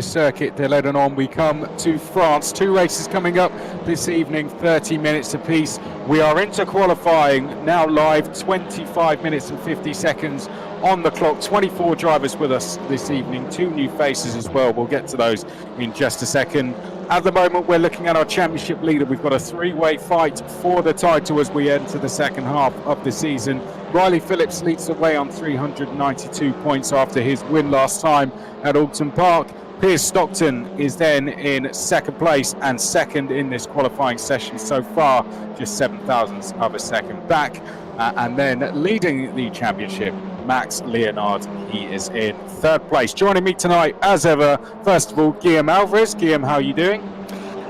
Circuit De Ledenon. We come to France. 2 races coming up this evening, 30 minutes apiece. We are into qualifying now live, 25 minutes and 50 seconds on the clock. 24 drivers with us this evening, 2 new faces as well. We'll get to those in just a second. At the moment, we're looking at our championship leader. We've got a 3-way fight for the title as we enter the second half of the season. Riley Phillips leads the way on 392 points after his win last time at Alton Park. Piers Stockton is then in second place and second in this qualifying session so far, just 7 thousandths of a second back. And then leading the championship, Max Leonard, he is in third place. Joining me tonight, as ever, first of all, Guillaume Alvarez. Guillaume, how are you doing?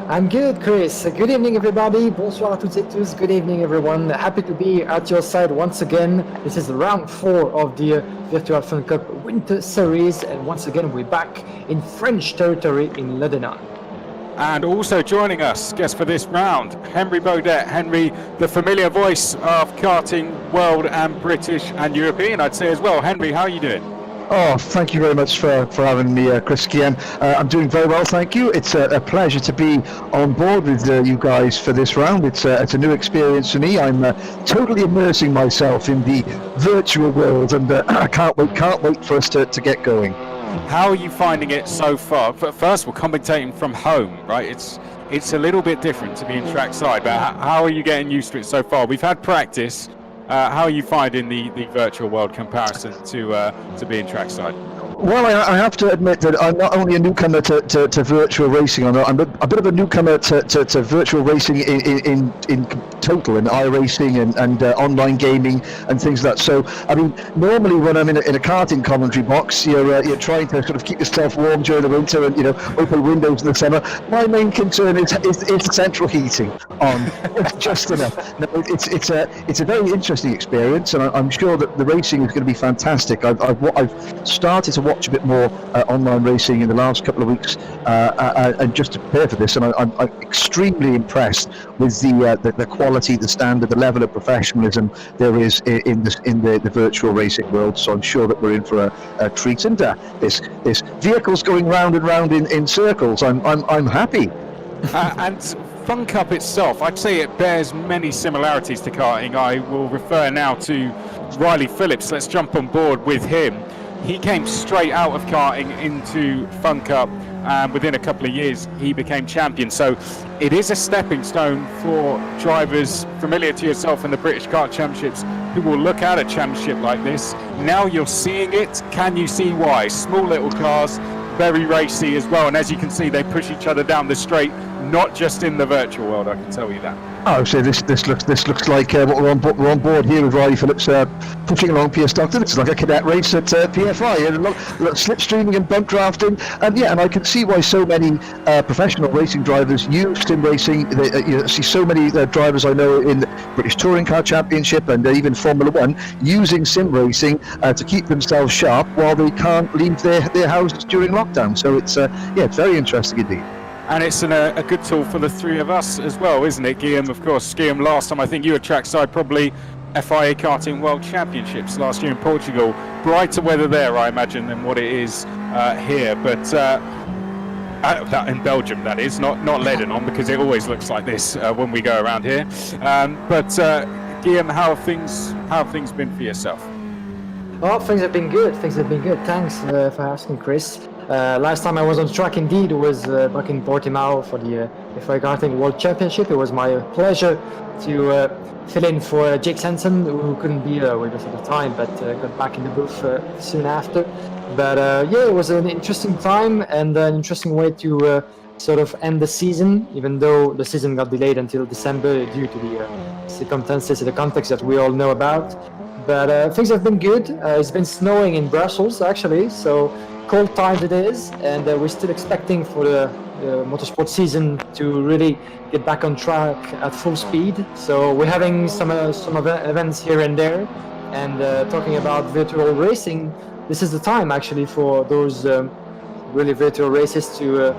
I'm good, Chris. Good evening, everybody. Bonsoir à toutes et tous. Good evening, everyone. Happy to be at your side once again. This is round 4 of the Virtual Fun Cup Winter Series, and once again, we're back in French territory in Ledenon. And also joining us, guest for this round, Henry Beaudette. Henry, the familiar voice of karting, world and British and European, I'd say as well. Henry, how are you doing? Oh, thank you very much for having me, Chris Guillaume. I'm doing very well, thank you. It's a pleasure to be on board with you guys for this round. It's a new experience for me. I'm totally immersing myself in the virtual world, and I can't wait for us to get going. How are you finding it so far? First of all, commentating from home, right? It's a little bit different to being trackside, but how are you getting used to it so far? We've had practice. How are you finding the virtual world comparison to being trackside? Well, I have to admit that I'm not only a newcomer to virtual racing, I'm a bit of a newcomer to virtual racing in total, in iRacing and online gaming and things like that. So, I mean, normally when I'm in a karting commentary box, you're trying to sort of keep yourself warm during the winter and, open windows in the summer. My main concern is central heating on just enough. No, it's a very interesting experience, and I'm sure that the racing is going to be fantastic. I've started to watch a bit more online racing in the last couple of weeks, and just to prepare for this, and I'm extremely impressed with the quality, the standard, the level of professionalism there is in the virtual racing world. So I'm sure that we're in for a treat. And this vehicle's going round and round in circles. I'm happy. And Fun Cup itself, I'd say it bears many similarities to karting. I will refer now to Riley Phillips. Let's jump on board with him. He came straight out of karting into Fun Cup, and within a couple of years he became champion. So it is a stepping stone for drivers familiar to yourself in the British Kart Championships who will look at a championship like this. Now you're seeing it. Can you see why? Small little cars, very racy as well, and as you can see, they push each other down the straight, not just in the virtual world, I can tell you that. Oh, so this looks like what we're on board here with Riley Phillips pushing along Piers Stockton. It's like a cadet race at PFI, and a lot slipstreaming and bump drafting, and I can see why so many professional racing drivers use sim racing. You see so many drivers I know in the British Touring Car Championship and even Formula One using sim racing to keep themselves sharp while they can't leave their houses during lockdown. So it's it's very interesting indeed. And it's a good tool for the three of us as well, isn't it, Guillaume? Of course, Guillaume, last time I think you were trackside, probably FIA Karting World Championships last year in Portugal. Brighter weather there, I imagine, than what it is here. But that in Belgium, that is, not Ledenon, because it always looks like this when we go around here. But Guillaume, how have things been for yourself? Well, things have been good. Thanks for asking, Chris. Last time I was on track, indeed, was back in Portimao for the FIA Karting World Championship. It was my pleasure to fill in for Jake Sanson, who couldn't be with us at the time, but got back in the booth soon after. But it was an interesting time and an interesting way to sort of end the season, even though the season got delayed until December due to the circumstances, the context that we all know about. But things have been good. It's been snowing in Brussels, actually, so cold times it is, and we're still expecting for the motorsport season to really get back on track at full speed. So we're having some events here and there, and talking about virtual racing, this is the time actually for those really virtual races to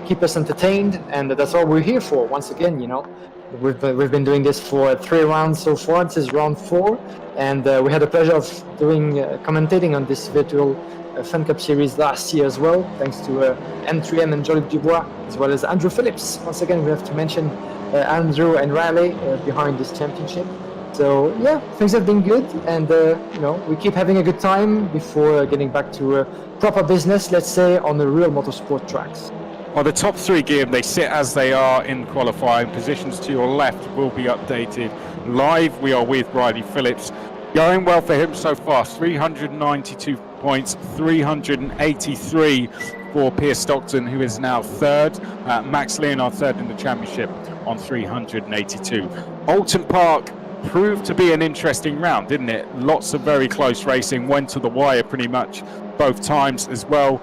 keep us entertained, and that's all we're here for. Once again, we've been doing this for 3 rounds so far. This is round 4, and we had the pleasure of doing commentating on this virtual Fun Cup series last year as well, thanks to M3M and Jean-Luc Dubois, as well as Andrew Phillips. Once again, we have to mention Andrew and Riley behind this championship. So yeah, things have been good, and we keep having a good time before getting back to proper business, let's say, on the real motorsport tracks. Well, the top 3, Guillaume, they sit as they are in qualifying. Positions to your left will be updated live. We are with Riley Phillips. Going well for him so far, 392 points, 383 for Pierce Stockton, who is now 3rd. Max Leonard 3rd in the championship on 382. Alton Park proved to be an interesting round, didn't it? Lots of very close racing, went to the wire pretty much both times as well.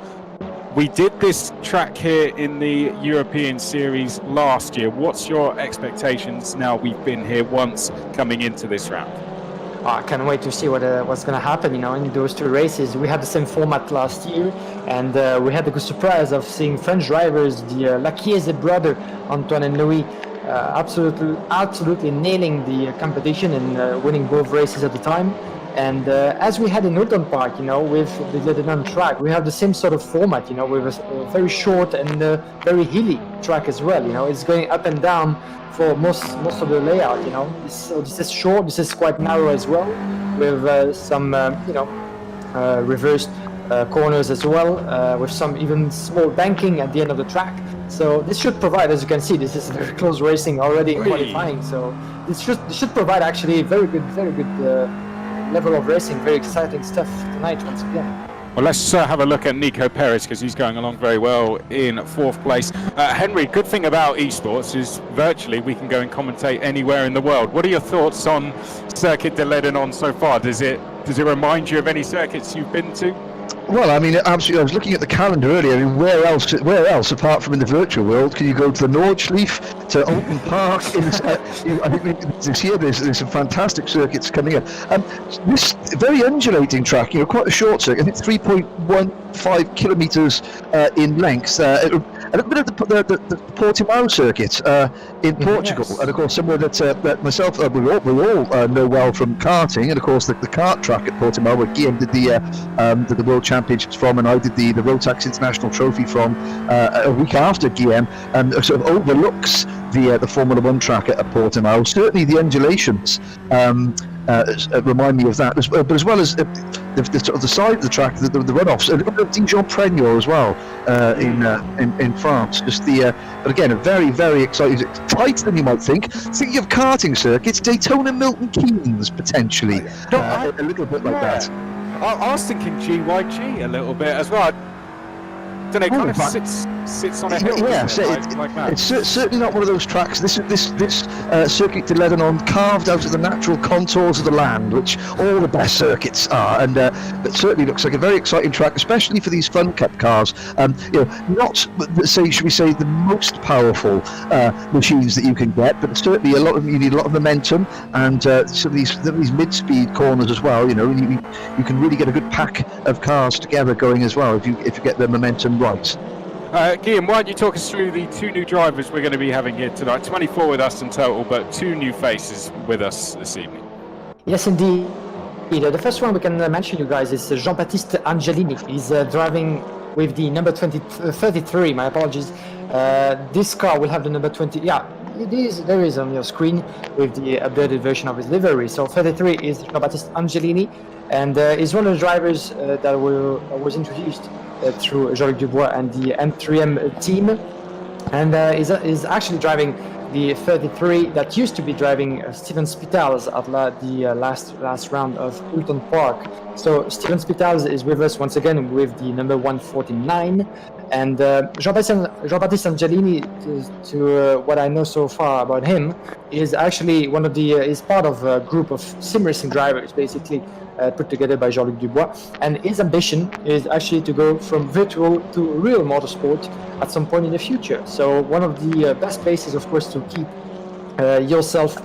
We did this track here in the European Series last year. What's your expectations now we've been here once coming into this round? I can't wait to see what's going to happen, in those 2 races. We had the same format last year, and we had the good surprise of seeing French drivers, the Lachiese brother, Antoine and Louis, absolutely nailing the competition and winning both races at the time. And as we had in Alton Park, with the Ledenon track, we have the same sort of format, with a very short and very hilly track as well. It's going up and down for most of the layout. So this is short, this is quite narrow as well, with some reversed corners as well, with some even small banking at the end of the track. So this should provide, as you can see, this is very close racing already in qualifying. So this should provide actually very good level of racing, very exciting stuff tonight once again. Well, let's have a look at Nico Perez, because he's going along very well in 4th place. Henry, good thing about esports is virtually we can go and commentate anywhere in the world. What are your thoughts on Circuit De Ledenon so far? Does it remind you of any circuits you've been to? Well, I mean, absolutely. I was looking at the calendar earlier. I mean, where else, apart from in the virtual world, can you go to the Nordschleife, to Alton Park? I think this year there's some fantastic circuits coming up. This very undulating track, quite a short circuit. I think 3.15 kilometres in length. A little bit of the Portimao circuit in Portugal, yes. And of course somewhere that myself we all know well from karting, and of course the kart track at Portimao, where Guillaume did the World Championships from, and I did the Rotax International Trophy from a week after Guillaume, and sort of overlooks the Formula 1 track at Portimao. Certainly the undulations remind me of that, but as well as the side of the track, the runoffs, a little bit of Dijon-Prenois as well in France. But again, a very, very exciting, tighter than you might think. Thinking of karting circuits, Daytona, Milton Keynes potentially, a little bit like that. I was thinking GYG a little bit as well. I don't know, kind of sits on a hill. Yeah, like that. It's certainly not one of those tracks. This Circuit De Ledenon carved out of the natural contours of the land, which all the best circuits are, and it certainly looks like a very exciting track, especially for these Fun Cup cars. Not should we say the most powerful machines that you can get, but certainly you need a lot of momentum, and some of these mid-speed corners as well. You can really get a good pack of cars together going as well if you get the momentum right. Guillaume, why don't you talk us through the 2 new drivers we're going to be having here tonight? 24 with us in total, but 2 new faces with us this evening. Yes, indeed. The first one we can mention, you guys, is Jean-Baptiste Angelini. He's driving with the number 33, my apologies. This car will have the number 20. Yeah, there is on your screen with the updated version of his livery. So 33 is Jean-Baptiste Angelini, and he's one of the drivers that was introduced through Jean-Luc Dubois and the M3M team, and is actually driving the 33 that used to be driving Steven Spitals at the last round of Alton Park. So Steven Spitals is with us once again with the number 149, and Jean-Baptiste Angelini, to what I know so far about him, is actually is part of a group of sim racing drivers, basically put together by Jean-Luc Dubois, and his ambition is actually to go from virtual to real motorsport at some point in the future. So one of the best places, of course, to keep yourself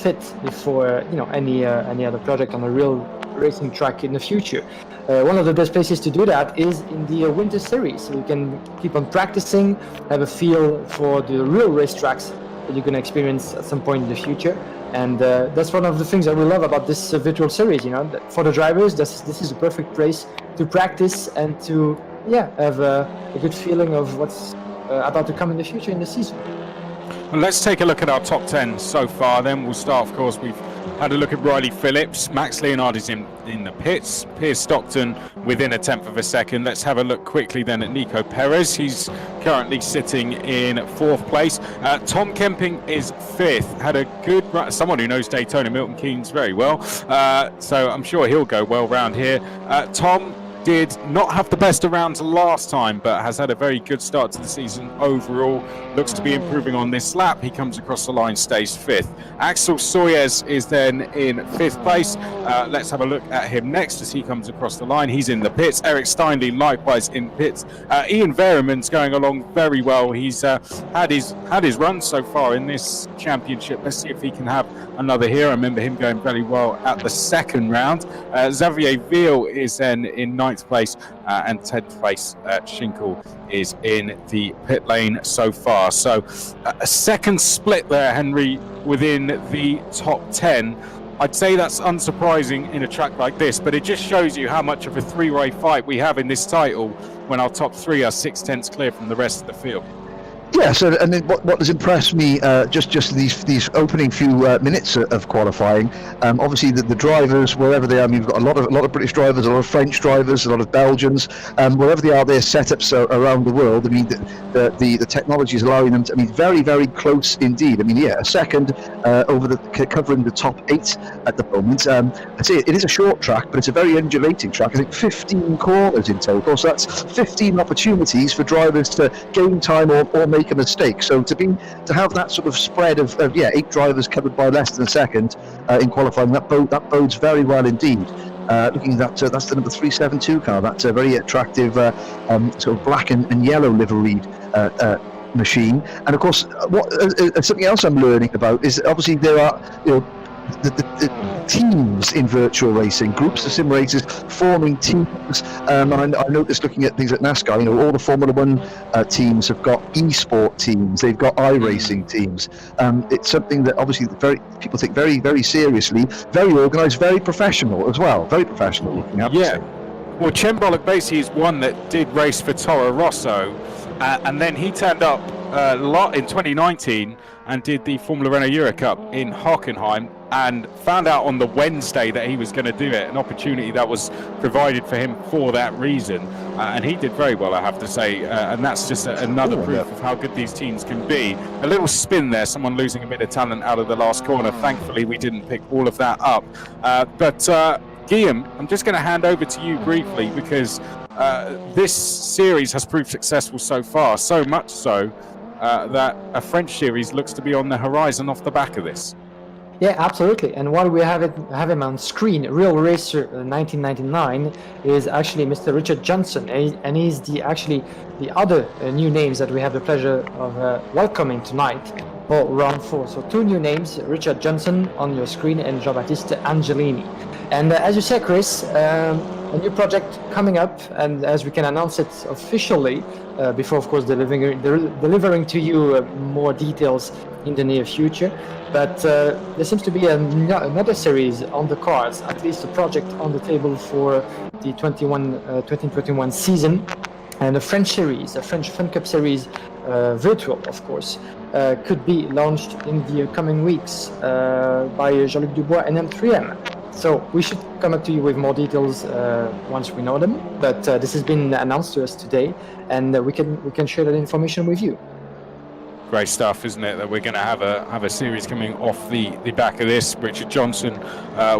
fit before any other project on a real racing track in the future. One of the best places to do that is in the winter series, so you can keep on practicing, have a feel for the real racetracks that you're going to experience at some point in the future. And that's one of the things that we love about this virtual series. That for the drivers, this is a perfect place to practice and to have a good feeling of what's about to come in the future in the season. Well, let's take a look at our top 10 so far. Then we'll start, of course, we've had a look at Riley Phillips. Max Leonard is in the pits. Piers Stockton within a tenth of a second. Let's have a look quickly then at Nico Perez. He's currently sitting in fourth place. Tom Kemping is fifth. Had a good run. Someone who knows Daytona, Milton Keynes, very well. So I'm sure he'll go well round here. Tom did not have the best of rounds last time, but has had a very good start to the season overall. Looks to be improving on this lap. He comes across the line, stays fifth. Axel Soyez is then in fifth place. Let's have a look at him next as he comes across the line. He's in the pits. Eric Steinle likewise in pits. Ian Vereman's going along very well. He's had his run so far in this championship. Let's see if he can have another here. I remember him going very well at the second round. Xavier Veal is then in ninth place, and 10th place Schinkel is in the pit lane so far. So a second split there, Henry, within the top 10. I'd say that's unsurprising in a track like this, but it just shows you how much of a three-way fight we have in this title when our top three are 6/10 clear from the rest of the field. Yeah, so and then what has impressed me just these opening few minutes of qualifying, obviously the drivers wherever they are. I mean, we've got a lot of British drivers, a lot of French drivers, a lot of Belgians, wherever they are, their setups around the world. I mean, the technology is allowing them to. I mean, very very close indeed. I mean, a second over covering the top 8 at the moment. I'd say it is a short track, but it's a very undulating track. I think 15 corners in total, so that's 15 opportunities for drivers to gain time or make a mistake. So to have that sort of spread of 8 drivers covered by less than a second in qualifying, that bodes very well indeed. Looking at that, that's the number 372 car. That's a very attractive sort of black and yellow liveried machine. And of course, something else I'm learning about is obviously there are the teams in virtual racing, groups of sim racers forming teams. And I noticed looking at things at NASCAR, all the Formula One teams have got e-sport teams, they've got iRacing teams. It's something that obviously people take very, very seriously, very organised, very professional as well, very professional looking. Yeah. Well, Chembolic basically is one that did race for Toro Rosso, and then he turned up a lot in 2019 and did the Formula Renault Euro Cup in Hockenheim, and found out on the Wednesday that he was going to do it, an opportunity that was provided for him for that reason, and he did very well, I have to say, and that's just another proof of how good these teams can be. A little spin there, someone losing a bit of talent out of the last corner. Thankfully we didn't pick all of that up, but Guillaume, I'm just going to hand over to you briefly, because this series has proved successful so far, so much so that a French series looks to be on the horizon off the back of this. Yeah, absolutely. And while we have him on screen, Real Racer 1999 is actually Mr. Richard Johnson, and he's the other new names that we have the pleasure of welcoming tonight for round 4. So 2 new names, Richard Johnson on your screen and Jean-Baptiste Angelini. And as you said, Chris, a new project coming up, and as we can announce it officially before, of course, delivering to you more details in the near future. But there seems to be another series on the cards, at least a project on the table for the 2021 season, and a French series, a French Fun Cup series, virtual, of course, could be launched in the coming weeks by Jean-Luc Dubois and M3M. So we should come up to you with more details once we know them. But this has been announced to us today, and we can share that information with you. Great stuff, isn't it? That we're going to have a series coming off the back of this. Richard Johnson,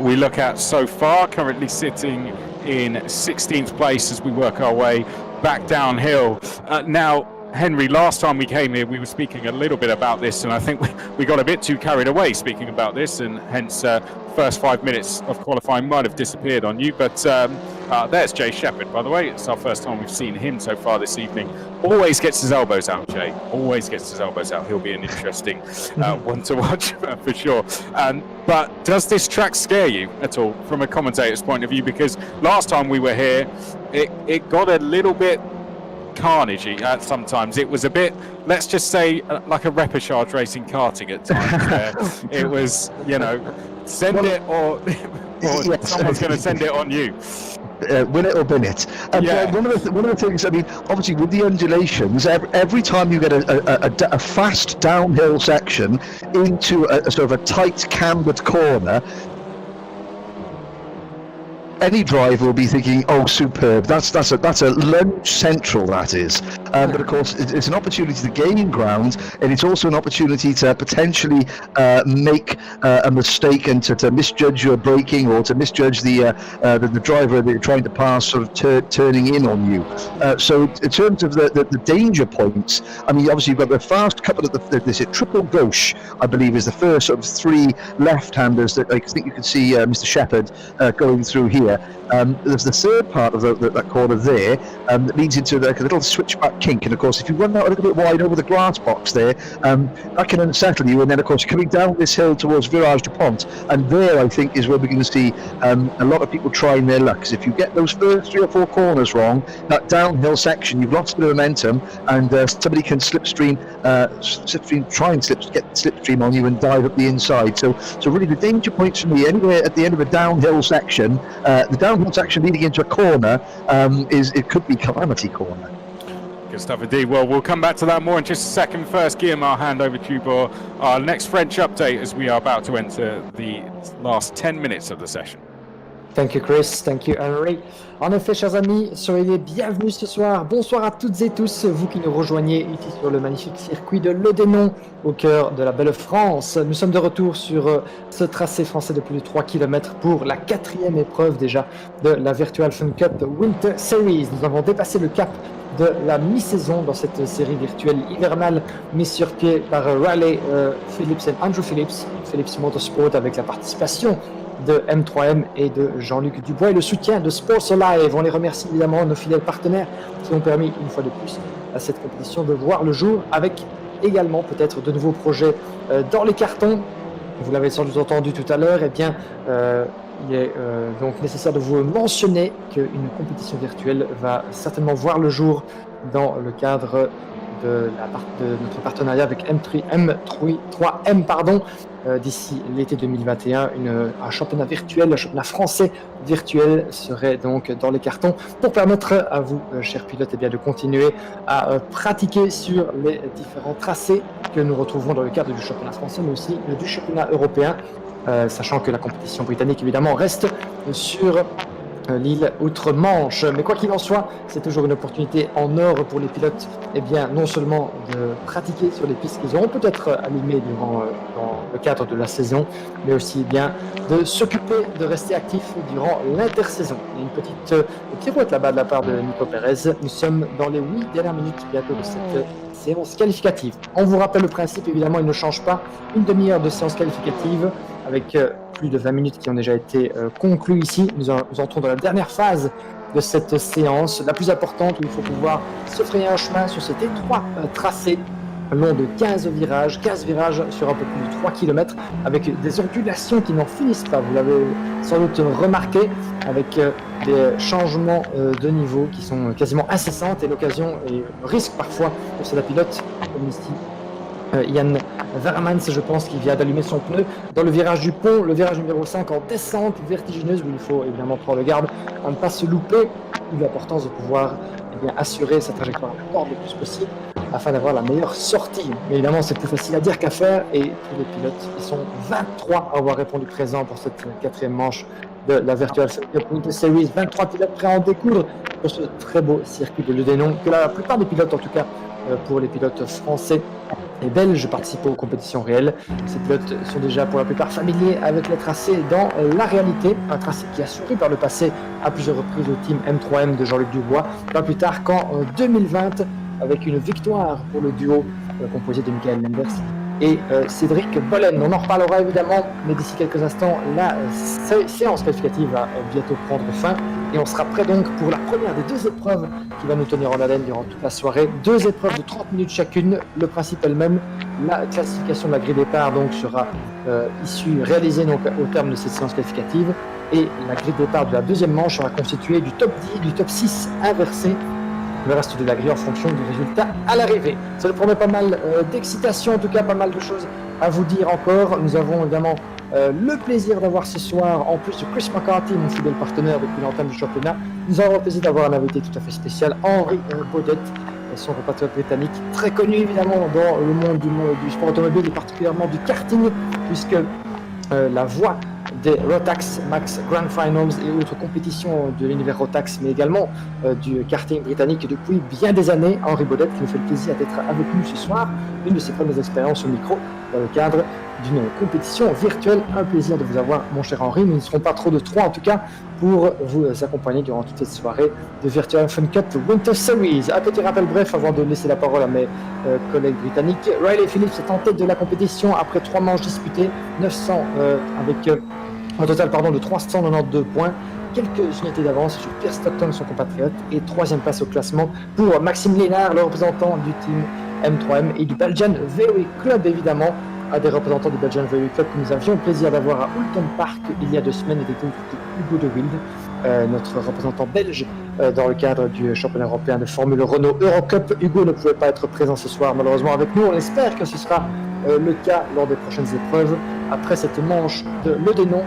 we look at so far, currently sitting in 16th place as we work our way back downhill. Now, Henry, last time we came here, we were speaking a little bit about this, and I think we got a bit too carried away speaking about this, and hence first 5 minutes of qualifying might have disappeared on you. But there's Jay Shepherd, by the way. It's our first time we've seen him so far this evening. Always gets his elbows out, Jay. Always gets his elbows out. He'll be an interesting one to watch for sure. But does this track scare you at all from a commentator's point of view? Because last time we were here, it got a little bit carnage at sometimes. It was a bit, let's just say, like a repechage racing karting at times. Where it was, send it or someone's going to send it on you. Win it or bin it. One of the things, I mean, obviously with the undulations, every time you get a fast downhill section into a sort of a tight cambered corner, any driver will be thinking, "Oh, superb! That's a lunge central, that is." But of course, it's an opportunity to gain ground, and it's also an opportunity to potentially make a mistake and to misjudge your braking, or to misjudge the driver that you're trying to pass, sort of turning in on you. So, in terms of the danger points, I mean, obviously you've got the fast couple of there's a triple gauche, I believe, is the first sort of three left-handers that I think you can see Mr. Shepherd going through here. There's the third part of that corner there that leads into like a little switchback kink, and of course if you run out a little bit wide over the grass box there, that can unsettle you, and then of course you're coming down this hill towards Virage du Pont, and there I think is where we're going to see a lot of people trying their luck, because if you get those first 3 or 4 corners wrong, that downhill section, you've lost a bit of momentum, and somebody can get slipstream on you and dive up the inside. So really the danger points for me, anywhere at the end of a downhill section, the downhill section leading into a corner, it could be calamity corner. Good stuff indeed. Well, we'll come back to that more in just a second. First, Guillaume, I'll hand over to you for our next French update as we are about to enter the last 10 minutes of the session. Thank you Chris, thank you Henry. En effet, chers amis, soyez les bienvenus ce soir. Bonsoir à toutes et tous, vous qui nous rejoignez ici sur le magnifique circuit de Ledenon, au cœur de la belle France. Nous sommes de retour sur ce tracé français de plus de 3 km pour la 4e épreuve déjà de la Virtual Fun Cup Winter Series. Nous avons dépassé le cap de la mi-saison dans cette série virtuelle hivernale mise sur pied par Riley Phillips et Andrew Phillips Motorsport, avec la participation de M3M et de Jean-Luc Dubois et le soutien de Sports Alive. On les remercie évidemment, nos fidèles partenaires qui ont permis une fois de plus à cette compétition de voir le jour, avec également peut-être de nouveaux projets dans les cartons. Vous l'avez sans doute entendu tout à l'heure, et bien il est donc nécessaire de vous mentionner qu'une compétition virtuelle va certainement voir le jour dans le cadre de notre partenariat avec M3M, d'ici l'été 2021. Un championnat virtuel, un championnat français virtuel serait donc dans les cartons pour permettre à vous, chers pilotes, de continuer à pratiquer sur les différents tracés que nous retrouvons dans le cadre du championnat français, mais aussi du championnat européen, sachant que la compétition britannique évidemment reste sur l'île Outre-Manche. Mais quoi qu'il en soit, c'est toujours une opportunité en or pour les pilotes, non seulement de pratiquer sur les pistes qu'ils auront peut-être allumées dans le cadre de la saison, mais aussi de s'occuper, de rester actifs durant l'intersaison. Il y a une petite pirouette là-bas de la part de Nico Pérez. Nous sommes dans les 8 dernières minutes bientôt de cette séance qualificative. On vous rappelle le principe, évidemment, il ne change pas. Une demi-heure de séance qualificative avec plus de 20 minutes qui ont déjà été conclues ici. Nous entrons dans la dernière phase de cette séance, la plus importante, où il faut pouvoir se frayer un chemin sur cet étroit tracé long de 15 virages sur un peu plus de 3 km, avec des ondulations qui n'en finissent pas. Vous l'avez sans doute remarqué, avec des changements de niveau qui sont quasiment incessantes, et l'occasion et risque parfois pour ces pilotes, comme ici Yann Vermans, je pense, qui vient d'allumer son pneu dans le virage du pont, le virage numéro 5 en descente vertigineuse, où il faut évidemment prendre garde à ne pas se louper, d'où l'importance de pouvoir assurer sa trajectoire à la corde le plus possible afin d'avoir la meilleure sortie. Mais évidemment, c'est plus facile à dire qu'à faire, et tous les pilotes, ils sont 23 à avoir répondu présent pour cette 4e manche de la Virtual Fun Cup Winter Series. 23 pilotes prêts à en découdre pour ce très beau circuit de Ledenon, que la plupart des pilotes, en tout cas pour les pilotes français et belges, participent aux compétitions réelles. Ces pilotes sont déjà pour la plupart familiers avec les tracés dans la réalité, un tracé qui a souri par le passé à plusieurs reprises au team M3M de Jean-Luc Dubois, pas plus tard qu'en 2020, avec une victoire pour le duo composé de Michael Lenders et Cédric Bollen. On en reparlera évidemment, mais d'ici quelques instants, la séance qualificative va bientôt prendre fin, et on sera prêt donc pour la première des 2 épreuves qui va nous tenir en haleine durant toute la soirée. 2 épreuves de 30 minutes chacune. Le principe est le même. La classification de la grille départ donc sera réalisée donc au terme de cette séance qualificative, et la grille départ de la 2e manche sera constituée du top 10, du top 6 inversé, le reste de la grille en fonction du résultat à l'arrivée. Ça nous promet pas mal d'excitation, en tout cas pas mal de choses à vous dire encore. Nous avons évidemment le plaisir d'avoir ce soir, en plus de Chris McCarthy, mon fidèle partenaire depuis l'entame du championnat, nous avons le plaisir d'avoir un invité tout à fait spécial, Henry Beaudette, son compatriote britannique, très connu évidemment dans le monde du sport automobile et particulièrement du karting, puisque la voix des Rotax Max Grand Finals et autres compétitions de l'univers Rotax, mais également du karting britannique depuis bien des années. Henry Beaudette qui nous fait le plaisir d'être avec nous ce soir, une de ses premières expériences au micro dans le cadre d'une compétition virtuelle. Un plaisir de vous avoir, mon cher Henry. Nous ne serons pas trop de trois en tout cas pour vous accompagner durant toute cette soirée de Virtual Fun Cup Winter Series. Un petit rappel bref avant de laisser la parole à mes collègues britanniques. Riley Phillips est en tête de la compétition après 3 manches disputées, 900 avec un total de 392 points. Quelques unités d'avance sur Pierre Stockton, son compatriote, et 3e place au classement pour Maxime Lénard, le représentant du team M3M et du Belgian VW Club, évidemment, à des représentants du Belgian VW Club que nous avions le plaisir d'avoir à Oulton Park il y a 2 semaines, était Hugo de Wild, notre représentant belge dans le cadre du championnat européen de Formule Renault Eurocup. Hugo ne pouvait pas être présent ce soir malheureusement avec nous. On espère que ce sera le cas lors des prochaines épreuves. Après cette manche de Ledenon,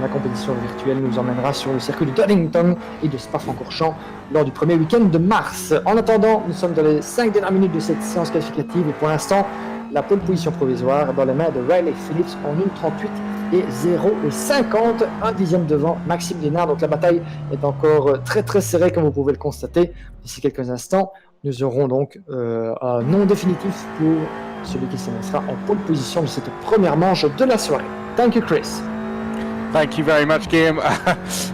la compétition virtuelle nous emmènera sur le circuit de Ledenon et de Spa-Francorchamps lors du premier week-end de mars. En attendant, nous sommes dans les 5 dernières minutes de cette séance qualificative et pour l'instant, la pole position provisoire dans les mains de Riley Phillips en 1:38 et 0,50, un dixième devant Maxime Lénard. Donc la bataille est encore très très serrée comme vous pouvez le constater. D'ici quelques instants, nous aurons donc un nom définitif pour celui qui s'élancera en pole position de cette première manche de la soirée. Thank you, Chris. Thank you very much, Guillaume.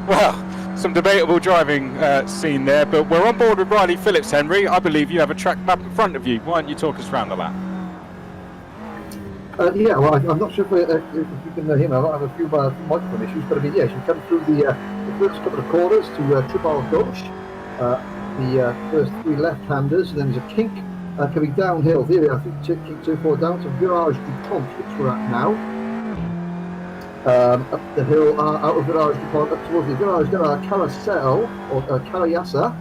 Well, some debatable driving scene there, but we're on board with Riley Phillips, Henry. I believe you have a track map in front of you. Why don't you talk us around the lap? Yeah, well, I'm not sure if you can hear me. I have a few microphone issues, but I mean, yes, you come through the first couple of corners to Tribal Gauche, the first 3 left-handers, and then there's a kink coming downhill there. I think kink 2-4 down to Virage du Pont, which we're at now. Up the hill, out of Virage du Pont, up towards the Virage de la Carousel, or Carriassa,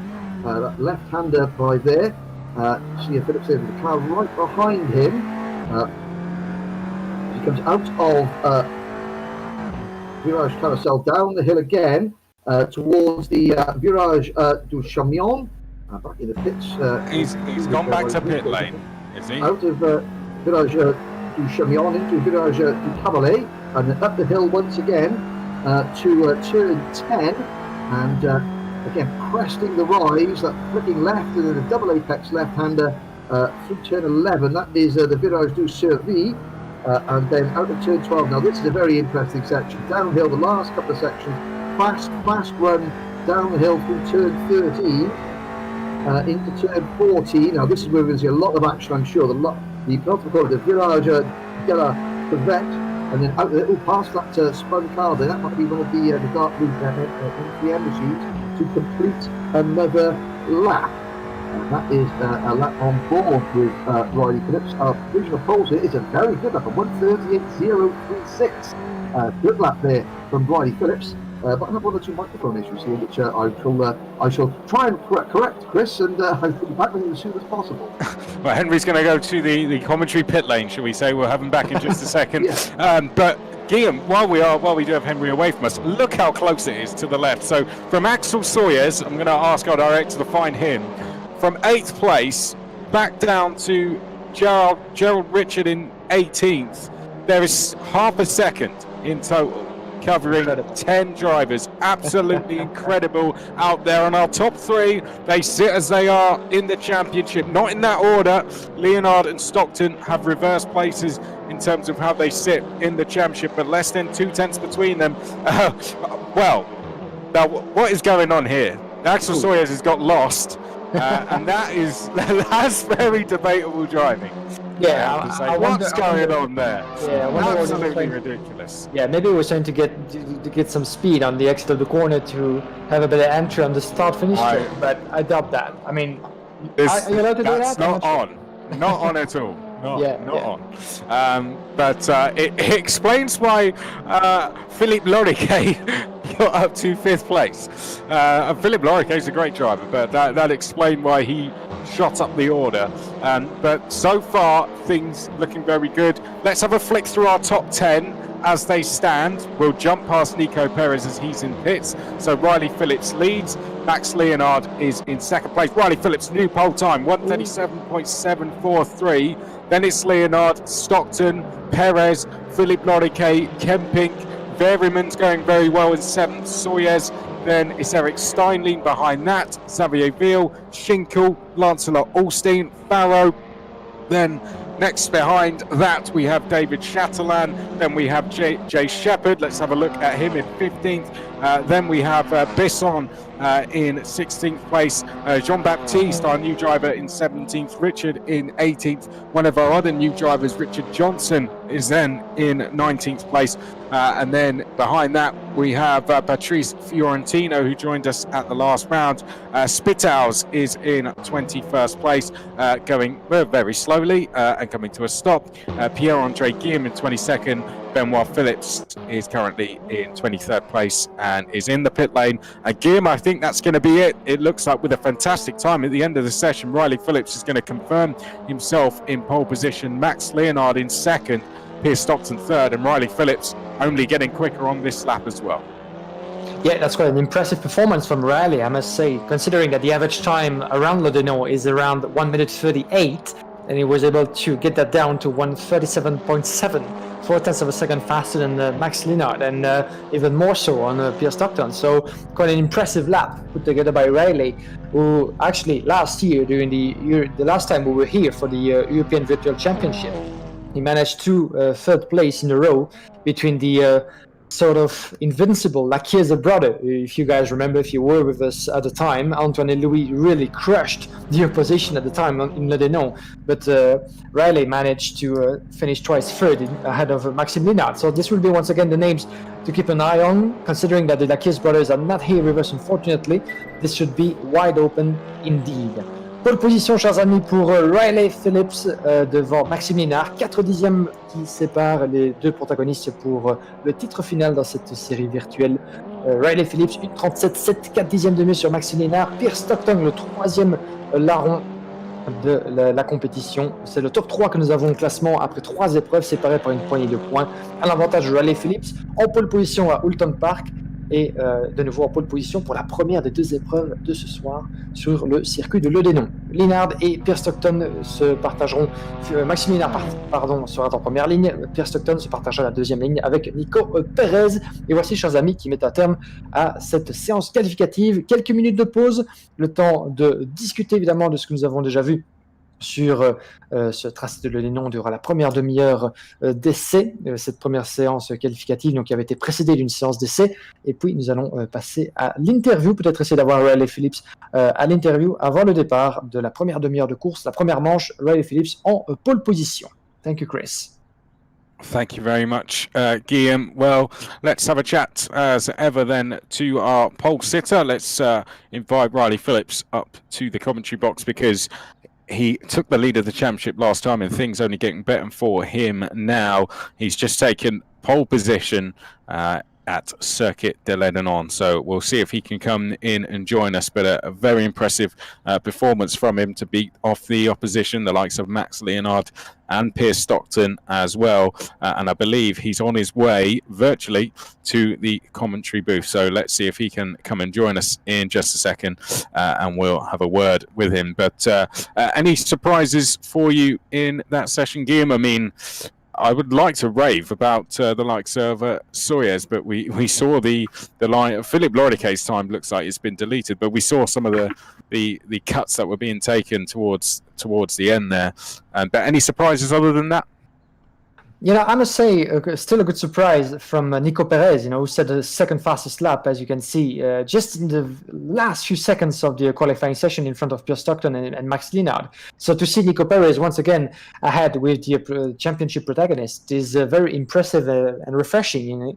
that left-hander by there. See if Phillips there with the car right behind him. He comes out of Virage Carousel, down the hill again, towards the Virage du Chamion, back in the pits. He's gone back to pit lane, is he? Out of Virage du Chamion into Virage du Cavalet, and then up the hill once again to turn 10, and again cresting the rise, that flicking left, and then a double apex left-hander through turn 11. That is the Virage du Servi. And then out of turn 12. Now this is a very interesting section. Downhill, the last couple of sections, fast run down the hill through turn 13 into turn 14. Now this is where we're going to see a lot of action, I'm sure. The penultimate corner, the Virage de la Pavette, and then out past that spun car there. That might be one of the dark blue into the end machines to complete another lap. That is a lap on board with Riley Phillips. Our provisional pole here is a very good lap, a 1:38.036. Good lap there from Riley Phillips. But I have 1 or 2 microphone issues here, which I shall try and correct, Chris, and I'll be back with you as soon as possible. Well, Henry's going to go to the commentary pit lane, shall we say? We'll have him back in just a second. Yeah. But Guillaume, while we do have Henry away from us, look how close it is to the left. So from Axel Sawyers, I'm going to ask our director to find him. From 8th place back down to Gerald Richard in 18th, there is half a second in total, covering 10 drivers. Absolutely incredible out there. And our top 3, they sit as they are in the championship, not in that order. Leonard and Stockton have reversed places in terms of how they sit in the championship, but less than 2 tenths between them. Well, now what is going on here? Axel Sawyers has got lost. And that's very debatable driving. Yeah, I wonder, what's going on there? Yeah, I wonder absolutely ridiculous. Yeah, maybe we're trying to get some speed on the exit of the corner to have a better entry on the start-finish straight, but I doubt that. I mean, are you allowed to do that? That's not on. Not on at all. Not on. But it explains why Philippe Loriquet got up to 5th place. Philippe Loriquet is a great driver, but that explained why he shot up the order. But so far, things looking very good. Let's have a flick through our top 10 as they stand. We'll jump past Nico Perez as he's in pits. So Riley Phillips leads. Max Leonard is in 2nd place. Riley Phillips, new pole time, 1:37.743. Then it's Leonard, Stockton, Perez, Philippe Loriquet, Kempink. Veriman's going very well in 7th. Sawyers. Then it's Eric Steinlein behind that. Xavier Ville, Schinkel, Lancelot Alstein, Farrow. Then next behind that we have David Chatelain. Then we have Jay Shepherd. Let's have a look at him in 15th. Then we have Besson in 16th place. Jean-Baptiste, our new driver, in 17th. Richard in 18th. One of our other new drivers, Richard Johnson, is then in 19th place. And then behind that we have Patrice Fiorentino, who joined us at the last round. Spitals is in 21st place, going very slowly and coming to a stop. Pierre-Andre Guillaume in 22nd. Benoit Phillips is currently in 23rd place and is in the pit lane. Guillaume, I think that's going to be it. It looks like with a fantastic time at the end of the session, Riley Phillips is going to confirm himself in pole position. Max Leonard in 2nd, Pierce Stockton 3rd, and Riley Phillips only getting quicker on this lap as well. Yeah, that's quite an impressive performance from Riley, I must say, considering that the average time around Ledenon is around 1:38, and he was able to get that down to 1:37.7, 0.4 of a second faster than Max Leonard, and even more so on Pierre Stockton. So quite an impressive lap put together by Riley, who actually last year, during the last time we were here for the European Virtual Championship, he managed 2 3rd place in a row between the sort of invincible Lachiesa brother. If you guys remember, if you were with us at the time, Antoine and Louis really crushed the opposition at the time in Ledenon, but Riley managed to finish twice 3rd ahead of Maxime Leonard. So this will be once again the names to keep an eye on, considering that the Lachiesa brothers are not here with us, unfortunately. This should be wide open indeed. Pole position, chers amis, pour Riley Phillips devant Maxime Leonard. 4 dixièmes qui séparent les deux protagonistes pour le titre final dans cette série virtuelle. Riley Phillips, 1:37.7, 4 dixièmes de mieux sur Maxime Leonard. Pierre Stockton, le 3e larron de la compétition. C'est le top 3 que nous avons au classement après 3 épreuves séparées par une poignée de points. À l'avantage de Riley Phillips, en pole position à Oulton Park. Et de nouveau en pole position pour la première des 2 épreuves de ce soir sur le circuit de Ledenon. Leonard et Pierre Stockton se partageront, Maxime Leonard sera en première ligne, Pierre Stockton se partagera la 2e ligne avec Nico Perez. Et voici, chers amis, qui met un terme à cette séance qualificative. Quelques minutes de pause, le temps de discuter évidemment de ce que nous avons déjà vu sur ce tracé de Ledenon durant la première demi-heure d'essai, cette première séance qualificative donc, qui avait été précédée d'une séance d'essai. Et puis nous allons passer à l'interview, peut-être essayer d'avoir Riley Phillips à l'interview avant le départ de la première demi-heure de course, la première manche, Riley Phillips en pole position. Thank you, Chris. Thank you very much, Guillaume. Well, let's have a chat as ever then to our pole sitter. Let's invite Riley Phillips up to the commentary box, because he took the lead of the championship last time and things only getting better for him now. He's just taken pole position at Circuit De Ledenon. So we'll see if he can come in and join us. But a very impressive performance from him to beat off the opposition, the likes of Max Leonard and Pierce Stockton as well. And I believe he's on his way virtually to the commentary booth. So let's see if he can come and join us in just a second and we'll have a word with him. But any surprises for you in that session, Guillaume? I mean, I would like to rave about the likes of Sawyers, but we saw the line. Philippe Loriquet's time looks like it's been deleted, but we saw some of the cuts that were being taken towards the end there. But any surprises other than that? I must say, still a good surprise from Nico Perez, who set the second fastest lap, as you can see, just in the last few seconds of the qualifying session in front of Pierre Stockton and Max Linard. So to see Nico Perez once again ahead with the championship protagonist is very impressive and refreshing,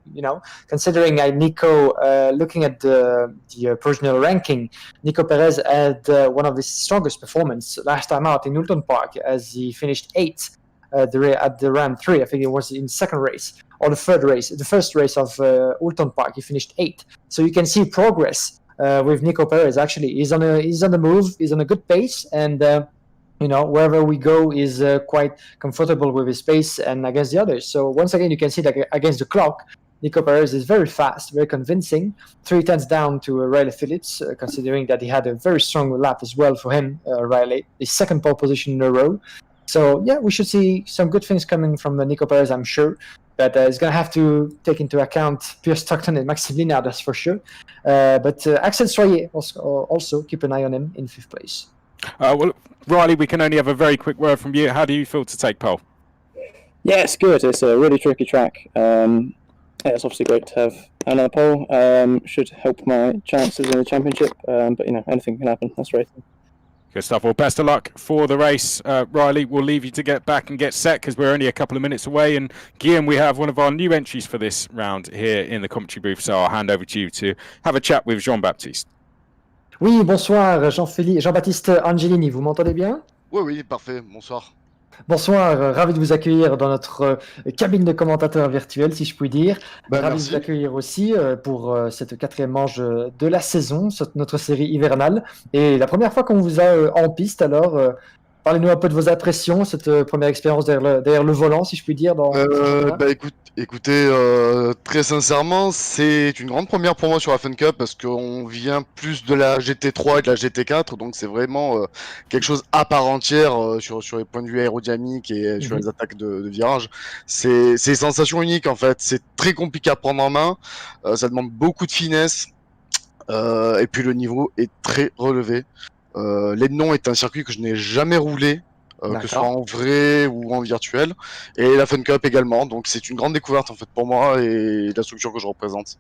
considering Nico, looking at the provisional ranking, Nico Perez had one of his strongest performances last time out in Newton Park as he finished 8th. At the round 3, I think it was in second race or the third race. The first race of Oulton Park, he finished 8th. So you can see progress with Nico Perez. Actually, he's on the move. He's on a good pace, and wherever we go, he's quite comfortable with his pace and against the others. So once again, you can see that against the clock, Nico Perez is very fast, very convincing. 3/10 down to Riley Phillips, considering that he had a very strong lap as well for him. Riley, his second pole position in a row. So, yeah, we should see some good things coming from Nico Perez, I'm sure. But he's going to have to take into account Pierre Stockton and Maxime Linard, that's for sure. But Axel Soyer, also keep an eye on him in 5th place. Well, Riley, we can only have a very quick word from you. How do you feel to take pole? Yeah, it's good. It's a really tricky track. It's obviously great to have another pole. Should help my chances in the championship. But, anything can happen. That's racing. Good stuff. Well, best of luck for the race. Riley, we'll leave you to get back and get set because we're only a couple of minutes away. And Guillaume, we have one of our new entries for this round here in the commentary booth. So I'll hand over to you to have a chat with Jean-Baptiste. Oui, bonsoir Jean-Baptiste Angelini, vous m'entendez bien? Oui, parfait. Bonsoir. Bonsoir, ravi de vous accueillir dans notre cabine de commentateurs virtuelle, si je puis dire. Ravi Merci. de vous accueillir aussi pour cette 4e manche de la saison, notre série hivernale. Et la première fois qu'on vous a en piste, alors parlez-nous un peu de vos impressions, cette première expérience derrière le volant, si je puis dire. Écoutez, très sincèrement, c'est une grande première pour moi sur la Fun Cup parce qu'on vient plus de la GT3 et de la GT4, donc c'est vraiment quelque chose à part entière sur les points de vue aérodynamiques et sur les attaques de virage. C'est des sensations uniques en fait, c'est très compliqué à prendre en main, ça demande beaucoup de finesse et puis le niveau est très relevé. Ledenon est un circuit que je n'ai jamais roulé. Que ce soit en vrai ou en virtuel, et la Fun Cup également, donc c'est une grande découverte en fait pour moi et la structure que je représente.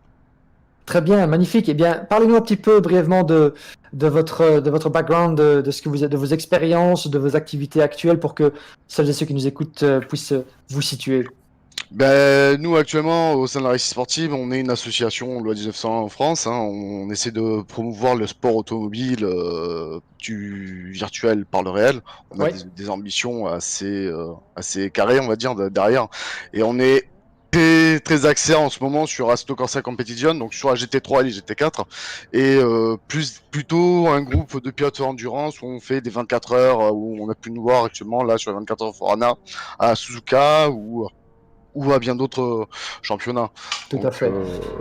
Très bien, magnifique. Eh bien, parlez-nous un petit peu brièvement de votre background, de ce que vous êtes, de vos expériences, de vos activités actuelles pour que celles et ceux qui nous écoutent puissent vous situer. Nous actuellement au sein de la Récit Sportive, on est une association loi 1901 en France, on essaie de promouvoir le sport automobile du virtuel par le réel. On a des ambitions assez carrées, on va dire, derrière, et on est très axé en ce moment sur Assetto Corsa Competition, donc sur la GT3 et les GT4, et plutôt un groupe de pilotes endurance où on fait des 24 heures, où on a pu nous voir actuellement là sur les 24 heures Forana à Suzuka ou à bien d'autres championnats. Tout à fait.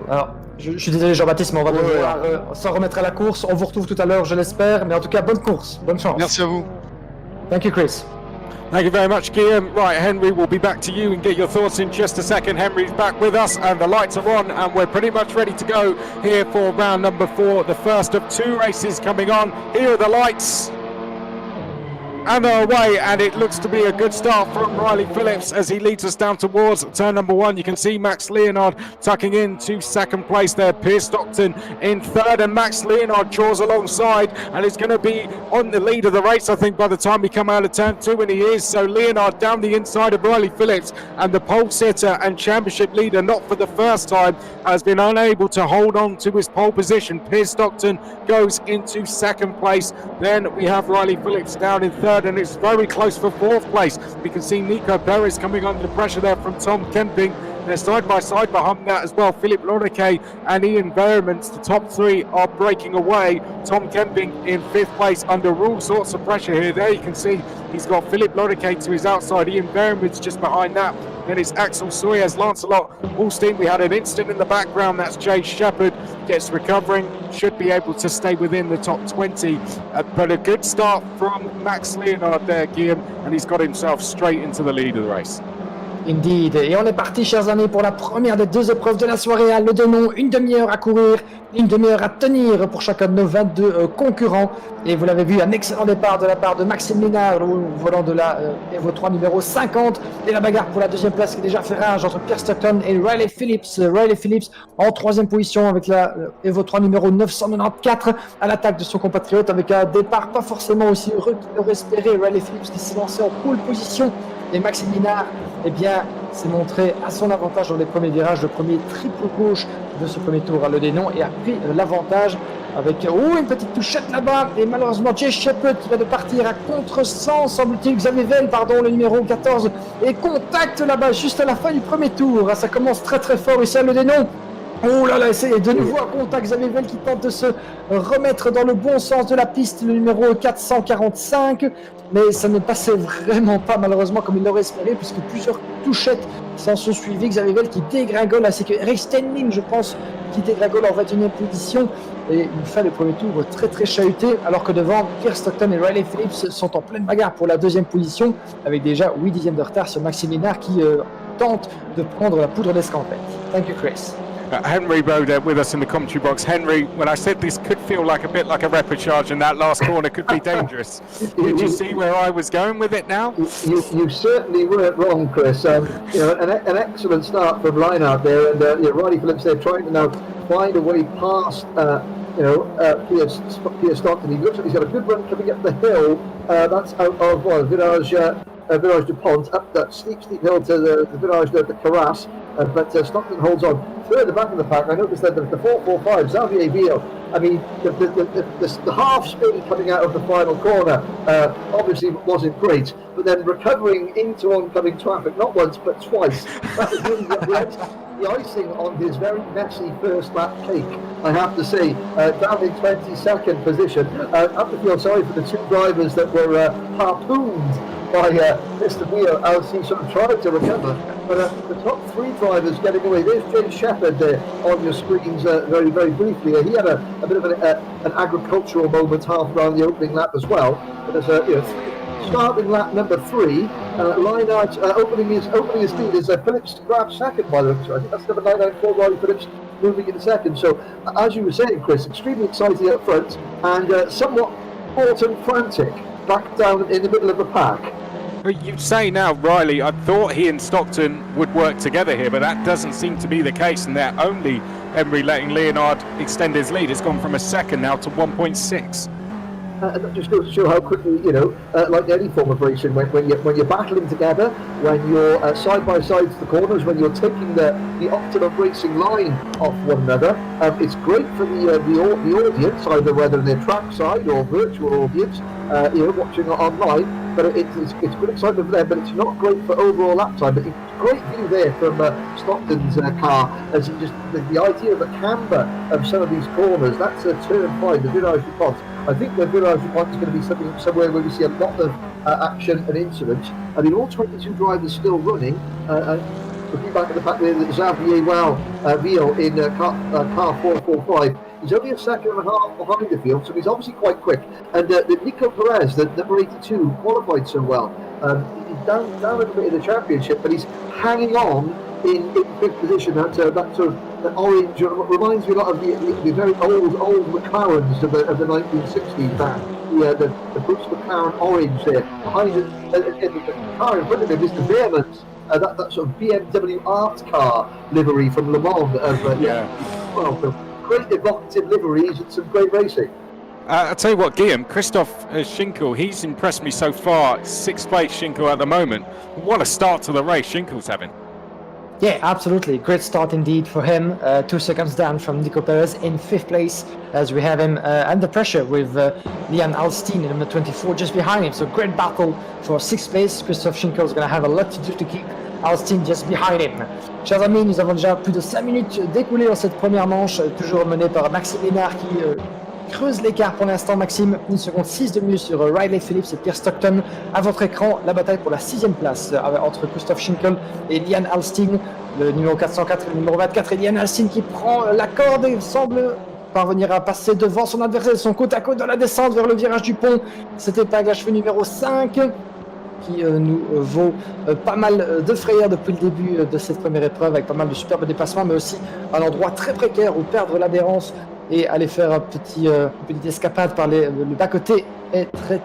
Alors, je suis désolé Jean-Baptiste, mais on va devoir s'en remettre à la course. On vous retrouve tout à l'heure, je l'espère, mais en tout cas, bonne course, bonne chance. Merci à vous. Thank you, Chris. Thank you very much, Guillaume. Right, Henry, we'll be back to you and get your thoughts in just a second. Henry's back with us and the lights are on and we're pretty much ready to go here for round number 4, the first of 2 races coming on. Here are the lights. And they're away, and it looks to be a good start from Riley Phillips as he leads us down towards turn number 1. You can see Max Leonard tucking into second place there. Pierce Stockton in third, and Max Leonard draws alongside and is going to be on the lead of the race, I think, by the time we come out of turn 2, and he is. So Leonard down the inside of Riley Phillips, and the pole sitter and championship leader, not for the first time, has been unable to hold on to his pole position. Pierce Stockton goes into second place. Then we have Riley Phillips down in third, and it's very close for 4th place. We can see Nico Perez coming under pressure there from Tom Kemping. They're side by side behind that as well. Philippe Loriquet and Ian Vermans, the top 3 are breaking away. Tom Kemping in 5th place under all sorts of pressure here. There you can see he's got Philippe Loriquet to his outside. Ian Vermans just behind that. Then it's Axel Sawyers, Lancelot Wolstein. We had an incident in the background. That's Jay Shepherd. Gets recovering. Should be able to stay within the top 20. But a good start from Max Leonard there, Guillaume. And he's got himself straight into the lead of the race. Indeed. Et on est parti, chers amis, pour la première des 2 épreuves de la soirée à Ledenon. Une demi-heure à courir, une demi-heure à tenir pour chacun de nos 22 concurrents. Et vous l'avez vu, un excellent départ de la part de Maxime Linard au volant de la Evo 3 numéro 50. Et la bagarre pour la deuxième place qui est déjà fait rage entre Pierre Stockton et Riley Phillips. Riley Phillips en 3e position avec la Evo 3 numéro 994 à l'attaque de son compatriote avec un départ pas forcément aussi heureux qu'il l'aurait espéré. Riley Phillips qui s'est lancé en pole position. Et Maxime Linard, eh bien, s'est montré à son avantage dans les premiers virages, le premier triple gauche de ce premier tour à Ledenon et a pris l'avantage avec une petite touchette là-bas. Et malheureusement, Jay Shepard qui va de partir à contre-sens, semble-t-il, Xavier Vell, le numéro 14, et contact là-bas juste à la fin du premier tour. Ça commence très très fort ici à Ledenon. Oh là là, c'est de nouveau un contact, Xavier Vell qui tente de se remettre dans le bon sens de la piste, le numéro 445, mais ça ne passait vraiment pas malheureusement comme il l'aurait espéré, puisque plusieurs touchettes s'en sont suivies. Xavier Vell qui dégringole, ainsi que Eric Stenling, je pense, qui dégringole en 21e position, et il fait le premier tour très très chahuté, alors que devant, Pierre Stockton et Riley Phillips sont en pleine bagarre pour la 2e position, avec déjà 8 dixièmes de retard sur Maxime Linard qui tente de prendre la poudre d'escampette. Thank you, Chris. Henry Beaudette with us in the commentary box. Henry, when I said this could feel like a bit like a repechage and that last corner could be dangerous, did you see where I was going with it now? You certainly weren't wrong, Chris. An excellent start from Leinart there, and Riley Phillips there trying to now find a way past Pierre Stockton. He looks like he's got a good run coming up the hill. That's out of Virage du Pont, up that steep hill to the Virage de Carras, but Stockton holds on. Further back in the pack, I noticed that the 445, Xavier Vell, I mean, the half spin coming out of the final corner obviously wasn't great, but then recovering into oncoming traffic, not once but twice, that was really the icing on his very messy first lap cake, I have to say. Down in 22nd position. I have to feel sorry for the 2 drivers that were harpooned by Mr. Wheel as he sort of tried to recover. But the top 3 drivers getting away. There's Jay Shepard there on your screens very, very briefly. He had a bit of an agricultural moment half around the opening lap as well. But as starting lap number 3, Leinart opening his lead is Phillips grabs second by the way. I think that's number 994, Riley Phillips moving in second. So as you were saying, Chris, extremely exciting up front and somewhat autumn frantic back down in the middle of the pack. You say now, Riley, I thought he and Stockton would work together here, but that doesn't seem to be the case, and they're only Henry letting Leonard extend his lead. It's gone from a second now to 1.6. And that just goes to show how quickly, like any form of racing, when you're battling together, when you're side by side to the corners, when you're taking the optimum racing line off one another, it's great for the audience, either whether they're trackside or virtual audience, watching it online. But it's good excitement for them, but it's not great for overall lap time. But it's a great view there from Stockton's car, as he just the idea of the camber of some of these corners. That's turn 5, the Virage du Pont. I think the Virage du Pont is going to be somewhere where we see a lot of action and incidents. I mean, all 22 drivers still running. Looking back at the fact that Xavier Vell in car 445. He's only a second and a half behind the field, so he's obviously quite quick. And Nico Perez, the number 82, qualified so well. He's down a little bit in the championship, but he's hanging on in 5th position. That sort of that orange reminds me a lot of the very old McLarens of the 1960s. The Bruce McLaren orange there. Behind the car in front of him is the Veermans. That sort of BMW art car livery from Le Mans. Well, so great evocative liveries and some great racing. I'll tell you what, Guillaume, Christoph Schinkel, he's impressed me so far. 6th place Schinkel at the moment. What a start to the race Schinkel's having. Yeah, absolutely. Great start indeed for him. 2 seconds down from Nico Perez in 5th place as we have him under pressure with Liam Alstein in number 24 just behind him. So great battle for 6th place. Christoph Schinkel is going to have a lot to do to keep Alstein just behind him. Chers amis, nous avons déjà plus de 5 minutes d'écoulées dans cette première manche, toujours menée par Maxime Linard qui creuse l'écart pour l'instant. Maxime, 1 seconde 6 de mieux sur Riley Phillips et Pierre Stockton. À votre écran, la bataille pour la 6e place entre Christoph Schinkel et Liam Alstein, le numéro 404 et le numéro 24. Et Liam Alstein qui prend la corde et semble parvenir à passer devant son adversaire. Ils sont côte à côte dans la descente vers le virage du pont. Cette épingle à cheveux numéro 5. qui nous vaut pas mal de frayeur depuis le début de cette première épreuve, avec pas mal de superbes dépassements, mais aussi un endroit très précaire où perdre l'adhérence et aller faire une petite escapade par le bas-côté est très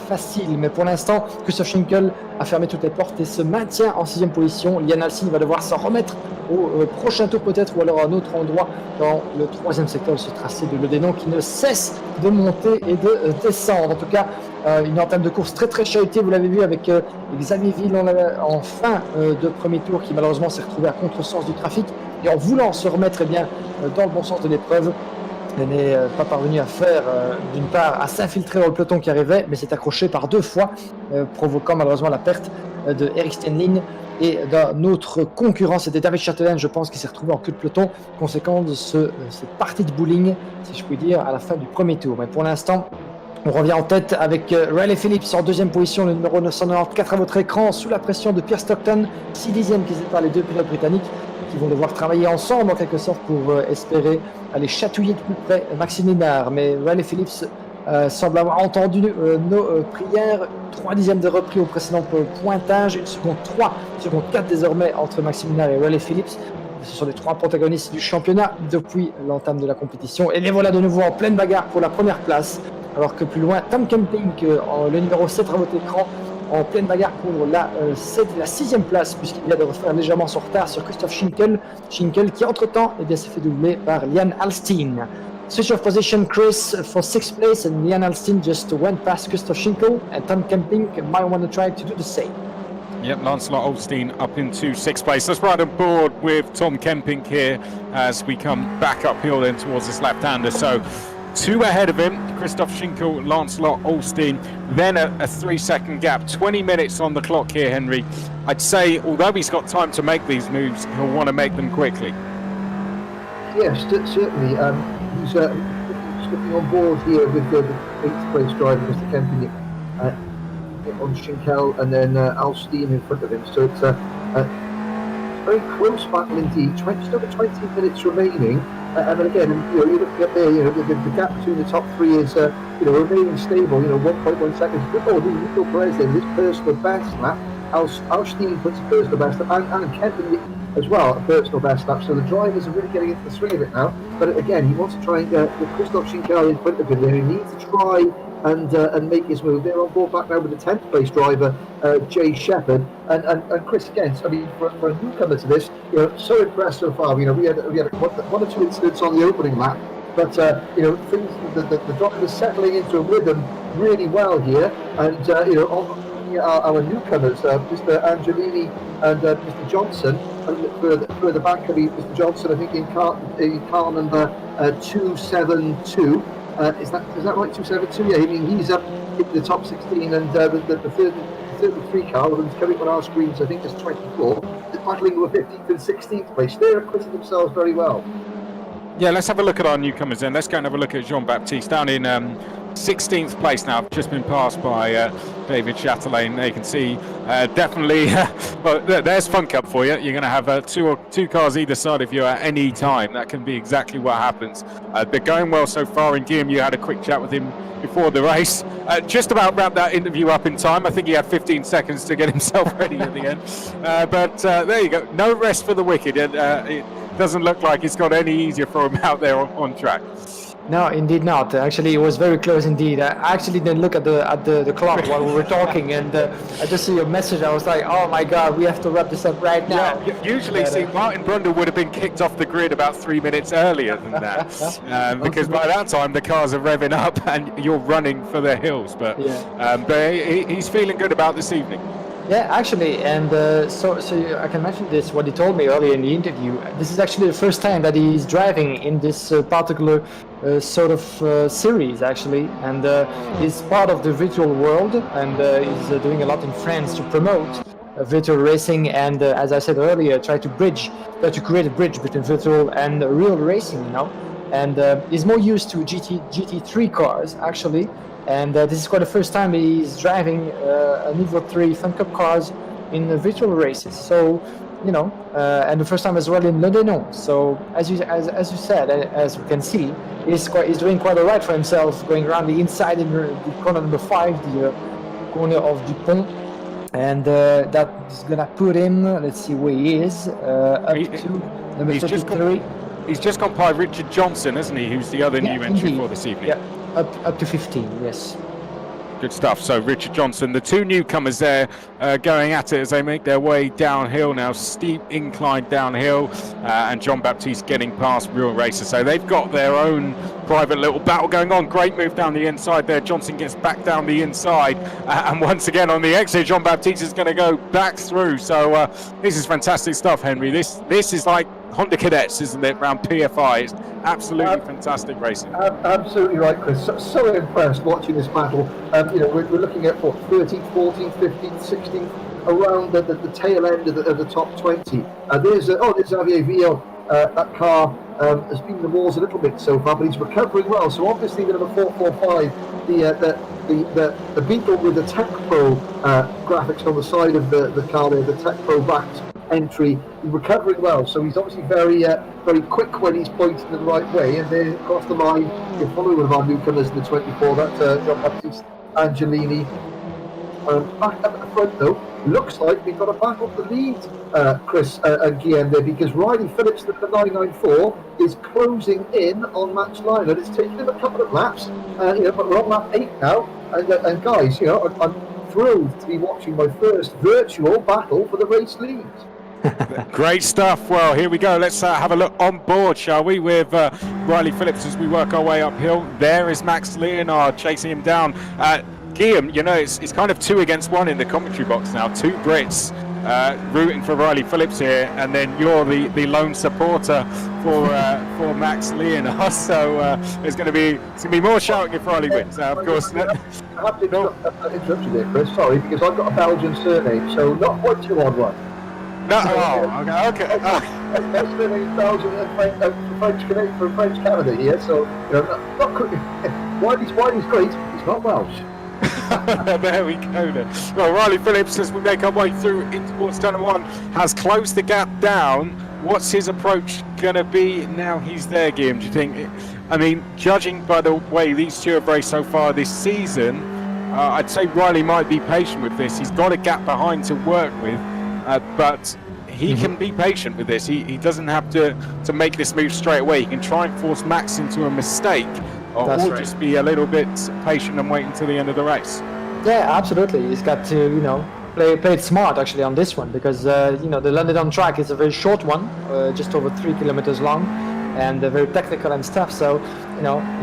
facile. Mais pour l'instant, Christoph Schinkel a fermé toutes les portes et se maintient en 6e position. Lian Alcin va devoir s'en remettre au prochain tour peut-être, ou alors à un autre endroit dans le 3e secteur de ce tracé de Ledenon qui ne cesse de monter et de descendre. En tout cas, une entame de course très chahutée, vous l'avez vu avec Xavier Ville en fin de premier tour qui malheureusement s'est retrouvé à contresens du trafic et en voulant se remettre dans le bon sens de l'épreuve, n'est pas parvenu à faire, d'une part, à s'infiltrer dans le peloton qui arrivait, mais s'est accroché par 2 fois, provoquant malheureusement la perte de Erik Stenlin et d'un autre concurrent, c'était David Châtelaine, je pense, qui s'est retrouvé en queue de peloton, conséquent de cette partie de bowling, si je puis dire, à la fin du premier tour. Mais pour l'instant, on revient en tête avec Riley Phillips en 2e position, le numéro 994 à votre écran, sous la pression de Pierre Stockton, 6 dixièmes qui séparent les 2 pilotes britanniques, qui vont devoir travailler ensemble en quelque sorte pour espérer aller chatouiller de plus près Maxime Minard. Mais Riley Phillips semble avoir entendu nos prières. 3 dixièmes de repris au précédent pointage, 1 seconde 3, 1 seconde 4 désormais entre Maxime Minard et Riley Phillips. Ce sont les 3 protagonistes du championnat depuis l'entame de la compétition. Et les voilà de nouveau en pleine bagarre pour la première place. Alors que plus loin, Tom Kemping, le numéro 7 à votre écran, en pleine bagarre pour la 6e place, puisqu'il vient de refaire légèrement son retard sur Christoph Schinkel. Schinkel qui, entre-temps, s'est fait doubler par Lian Alcin. Switch of position, Chris, for 6th place, and Lian Alcin just went past Christoph Schinkel, and Tom Kemping might want to try to do the same. Yep, Lancelot Olstein up into 6th place. Let's ride on board with Tom Kemping here as we come back uphill then towards this left-hander. So 2 ahead of him, Christoph Schinkel, Lancelot Olstein, then a 3-second gap, 20 minutes on the clock here, Henry. I'd say, although he's got time to make these moves, he'll want to make them quickly. Yes, certainly. He's slipping on board here with the 8th place driver, Mr. Kemping, on Schinkel, and then Alstein in front of him. So it's a very close battle indeed. Just over 20 minutes remaining. And again, you're looking up there, the gap between the top 3 is, remaining stable, 1.1 seconds. Oh, Nico Perez then, his personal best lap. Alstein puts a personal best lap, and Kemping as well, a personal best lap. So the drivers are really getting into the swing of it now. But again, he wants to try and get Christoph Schinkel in front of him there. He needs to try and make his move. They're on board back now with the 10th place driver, Jay Shepherd, and Chris again. I mean, for a newcomer to this, so impressed so far. We had 1 or 2 incidents on the opening lap, but things the drivers settling into a rhythm really well here, and our newcomers, Mr. Angelini and Mr. Johnson, further back can be Mr. Johnson, I think in car number 272. Is that right? 272. Yeah, I mean he's up in the top 16, and the 33 car, who's coming on our screens, I think is 24. Is battling with 15th and 16th place. They're acquitting themselves very well. Yeah, let's have a look at our newcomers then. Let's go and have a look at Jean-Baptiste down in 16th place now, just been passed by David Châtelain. There you can see definitely, well, there's Fun Cup for you. You're going to have two cars either side of you at any time. That can be exactly what happens. They're going well so far, and Guillaume, you had a quick chat with him before the race. Just about wrapped that interview up in time. I think he had 15 seconds to get himself ready at the end. But there you go. No rest for the wicked. It doesn't look like it's got any easier for him out there on track. No, indeed not. Actually, it was very close indeed. I actually didn't look at the clock while we were talking, and I just see your message. I was like, oh my God, we have to wrap this up right now. Yeah, usually, Martin Brundle would have been kicked off the grid about 3 minutes earlier than that, because by that time the cars are revving up and you're running for the hills. But he's feeling good about this evening. Yeah, actually, and so I can mention this, what he told me earlier in the interview. This is actually the first time that he's driving in this particular sort of series, actually, and he's part of the virtual world, and he's doing a lot in France to promote virtual racing, and as I said earlier, try to create a bridge between virtual and real racing, and he's more used to GT3 cars, actually. And this is quite the first time he's driving an Evo 3 Fun Cup cars in virtual races. So, and the first time as well in Ledenon. So, as you said, as we can see, he's doing quite alright for himself, going around the inside in the corner number 5, the corner of Dupont. and that is gonna put him. Let's see where he is. Up to number 33. He's just gone by Richard Johnson, hasn't he? Who's the other new entry for this evening? Yeah, up to 15. Yes. Good stuff. So Richard Johnson, the two newcomers there going at it as they make their way downhill now, steep incline downhill, and John Baptiste getting past Real Racer. So they've got their own private little battle going on. Great move down the inside there. Johnson gets back down the inside, and once again on the exit, John Baptiste is going to go back through. So this is fantastic stuff, Henry. This is like Honda Cadets, isn't it, around PFI? It's absolutely fantastic racing. Absolutely right, Chris. So impressed watching this battle. We're looking at what, 13th, 14th, 15th, 16th, around the tail end of the top 20. There's Xavier Villon. That car has been in the walls a little bit so far, but he's recovering well. So obviously, the number 445, the Beetle with the Tech Pro graphics on the side of the car there, the Tech Pro backed entry, he's recovering well. So he's obviously very quick when he's pointing in the right way. And then across the line, you're following one of our newcomers in the 24. That's John Baptiste Angelini. Back up at the front though, looks like we've got to back up the lead, Chris and Guillaume there, because Riley Phillips, the 994, is closing in on Max Lyon, and it's taken him a couple of laps, but we're on lap 8 now, and guys, I'm thrilled to be watching my first virtual battle for the race lead. Great stuff. Well, here we go. Let's have a look on board, shall we, with Riley Phillips as we work our way uphill. There is Max Leonard chasing him down. Guillaume, it's kind of 2 against 1 in the commentary box now. 2 Brits rooting for Riley Phillips here, and then you're the lone supporter for Max Leonard. So it's going to be more shouting if Riley wins. Of course. I have to interrupt you there, Chris. Sorry, because I've got a Belgian surname, so not quite too odd one. No, okay. My surname is Belgian and French Canada here, so not Riley's great. He's not Welsh. There we go then. Well, Riley Phillips, as we make our way through in towards turn 1, has closed the gap down. What's his approach going to be now he's there, Guillaume? Do you think? I mean, judging by the way these two have raced so far this season, I'd say Riley might be patient with this. He's got a gap behind to work with, but he can be patient with this. He doesn't have to make this move straight away. He can try and force Max into a mistake, or just be a little bit patient and wait until the end of the race. Yeah, absolutely. He's got to, play it smart actually on this one, because the Ledenon track is a very short one, just over 3 kilometers long, and very technical and stuff. So,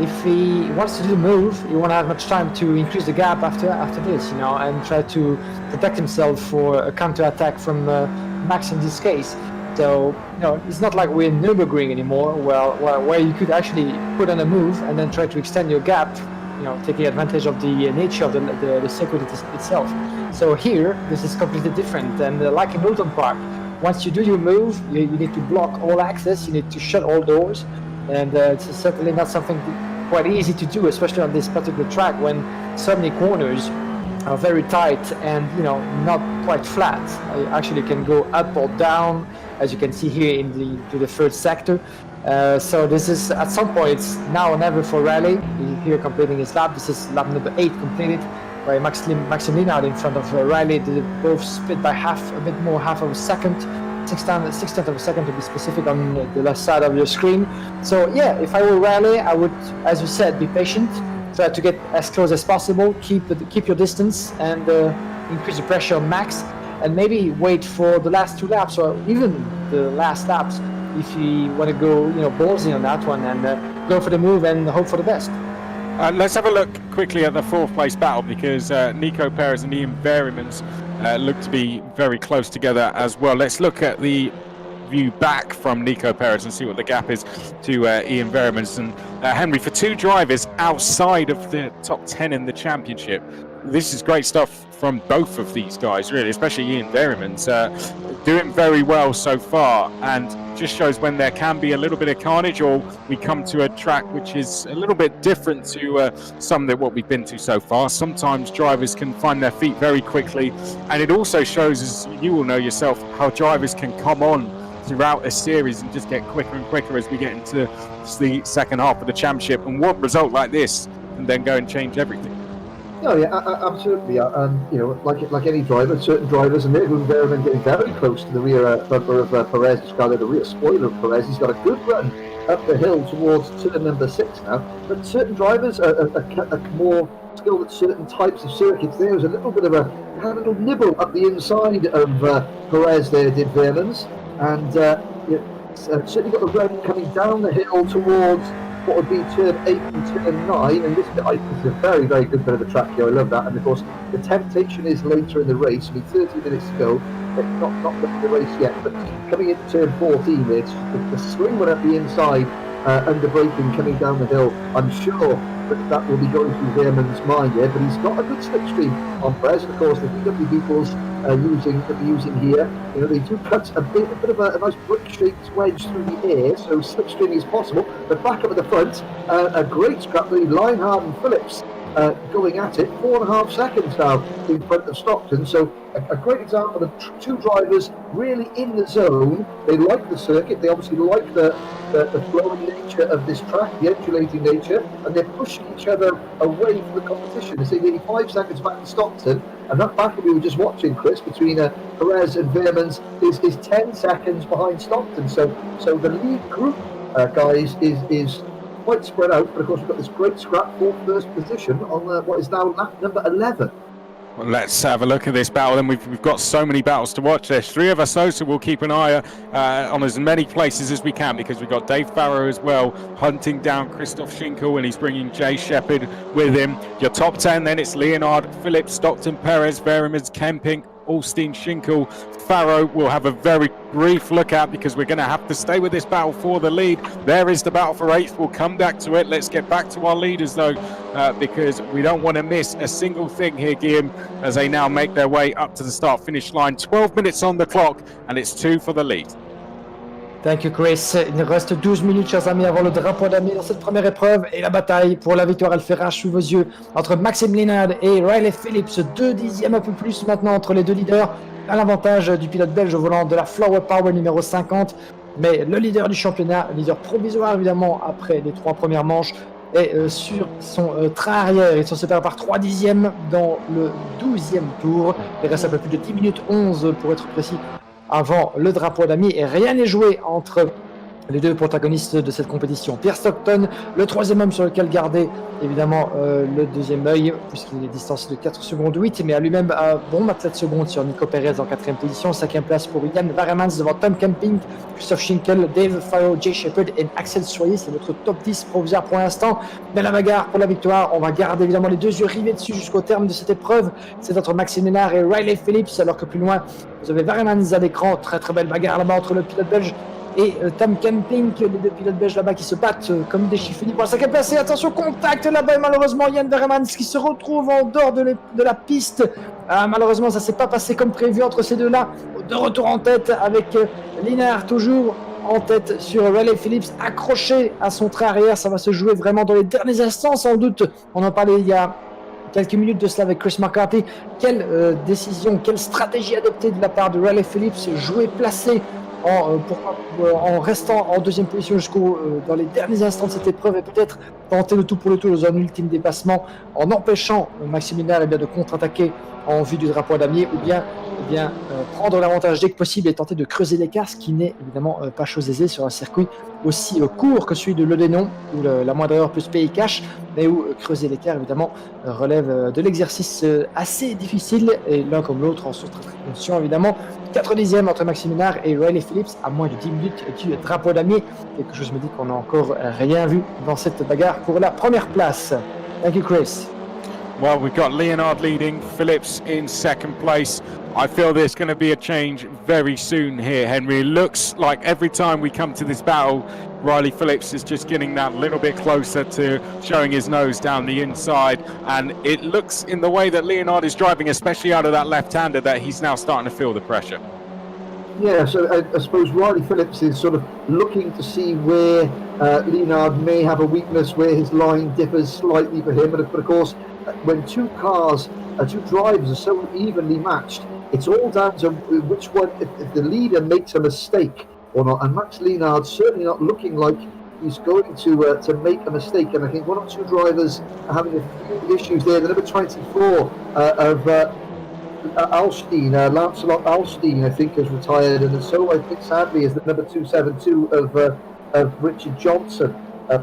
if he wants to do the move, he won't have much time to increase the gap after this, and try to protect himself for a counter-attack from Max in this case. So, it's not like we're in Nürburgring anymore, where you could actually put on a move and then try to extend your gap, taking advantage of the nature of the circuit itself. So here, this is completely different. And like in Milton Park, once you do your move, you need to block all access, you need to shut all doors. And it's certainly not something quite easy to do, especially on this particular track when so many corners are very tight and not quite flat. You actually can go up or down, as you can see here to the third sector. So this is, at some point, it's now or never for Riley. He's here completing his lap. This is lap number 8 completed, by Maxime out in front of Riley. They both split by a bit more half of a second, 16th of a second to be specific, on the left side of your screen. So yeah, if I were Riley, I would, as you said, be patient. Try to get as close as possible, keep your distance, and increase the pressure on Max, and maybe wait for the last 2 laps, or even the last laps, if you want to go, ballsy on that one, and go for the move and hope for the best. Let's have a look quickly at the 4th place battle, because Nico Perez and Ian Verrimans look to be very close together as well. Let's look at the view back from Nico Perez and see what the gap is to Ian Verrimans. And Henry, for 2 drivers outside of the top 10 in the championship, this is great stuff from both of these guys, really, especially Ian Verrimans, doing very well so far, and just shows when there can be a little bit of carnage, or we come to a track which is a little bit different to some of what we've been to so far. Sometimes drivers can find their feet very quickly, and it also shows, as you will know yourself, how drivers can come on throughout a series and just get quicker and quicker as we get into the second half of the championship, and one result like this can then go and change everything. No, yeah, absolutely. You know, like any driver, certain drivers, and they're going there and getting very close to the rear bumper of Perez. It's got the rear spoiler of Perez. He's got a good run up the hill towards turn number 6 now. But certain drivers are more skilled at certain types of circuits. There was a little bit of had a little nibble up the inside of Perez there, did Vermans, and certainly got the run coming down the hill towards what would be turn 8 and turn 9, and this is a very, very good bit of the track here. I love that, and of course the temptation is later in the race, only 30 minutes to go, not the race yet, but coming into turn 14, it's the swing one up the inside, under braking coming down the hill. I'm sure that will be going through Veerman's mind here, but he's got a good slipstream on Perez, and of course the VW vehicles using here, you know, they do cut a bit of a nice brick-shaped wedge through the air, so slipstreaming is possible. But back up at the front, a great scrap lead, Leinhard and Phillips going at it, 4.5 seconds now in front of Stockton. So a great example of two drivers really in the zone. They like the circuit, they obviously like the flowing nature of this track, the undulating nature, and they're pushing each other away from the competition. They say nearly 5 seconds back to Stockton, and that battle we were just watching, Chris, between Perez and Veermans is 10 seconds behind Stockton. So the lead group, guys, is quite spread out, but of course we've got this great scrap for first position on what is now lap number 11. Well, let's have a look at this battle, and we've got so many battles to watch. There's 3 of us, so we'll keep an eye on as many places as we can, because we've got Dave Farrow as well hunting down Christoph Schinkel, and he's bringing Jay Shepherd with him. Your top 10 then, it's Leonard, Phillips, Stockton, Perez, Veermans, Kemping, Alstein, Schinkel. Farrow will have a very brief look at, because we're going to have to stay with this battle for the lead. There is the battle for 8th. We'll come back to it. Let's get back to our leaders though, because we don't want to miss a single thing here, Guillaume, as they now make their way up to the start finish line. 12 minutes on the clock, and it's 2 for the lead. Thank you, Chris. Il nous reste 12 minutes, chers amis, avant le drapeau d'amis dans cette première épreuve. Et la bataille pour la victoire, elle fait rage sous vos yeux entre Maxime Leonard et Riley Phillips. 2 dixièmes, un peu plus maintenant entre les deux leaders. À l'avantage du pilote belge au volant de la Flower Power numéro 50. Mais le leader du championnat, leader provisoire évidemment après les 3 premières manches, est sur son train arrière. Ils sont séparés par 3 dixièmes dans le 12e tour. Il reste un peu plus de 10 minutes 11 pour être précis avant le drapeau d'amis, et rien n'est joué entre les deux protagonistes de cette compétition. Pierre Stockton, le 3e homme sur lequel garder évidemment le 2e œil, puisqu'il est distancé de 4 secondes 8, mais à lui-même bon 7 secondes sur Nico Perez en 4e position. 5e place pour Yann Varemans devant Tom Kemping, Christoph Schinkel, Dave Farrow, Jay Shepherd et Axel Soyer. C'est notre top 10 provisoire pour l'instant. Mais la bagarre pour la victoire, on va garder évidemment les 2 yeux rivés dessus jusqu'au terme de cette épreuve. C'est entre Maxime Leonard et Riley Phillips, alors que plus loin vous avez Varemans à l'écran. Très très belle bagarre là-bas entre le pilote belge et Tom Kemping, les 2 pilotes belges là-bas qui se battent comme des chiffres pour la 5e place. Et attention, contact là-bas, et malheureusement Yann Varemans qui se retrouve en dehors de la piste. Malheureusement ça s'est pas passé comme prévu entre ces deux-là. De retour en tête avec Leonard toujours en tête sur Riley Phillips, accroché à son train arrière. Ça va se jouer vraiment dans les derniers instants sans doute. On en parlait il y a quelques minutes de cela avec Chris McCarthy. Quelle décision, quelle stratégie adoptée de la part de Riley Phillips, jouer placé en restant en 2e position dans les derniers instants de cette épreuve, et peut-être tenter le tout pour le tout dans un ultime dépassement en empêchant Maxime Leonard de contre-attaquer en vue du drapeau à damier, ou bien prendre l'avantage dès que possible et tenter de creuser l'écart, ce qui n'est évidemment pas chose aisée sur un circuit aussi court que celui de Ledenon, où la moindre erreur peut se payer cash, mais où creuser l'écart évidemment relève de l'exercice assez difficile, et l'un comme l'autre en sous-traction évidemment. 4 dixièmes entre Maxime Leonard et Riley Phillips à moins de 10 minutes du drapeau damier. Quelque chose me dit qu'on n'a encore rien vu dans cette bagarre pour la première place. Thank you, Chris. Well, we've got Leonard leading, Phillips in 2nd place. I feel there's going to be a change very soon here, Henry. It looks like every time we come to this battle, Riley Phillips is just getting that little bit closer to showing his nose down the inside. And it looks in the way that Leonard is driving, especially out of that left-hander, that he's now starting to feel the pressure. Yeah, so I suppose Riley Phillips is sort of looking to see where Leonard may have a weakness, where his line differs slightly for him. But of course, when 2 drivers are so evenly matched, it's all down to which one, if the leader makes a mistake or not. And Max Leonard certainly not looking like he's going to make a mistake, and I think one or two drivers are having a few issues there. The number 24 of Alstein, Lancelot Alstein, I think, has retired, and so I think sadly is the number 272 of Richard Johnson,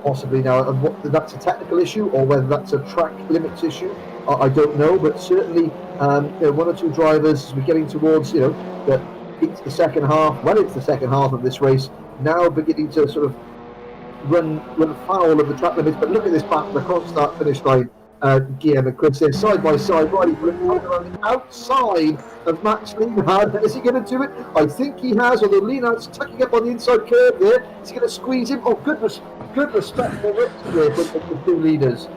possibly now. And what that's a technical issue or whether that's a track limits issue, I don't know. But certainly, one or two drivers as we're getting towards into the second half, well into the second half of this race, now beginning to sort of run foul of the track limits. But look at this battle across that finish line. Guillaume and Chris there side by side, right around the outside of Max Lienhard. Is he going to do it? I think he has, although Lienhard's tucking up on the inside curve there. Is he going to squeeze him? Oh, good respect for Rich there, the two leaders.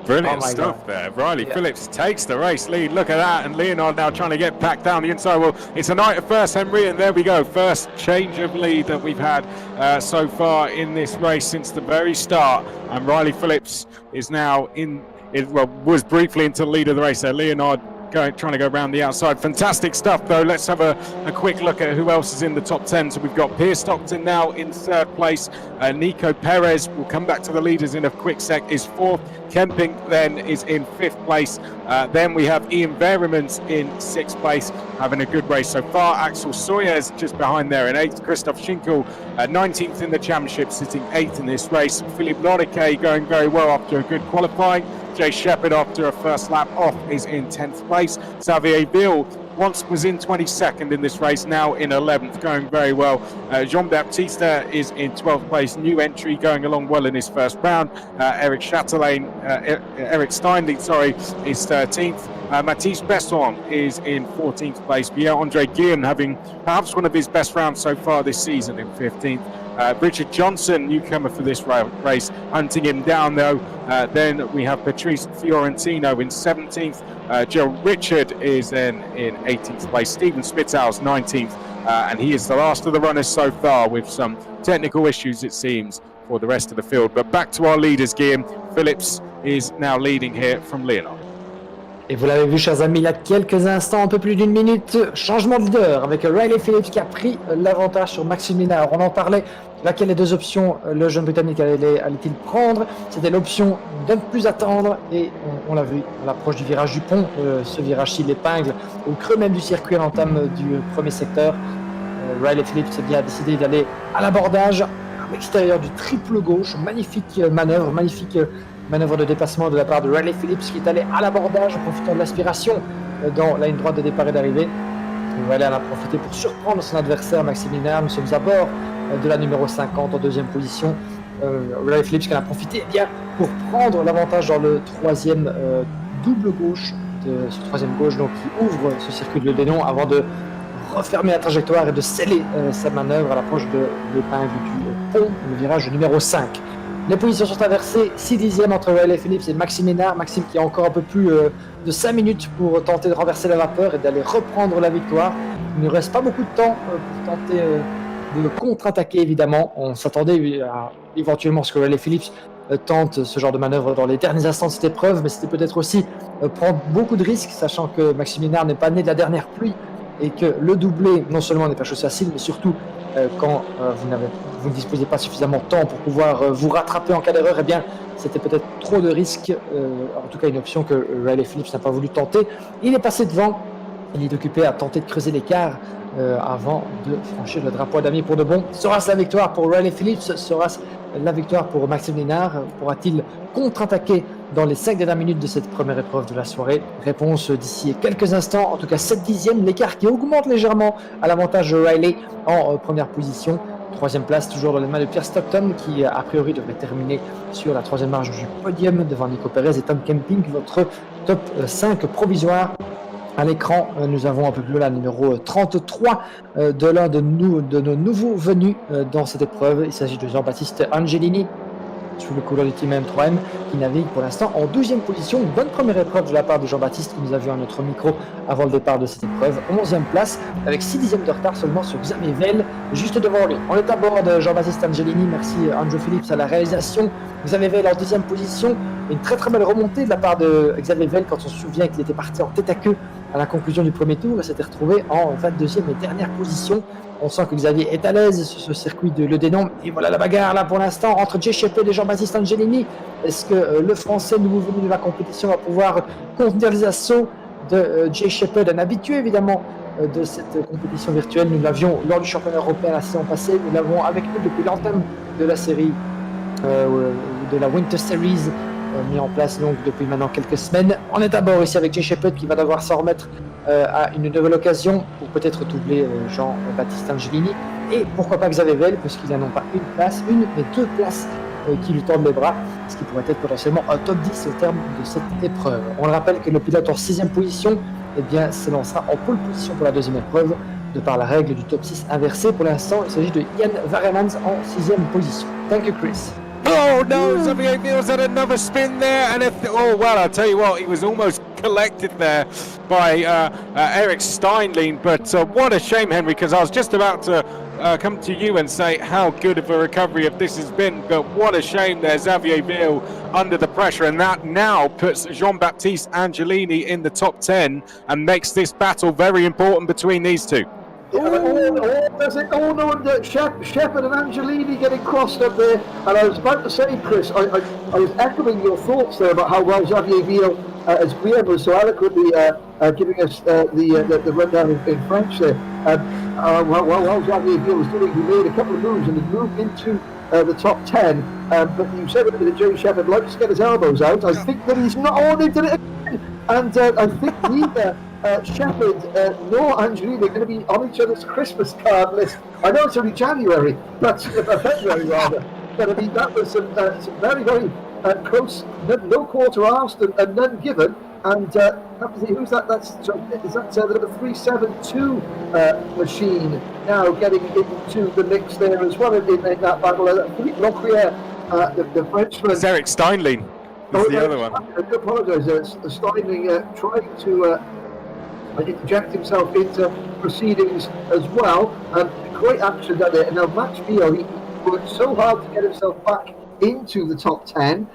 Brilliant stuff there. Riley Phillips takes the race lead. Look at that. And Lienhard now trying to get back down the inside. Well, it's a night of first, Henry. And there we go. First change of lead that we've had so far in this race since the very start. And Riley Phillips is now was briefly into the lead of the race there. Lienhard trying to go around the outside. Fantastic stuff, though. Let's have a quick look at who else is in the top 10. So we've got Pierre Stockton now in third place. Nico Perez, we'll come back to the leaders in a quick sec, is fourth. Kemping then is in fifth place. Then we have Ian Veremans in sixth place, having a good race so far. Axel Sawyer's just behind there in eighth. Christoph Schinkel, 19th in the championship, sitting eighth in this race. Philippe Loriquet going very well after a good qualifying. Jay Shepherd, after a first lap off, is in 10th place. Xavier Bill once was in 22nd in this race, now in 11th, going very well. Jean-Baptiste is in 12th place, new entry, going along well in his first round. Eric Steinle, is 13th. Mathis Besson is in 14th place. Pierre-Andre Guillaume having perhaps one of his best rounds so far this season in 15th. Richard Johnson, newcomer for this race, hunting him down though. Then we have Patrice Fiorentino in 17th. Joe Richard is then in 18th place. Stephen Spitzau's 19th, and he is the last of the runners so far with some technical issues, it seems, for the rest of the field. But back to our leaders, Guillaume. Phillips is now leading here from Lienhard. Et vous l'avez vu, chers amis, il y a quelques instants, un peu plus d'une minute, changement de leader avec Riley Phillips qui a pris l'avantage sur Maxime Lienhard. On en parlait, laquelle des deux options le jeune Britannique allait-il prendre? C'était l'option de ne plus attendre et on l'a vu à l'approche du virage du pont, ce virage-ci l'épingle au creux même du circuit à l'entame du premier secteur. Riley Phillips a décidé d'aller à l'abordage à l'extérieur du triple gauche. Magnifique manœuvre de dépassement de la part de Riley Phillips qui est allé à l'abordage en profitant de l'aspiration dans la ligne droite de départ et d'arrivée. Riley en a profité pour surprendre son adversaire Maxime Lienhard. Nous sommes à bord de la numéro 50 en deuxième position. Riley Phillips qui en a profité pour prendre l'avantage dans le troisième double gauche, ce troisième gauche donc, qui ouvre ce circuit de Ledenon avant de refermer la trajectoire et de sceller sa manœuvre à l'approche de l'épingle du pont, le virage numéro 5. Les positions sont inversées, 6 dixièmes entre Riley Phillips et Maxime Lienhard. Maxime qui a encore un peu plus de 5 minutes pour tenter de renverser la vapeur et d'aller reprendre la victoire. Il ne reste pas beaucoup de temps pour tenter de contre-attaquer évidemment. On s'attendait à éventuellement ce que Riley Phillips tente ce genre de manœuvre dans les derniers instants de cette épreuve, mais c'était peut-être aussi prendre beaucoup de risques, sachant que Maxime Lienhard n'est pas né de la dernière pluie et que le doublé non seulement n'est pas chose facile, mais surtout quand vous ne disposez pas suffisamment de temps pour pouvoir vous rattraper en cas d'erreur, eh bien c'était peut-être trop de risques, en tout cas une option que Riley Phillips n'a pas voulu tenter. Il est passé devant, il est occupé à tenter de creuser l'écart avant de franchir le drapeau à damier pour de bon. Sera-ce la victoire pour Riley Phillips? Sera-ce la victoire pour Maxime Lienhard? Pourra-t-il contre-attaquer dans les 5 dernières minutes de cette première épreuve de la soirée? Réponse d'ici quelques instants, en tout cas 7 dixièmes, l'écart qui augmente légèrement à l'avantage de Riley en première position. Troisième place toujours dans les mains de Pierre Stockton qui a priori devrait terminer sur la troisième marche du podium devant Nico Perez et Tom Kemping, votre top 5 provisoire. À l'écran, nous avons un peu plus la numéro 33 de l'un de nos nouveaux venus dans cette épreuve. Il s'agit de Jean-Baptiste Angelini, sous le couleur du team M3M, qui navigue pour l'instant en 12e position. Une bonne première épreuve de la part de Jean-Baptiste, que nous avions à notre micro avant le départ de cette épreuve. 11e place, avec 6 dixièmes de retard seulement sur Xavier Veil, juste devant lui. On est à bord de Jean-Baptiste Angelini, merci Andrew Phillips à la réalisation. Xavier Veil en 10e position, une très très belle remontée de la part de Xavier Veil quand on se souvient qu'il était parti en tête à queue à la conclusion du premier tour et s'était retrouvé en 22e et dernière position. On sent que Xavier est à l'aise sur ce circuit de Ledenon. Et voilà la bagarre là pour l'instant entre Jay Shepherd et Jean-Baptiste Angelini. Est-ce que le Français nouveau venu de la compétition va pouvoir contenir les assauts de Jay Shepherd, un habitué évidemment de cette compétition virtuelle? Nous l'avions lors du championnat européen la saison passée, nous l'avons avec nous depuis l'entame de la série, de la Winter Series, mis en place donc depuis maintenant quelques semaines. On est d'abord ici avec Jay Shepherd qui va devoir s'en remettre à une nouvelle occasion pour peut-être doubler Jean-Baptiste Angelini et pourquoi pas Xavier Vettel, puisqu'il n'a non pas une mais deux places qui lui tendent les bras, ce qui pourrait être potentiellement un top 10 au terme de cette épreuve. On le rappelle que le pilote en 6e position s'élancera en pole position pour la deuxième épreuve de par la règle du top 6 inversé. Pour l'instant, il s'agit de Ian Varemans en 6e position. Thank you, Chris. Oh no, Xavier Vettel's had another spin there, and I'll tell you what, he was almost collected there by Eric Steinlein, but what a shame, Henry, because I was just about to come to you and say how good of a recovery of this has been, but what a shame there, Xavier Vettel under the pressure, and that now puts Jean-Baptiste Angelini in the top 10 and makes this battle very important between these two. Shepherd and Angelini getting crossed up there, and I was about to say, Chris, I was echoing your thoughts there about how well Xavier Vettel, as Guillaume was so eloquently giving us the rundown in French there. Well, Xavier Vettel was doing, he made a couple of moves and he moved into the top 10, but you said that Jay Shepherd likes to get his elbows out. I think that he's not on into it again, and I think neither Shepherd nor Angelini are going to be on each other's Christmas card list. I know it's only January, but February rather. But I mean, that was some very, very close, no quarter asked and none given. And have to see who's that? Is that the number 372 machine now getting into the mix there as well in that battle? Philippe Locriere, the Frenchman. It's Eric Steinlein. Is the other one. I do apologise. Steinlein trying to inject himself into proceedings as well. Great action down there. And now Max Bio, he worked so hard to get himself back into the top 10.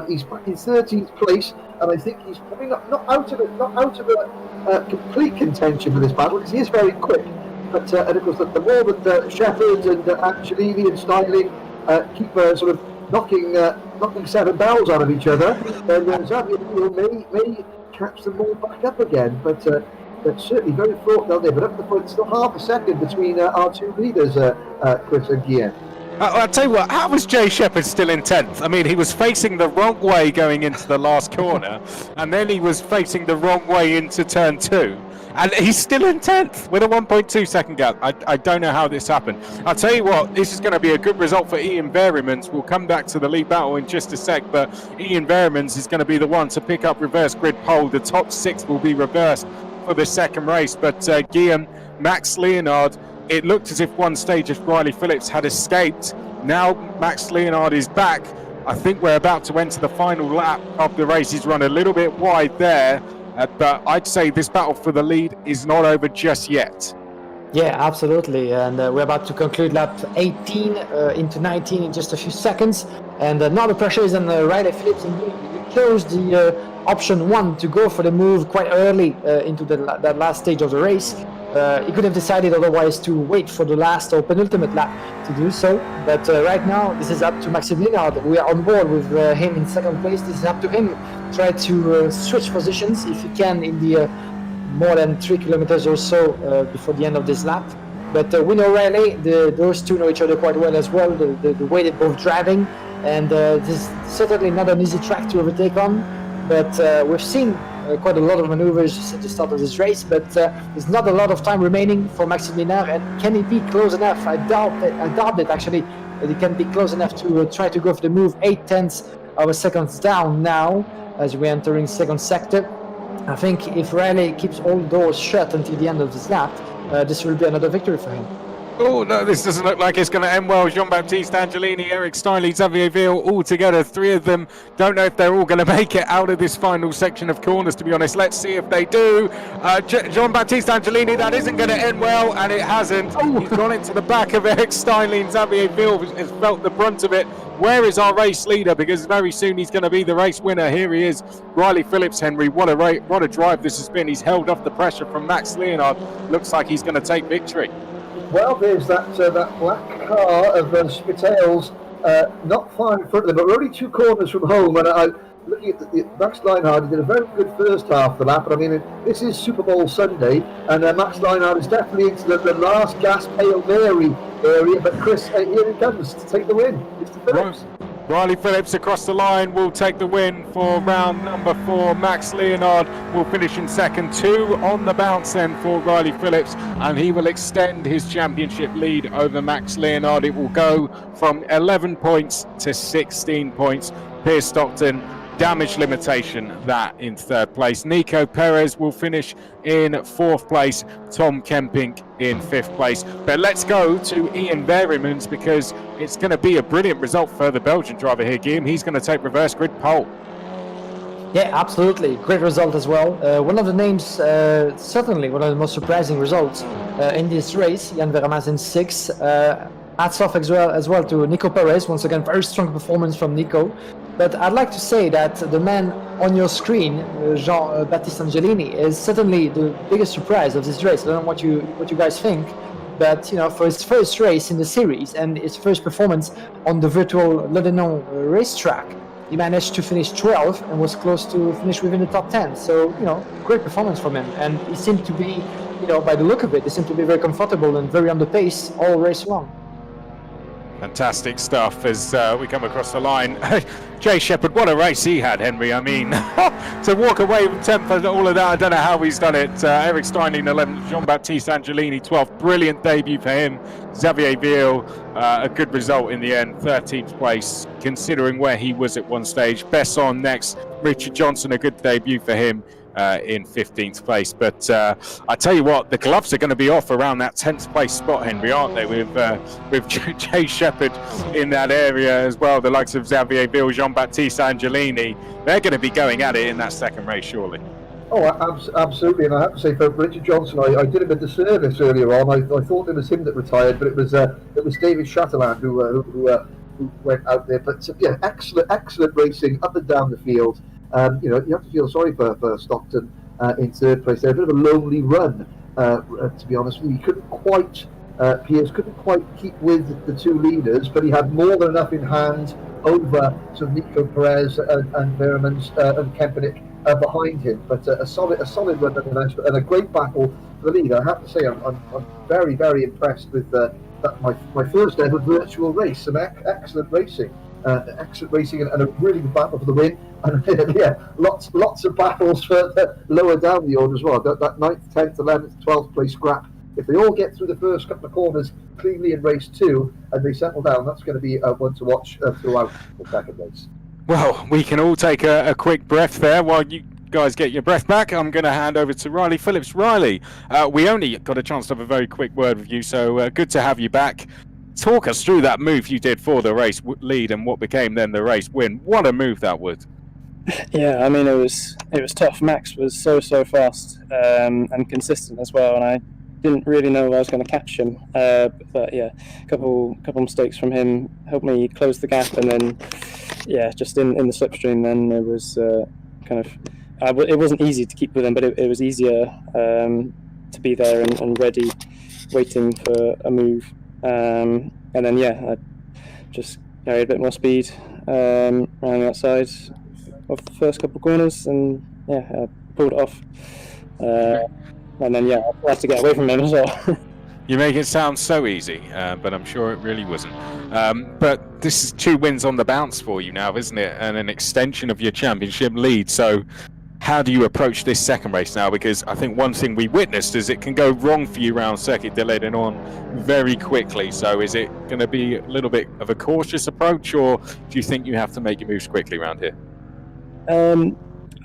He's back in 13th place, and I think he's probably not out of a complete contention for this battle because he is very quick. But and of course, the more that Shepherd and Angelini and Steinlein keep sort of knocking seven bells out of each other, then Xavier may catch them all back up again. But certainly very fraught down there. But up to the point, still half a second between our two leaders, Chris and Guillaume. I'll tell you what, how was Jay Shepherd still in 10th? I mean, he was facing the wrong way going into the last corner, and then he was facing the wrong way into turn 2. And he's still in 10th with a 1.2 second gap. I don't know how this happened. I'll tell you what, this is going to be a good result for Ian Veremans. We'll come back to the lead battle in just a sec, but Ian Veremans is going to be the one to pick up reverse grid pole. The top 6 will be reversed for the second race. But Guillaume, Max Leonard, it looked as if one stage of Riley Phillips had escaped. Now Max Leonard is back. I think we're about to enter the final lap of the race. He's run a little bit wide there, but I'd say this battle for the lead is not over just yet. Yeah, absolutely. And we're about to conclude lap 18 into 19 in just a few seconds. And now the pressure is on Riley Phillips. He closed the option 1 to go for the move quite early into that last stage of the race. He could have decided otherwise to wait for the last or penultimate lap to do so, but right now this is up to Maxime Leonard. We are on board with him in second place. This is up to him. Try to switch positions if he can in the more than 3 kilometers or so before the end of this lap. But we know Riley, those two know each other quite well as well, the way they're both driving, and this is certainly not an easy track to overtake on, but we've seen quite a lot of maneuvers at the start of this race, but there's not a lot of time remaining for Maxime Leonard, and can he be close enough? I doubt it actually, that he can be close enough to try to go for the move. 0.8 of a seconds down now as we're entering second sector. I think if Riley keeps all doors shut until the end of this lap, this will be another victory for him. Oh no, this doesn't look like it's going to end well. Jean-Baptiste Angelini, Eric Steinley, Xavier Ville, all together. Three of them. Don't know if they're all going to make it out of this final section of corners, to be honest. Let's see if they do. Jean-Baptiste Angelini, that isn't going to end well, and it hasn't. He's gone into the back of Eric Steinley, and Xavier Ville has felt the brunt of it. Where is our race leader? Because very soon he's going to be the race winner. Here he is, Riley Phillips. Henry, what a drive this has been. He's held off the pressure from Max Leonard. Looks like he's going to take victory. Well, there's that black car of Spitales not far in front of them, but we're only 2 corners from home. And I looking at Max Leinhardt, he did a very good first half of the lap. But I mean, this is Super Bowl Sunday, and Max Leinhardt is definitely into the last gasp Hail Mary area. But Chris, here he comes to take the win. Mr. Phillips. Riley Phillips across the line will take the win for round number 4. Max Leonard will finish in second. 2 on the bounce then for Riley Phillips, and he will extend his championship lead over Max Leonard. It will go from 11 points to 16 points. Piers Stockton, damage limitation, that in 3rd place. Nico Perez will finish in 4th place. Tom Kempink in 5th place. But let's go to Ian Berrymans, because it's going to be a brilliant result for the Belgian driver here, Guillaume. He's going to take reverse grid pole. Yeah, absolutely. Great result as well. One of the names, certainly one of the most surprising results in this race. Ian Berrymans in 6th. Hats off as well to Nico Perez. Once again, very strong performance from Nico. But I'd like to say that the man on your screen, Jean-Baptiste Angelini, is certainly the biggest surprise of this race. I don't know what you guys think, but for his first race in the series and his first performance on the virtual Ledenon racetrack, he managed to finish 12th and was close to finish within the top 10. So great performance from him, and he seemed to be, by the look of it, he seemed to be very comfortable and very on the pace all race long. Fantastic stuff as we come across the line. Jay Shepherd, what a race he had, Henry. I mean, to walk away with 10th and all of that, I don't know how he's done it. Eric Steinley in 11th, Jean-Baptiste Angelini 12th. Brilliant debut for him. Xavier Ville, a good result in the end, 13th place, considering where he was at one stage. Besson next, Richard Johnson, a good debut for him. In 15th place, but I tell you what, the gloves are going to be off around that 10th place spot, Henry, aren't they? With Jay Shepherd in that area as well, the likes of Xavier Ville, Jean-Baptiste Angelini, they're going to be going at it in that second race, surely. Oh, absolutely, and I have to say, for Richard Johnson, I did him a disservice earlier on. I thought it was him that retired, but it was David Chatelain who went out there. But yeah, excellent racing up and down the field. You have to feel sorry for Stockton in 3rd place. They had a bit of a lonely run, to be honest with you. He couldn't quite, Piers couldn't quite keep with the 2 leaders, but he had more than enough in hand over sort of Nico Perez and Berrymans and Kempinick behind him. But a solid run and a great battle for the lead. I have to say, I'm very, very impressed with my first ever virtual race. Some excellent racing. Excellent racing and a really good battle for the win, and yeah, lots of battles for lower down the order as well. That 9th, 10th, 11th, 12th place scrap. If they all get through the first couple of corners cleanly in race 2 and they settle down, that's going to be one to watch throughout the second race. Well, we can all take a quick breath there while you guys get your breath back. I'm going to hand over to Riley Phillips. Riley, we only got a chance to have a very quick word with you, so good to have you back. Talk us through that move you did for the race lead and what became then the race win. What a move that was. Yeah, I mean, it was tough. Max was so fast and consistent as well, and I didn't really know if I was going to catch him. But yeah, a couple mistakes from him helped me close the gap, and then yeah, just in the slipstream, then it was it wasn't easy to keep with him, but it was easier to be there and ready, waiting for a move. And then yeah, I just carried a bit more speed around the outside of the first couple of corners, and yeah, I pulled it off. And then yeah, I had to get away from him as well. You make it sound so easy, but I'm sure it really wasn't. But this is 2 wins on the bounce for you now, isn't it? And an extension of your championship lead. So how do you approach this second race now? Because I think one thing we witnessed is it can go wrong for you around Circuit De Ledenon very quickly. So is it going to be a little bit of a cautious approach, or do you think you have to make your moves quickly around here?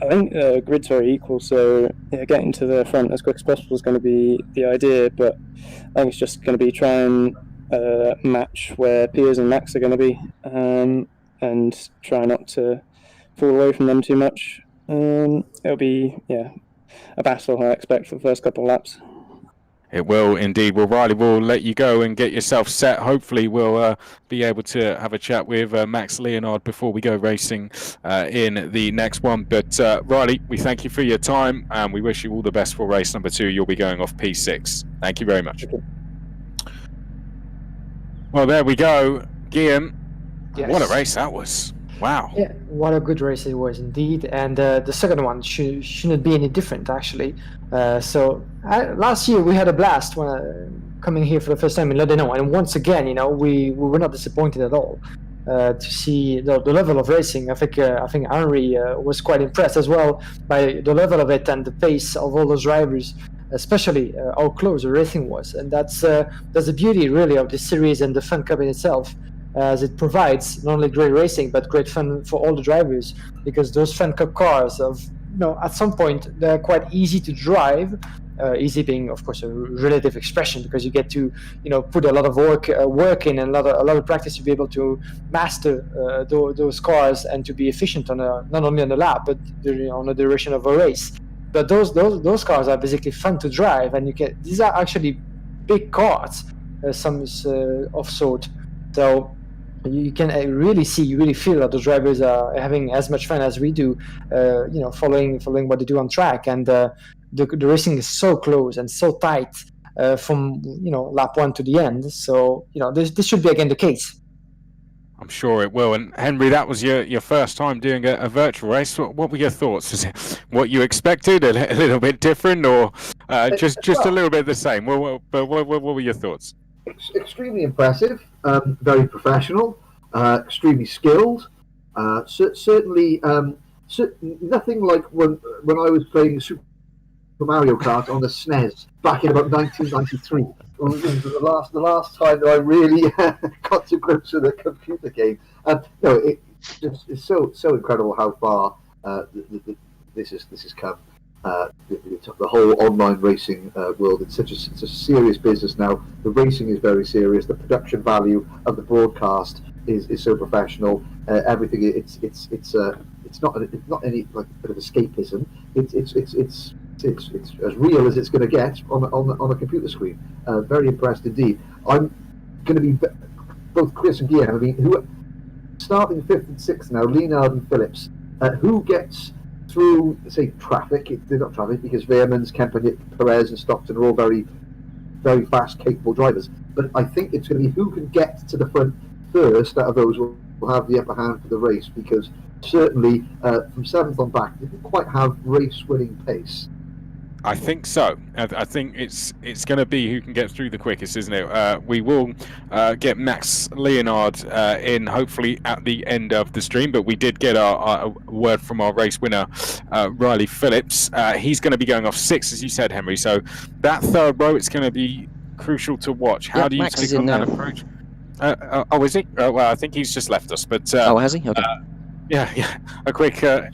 I think grid's very equal, so yeah, getting to the front as quick as possible is going to be the idea, but I think it's just going to be try and match where Piers and Max are going to be, and try not to fall away from them too much. It'll be a battle, I expect, for the first couple of laps. It will indeed. Well, Riley, we'll let you go and get yourself set. Hopefully, we'll be able to have a chat with Max Leonard before we go racing in the next one. But Riley, we thank you for your time, and we wish you all the best for race number 2. You'll be going off P6. Thank you very much. Well, there we go. Guillaume, Yes. what a race that was. Wow. Yeah, what a good race it was indeed, and the second one shouldn't be any different actually. Last year we had a blast when coming here for the first time in Ledenon, and once again, we were not disappointed at all to see the level of racing. I think Henry was quite impressed as well by the level of it and the pace of all those drivers, especially how close the racing was, and that's the beauty really of this series and the Fun Cup in itself. As it provides not only great racing but great fun for all the drivers, because those Fun Cup cars at some point they're quite easy to drive, easy being of course a relative expression, because you get to put a lot of work in and a lot of practice to be able to master those cars and to be efficient on not only on the lap but on the duration of a race. But those cars are basically fun to drive, and these are actually big cars, some of sort. So you can really feel that the drivers are having as much fun as we do, following what they do on track. And the racing is so close and so tight from lap 1 to the end. So this should be again the case. I'm sure it will. And Henry, that was your first time doing a virtual race. What were your thoughts? Was it what you expected, a little bit different, or just a little bit the same? What were your thoughts? Extremely impressive, very professional, extremely skilled. Certainly, nothing like when I was playing Super Mario Kart on the SNES back in about 1993. The last time that I really got to grips with a computer game. It's so incredible how far this has come. The whole online racing world. It's such a serious business now. The racing is very serious. The production value of the broadcast is so professional. Everything it's not any like bit of escapism. It's as real as it's going to get on a computer screen. Very impressed indeed. I'm going to be both Chris and Guillaume. I mean, who starting 5th and 6th now? Leonard and Phillips. Who gets through, say, traffic? They're not traffic because Veermans, Kempernick, Perez and Stockton are all very, very fast, capable drivers. But I think it's going to be who can get to the front first out of those will have the upper hand for the race, because certainly from 7th on back, they didn't quite have race-winning pace. I think so. I think it's going to be who can get through the quickest, isn't it? We will get Max Leonard in hopefully at the end of the stream, but we did get our word from our race winner, Riley Phillips. He's going to be going off 6, as you said, Henry. So that third row, it's going to be crucial to watch. How do you Max take on that approach? Is he? Well, I think he's just left us. But has he? Okay. Yeah. A quick. Sorry,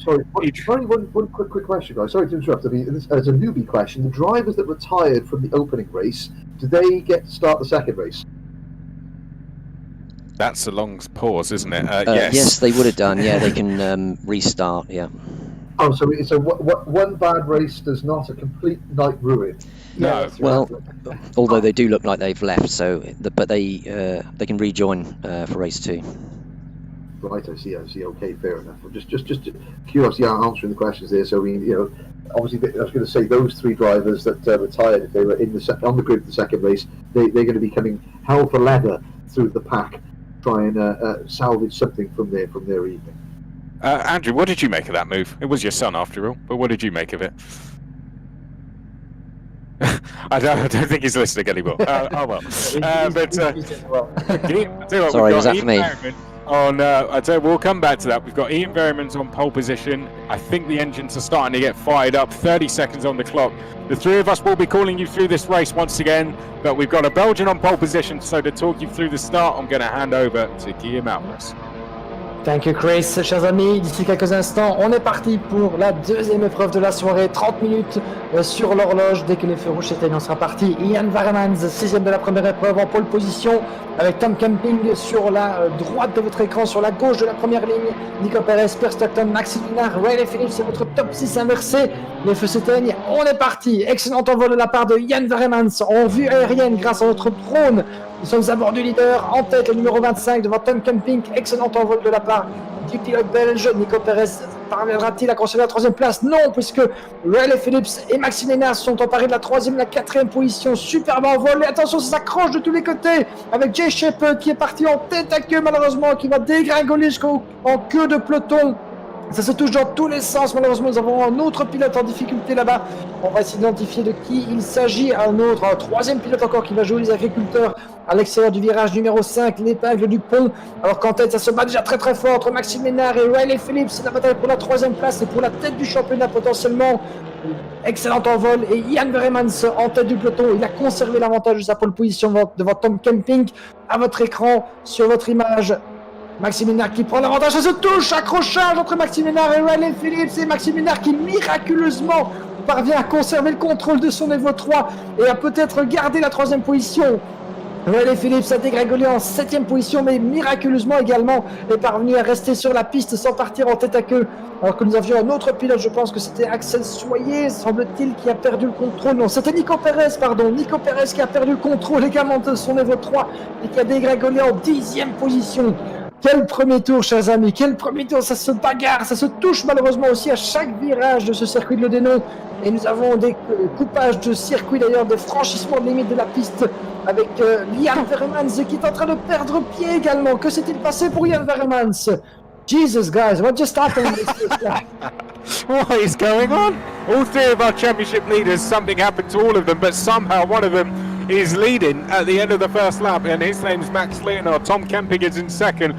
one quick question, guys. Sorry to interrupt. I mean, as a newbie question, the drivers that retired from the opening race, do they get to start the second race? That's a long pause, isn't it? Yes. Yes, they would have done. Yeah, they can restart. Yeah. Oh, so one bad race does not a complete night ruin. No. Yeah, Well, although they do look like they've left, but they can rejoin for race 2. Right, I see. Okay, fair enough. Just curiosity answering the questions there. So, I mean, obviously, I was going to say those 3 drivers that retired, if they were on the grid for the second race, they're going to be coming hell for leather through the pack, trying to salvage something from their evening. Andrew, what did you make of that move? It was your son, after all, but what did you make of it? I don't think he's listening anymore. Oh well. Sorry, was that for me? I tell you, we'll come back to that. We've got Ian Veermans on pole position. I think the engines are starting to get fired up. 30 seconds on the clock. The 3 of us will be calling you through this race once again, but we've got a Belgian on pole position. So to talk you through the start, I'm going to hand over to Guillaume Alvarez. Thank you Chris, chers amis, d'ici quelques instants, on est parti pour la deuxième épreuve de la soirée, 30 minutes sur l'horloge, dès que les feux rouges s'éteignent, on sera parti. Ian Varemans, 6ème de la première épreuve en pole position, avec Tom Camping sur la droite de votre écran, sur la gauche de la première ligne, Nico Perez, Pierre Stockton, Maxime Linard, Riley Phillips, c'est votre top 6 inversé, les feux s'éteignent, on est parti. Excellent envol de la part de Ian Varemans, en vue aérienne grâce à notre drone. Nous sommes à bord du leader, en tête le numéro 25 devant Tom Camping, excellent envol de la part du pilote belge. Nico Perez parviendra-t-il à conserver la 3e place? Non, puisque Riley Phillips et Maxime Linard sont emparés de la 3e et la 4e position. Superbe envol, et attention, ça s'accroche de tous les côtés avec Jay Shepard qui est parti en tête à queue malheureusement, qui va dégringoler jusqu'en queue de peloton. Ça se touche dans tous les sens, malheureusement nous avons un autre pilote en difficulté là-bas. On va s'identifier de qui il s'agit, un 3e pilote encore qui va jouer les agriculteurs à l'extérieur du virage numéro 5, l'épingle du pont. Alors qu'en tête ça se bat déjà très très fort entre Maxime Linard et Riley Phillips. C'est la bataille pour la 3e place et pour la tête du championnat potentiellement. Excellent envol et Ian Varemans en tête du peloton. Il a conservé l'avantage de sa pole position devant Tom Camping. À votre écran, sur votre image, Maxime Linard qui prend l'avantage, ça se touche, accrochage entre Maxime Linard et Riley Phillips, et Maxime Linard qui miraculeusement parvient à conserver le contrôle de son Evo 3 et à peut-être garder la 3e position. Riley Phillips a dégringolé en 7e position, mais miraculeusement également est parvenu à rester sur la piste sans partir en tête à queue. Alors que nous avions un autre pilote, je pense que c'était Axel Soyer, semble-t-il, qui a perdu le contrôle. Non, c'était Nico Perez, pardon. Nico Perez qui a perdu le contrôle également de son Evo 3 et qui a dégringolé en 10e position. Quel premier tour, chers amis, quel premier tour, ça se bagarre, ça se touche malheureusement aussi à chaque virage de ce circuit de Ledenon. Et nous avons des coupages de circuit, d'ailleurs, des franchissements de limite de la piste avec Ian Varemans qui est en train de perdre pied également. Que s'est-il passé pour Ian Varemans? Jesus, guys, what just happened? What is going on? All 3 of our championship leaders, something happened to all of them, but somehow one of them is leading at the end of the first lap, and his name's Max Leonard. Tom Camping is in 2nd,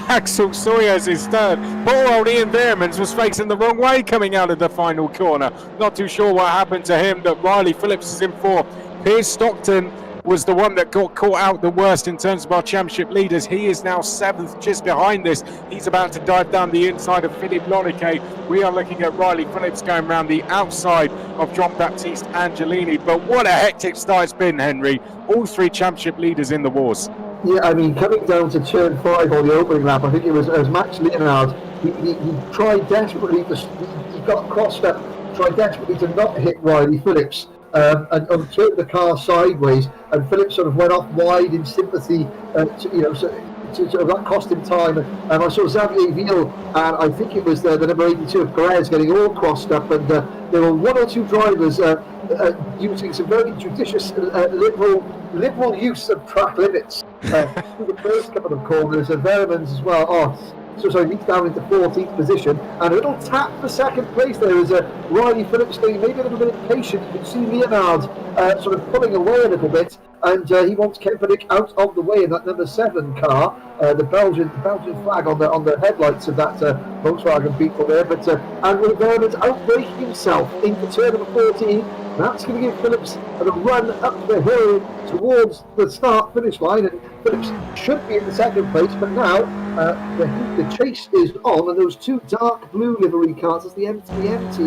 Axel Sawyers is 3rd. Poor old Ian Varemans was facing the wrong way coming out of the final corner. Not too sure what happened to him, but Riley Phillips is in 4th. Piers Stockton was the one that got caught out the worst in terms of our championship leaders. He is now 7th, just behind this. He's about to dive down the inside of Philippe Loniquet. We are looking at Riley Phillips going around the outside of Jean-Baptiste Angelini. But what a hectic start it's been, Henry. All 3 championship leaders in the wars. Yeah, I mean, coming down to turn 5 on the opening lap, I think it was Max Leonard. He tried desperately he got crossed up, tried desperately to not hit Riley Phillips. And turned the car sideways, and Phillips sort of went off wide in sympathy. So that cost him time. And I saw Xavier Ville, and I think it was the number 82 of Perez, getting all crossed up. And there were 1 or 2 drivers using some very judicious, liberal use of track limits through the first couple of corners, and Varemans as well. So he's down into 14th position, and a little tap for 2nd place there is Riley Phillips getting maybe a little bit impatient. You can see Leonard sort of pulling away a little bit, and he wants Kempernick out of the way in that number 7 car, the Belgian flag on the headlights of that Volkswagen Beetle there. But and Varemans outbraking himself into turn number 14. That's going to give Phillips a run up the hill towards the start-finish line, and Phillips should be in the 2nd place, but now the chase is on, and those 2 dark blue livery cars, that's the MT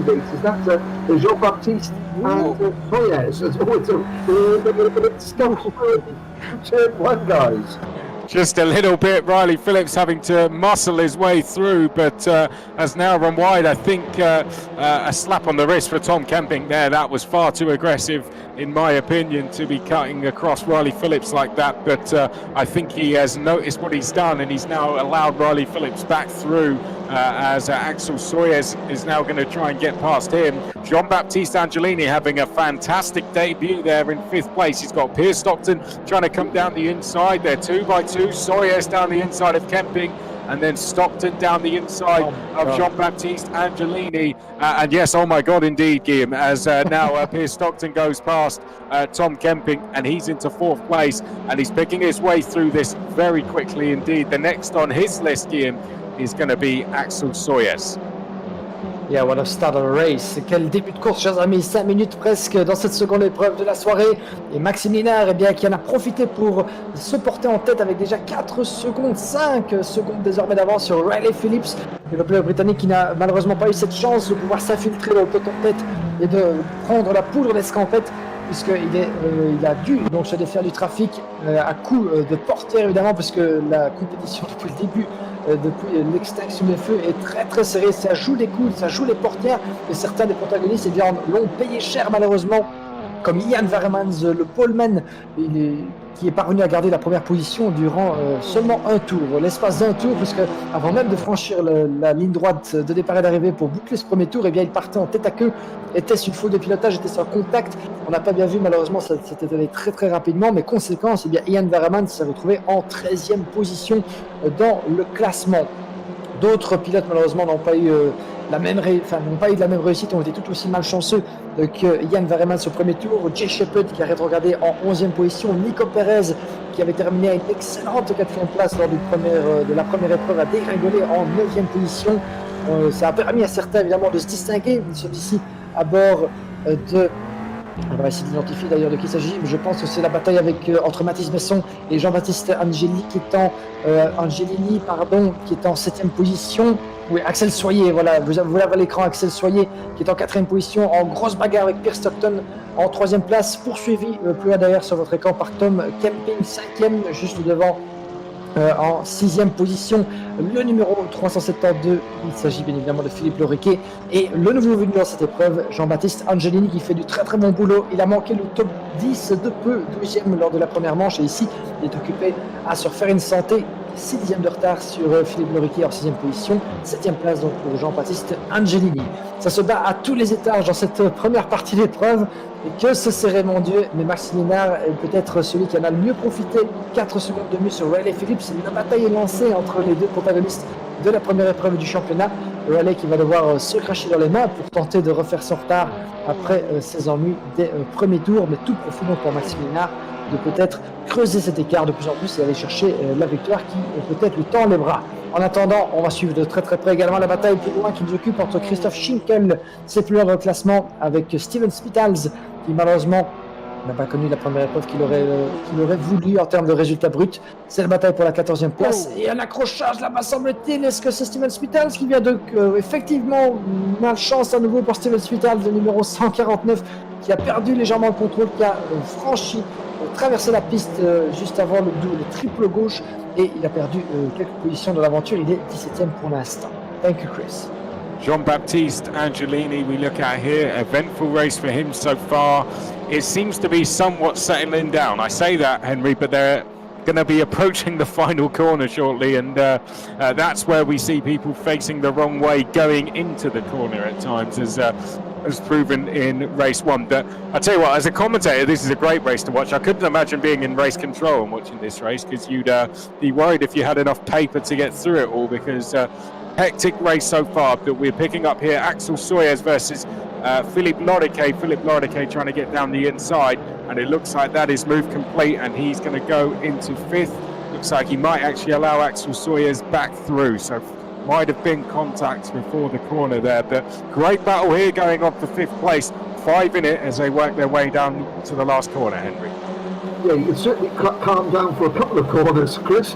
races, that's Jean-Baptiste and Sawyers. It's a little bit stuck turn 1, guys. Just a little bit, Riley Phillips having to muscle his way through, but has now run wide. I think a slap on the wrist for Tom Camping there. That was far too aggressive, in my opinion, to be cutting across Riley Phillips like that. But I think he has noticed what he's done, and he's now allowed Riley Phillips back through as Axel Sawyers is now going to try and get past him. Jean-Baptiste Angelini having a fantastic debut there in 5th place. He's got Piers Stockton trying to come down the inside. They're 2 by 2. Sawyers down the inside of Camping, and then Stockton down the inside of Jean-Baptiste Angelini. And yes, oh my God, indeed, Guillaume, as now Piers Stockton goes past Tom Camping, and he's into 4th place, and he's picking his way through this very quickly indeed. The next on his list, Guillaume, is going to be Axel Sawyers. Yeah, what a start of a race. Quel début de course, chers amis. 5 minutes presque dans cette seconde épreuve de la soirée. Et Maxime Linard, eh bien, qui en a profité pour se porter en tête avec déjà 4 secondes, 5 secondes désormais d'avance sur Riley Phillips, le pilote britannique qui n'a malheureusement pas eu cette chance de pouvoir s'infiltrer dans le peloton de tête et de prendre la poudre d'escampette, puisqu'il a dû donc se défaire du trafic à coup de portière évidemment, puisque la compétition depuis le début, depuis l'extinction des feux, est très très serrée. Ça joue les coudes, ça joue les portières, et certains des protagonistes eh bien, l'ont payé cher malheureusement, comme Ian Varemans, le poleman, qui est parvenu à garder la première position durant seulement un tour, l'espace d'un tour, puisque avant même de franchir la ligne droite de départ et d'arrivée pour boucler ce premier tour, eh bien, il partait en tête à queue. Était-ce une faute de pilotage? Était-ce un contact? On n'a pas bien vu, malheureusement, ça s'était allé très très rapidement, mais conséquence, eh bien, Ian Varemans s'est retrouvé en 13e position dans le classement. D'autres pilotes, malheureusement, n'ont pas eu la même réussite, ont été tout aussi malchanceux que Ian Varemans au premier tour. Jay Shepherd qui a rétrogradé en 11e position. Nico Perez qui avait terminé à une excellente 4e place lors de la première épreuve a dégringolé en 9e position. Ça a permis à certains évidemment de se distinguer. Nous sommes ici à bord de... On va essayer d'identifier d'ailleurs de qui il s'agit, mais je pense que c'est la bataille entre Mathis Besson et Jean-Baptiste Angelini qui est en 7e position. Oui, Axel Soyer, voilà, vous avez à l'écran Axel Soyer qui est en 4e position, en grosse bagarre avec Pierre Stockton en 3e place, poursuivi plus bas derrière sur votre écran par Tom Kemping, 5e, juste devant. En 6e position, le numéro 372, il s'agit bien évidemment de Philippe Loriquet, et le nouveau venu dans cette épreuve, Jean-Baptiste Angelini, qui fait du très très bon boulot. Il a manqué le top 10 de peu, 12e lors de la première manche, et ici il est occupé à se refaire une santé. 6 dixièmes de retard sur Philippe Loriquet en 6e position, 7e place donc pour Jean-Baptiste Angelini. Ça se bat à tous les étages dans cette première partie d'épreuve, et que ce serait mon Dieu, mais Maxime Linard est peut-être celui qui en a le mieux profité. 4 secondes de mieux sur Riley Phillips. La bataille est lancée entre les deux protagonistes de la première épreuve du championnat. Riley qui va devoir se cracher dans les mains pour tenter de refaire son retard après ses ennuis des premiers tours, mais tout profit donc pour Maxime Linard de peut-être creuser cet écart de plus en plus et aller chercher la victoire qui peut-être lui tend les bras. En attendant, on va suivre de très très près également la bataille plus loin qui nous occupe entre Christophe Schinkel, c'est plus loin dans le classement, avec Steven Spittals qui malheureusement n'a pas connu la première épreuve qu'il aurait voulu en termes de résultats bruts. C'est la bataille pour la 14e place et un accrochage là-bas semble-t-il. Est-ce que c'est Steven Spittals qui vient de... effectivement, malchance à nouveau pour Steven Spittals, le numéro 149, qui a perdu légèrement le contrôle, qui a traversé la piste juste avant le triple gauche et il a perdu quelques positions de l'aventure. Il est 17e pour l'instant. Thank you, Chris. Jean-Baptiste Angelini, we look at here, eventful race for him so far. It seems to be somewhat settling down. I say that, Henry, but they're going to be approaching the final corner shortly, and that's where we see people facing the wrong way going into the corner at times, as proven in race one. But I tell you what, as a commentator, this is a great race to watch. I couldn't imagine being in race control and watching this race, because you'd be worried if you had enough paper to get through it all, because hectic race so far that we're picking up here. Axel Sawyers versus Philippe Loriquet. Philippe Loriquet trying to get down the inside, and it looks like that is move complete, and he's going to go into 5th. Looks like he might actually allow Axel Sawyers back through, so might have been contact before the corner there. But great battle here going on for 5th place. 5 in it as they work their way down to the last corner, Henry. Yeah, you can certainly calm down for a couple of corners, Chris.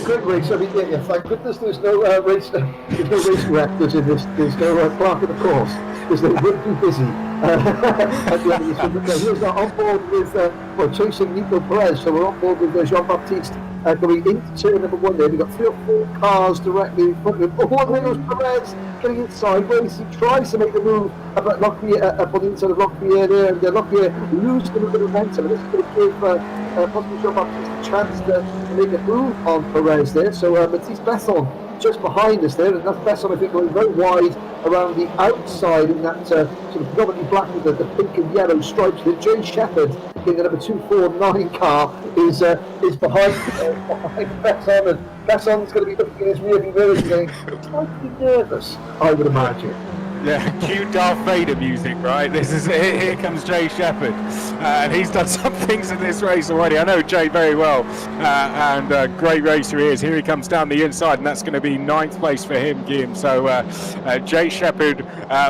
Great race. I mean, yeah, thank goodness there's no race directors in this. There's no clerk of the course, because they would be busy. At the end of this, here's on board with we're chasing Nico Perez, so we're on board with Jean-Baptiste going into turn number 1 there. We've got 3 or 4 cars directly in front of him. Oh, and there goes Perez getting it sideways. He tries to make the move about Lockyer up on the inside of Lockyer there, and Lockyer loses a little bit of momentum. And this is going to give possibly Jean-Baptiste a chance to make a move on Perez there. So Mathis Besson just behind us there, and that's Besson, I think, going very wide around the outside in that sort of predominantly black with the pink and yellow stripes. The Jay Shepherd in the number 249 car is behind Besson, and Besson's going to be looking in his rearview mirror and going slightly nervous, I would imagine. Yeah, cue Darth Vader music, right? This is here comes Jay Shepherd, and he's done some things in this race already. I know Jay very well, and great racer he is. Here he comes down the inside, and that's going to be 9th place for him, Guillaume. So Jay Shepherd,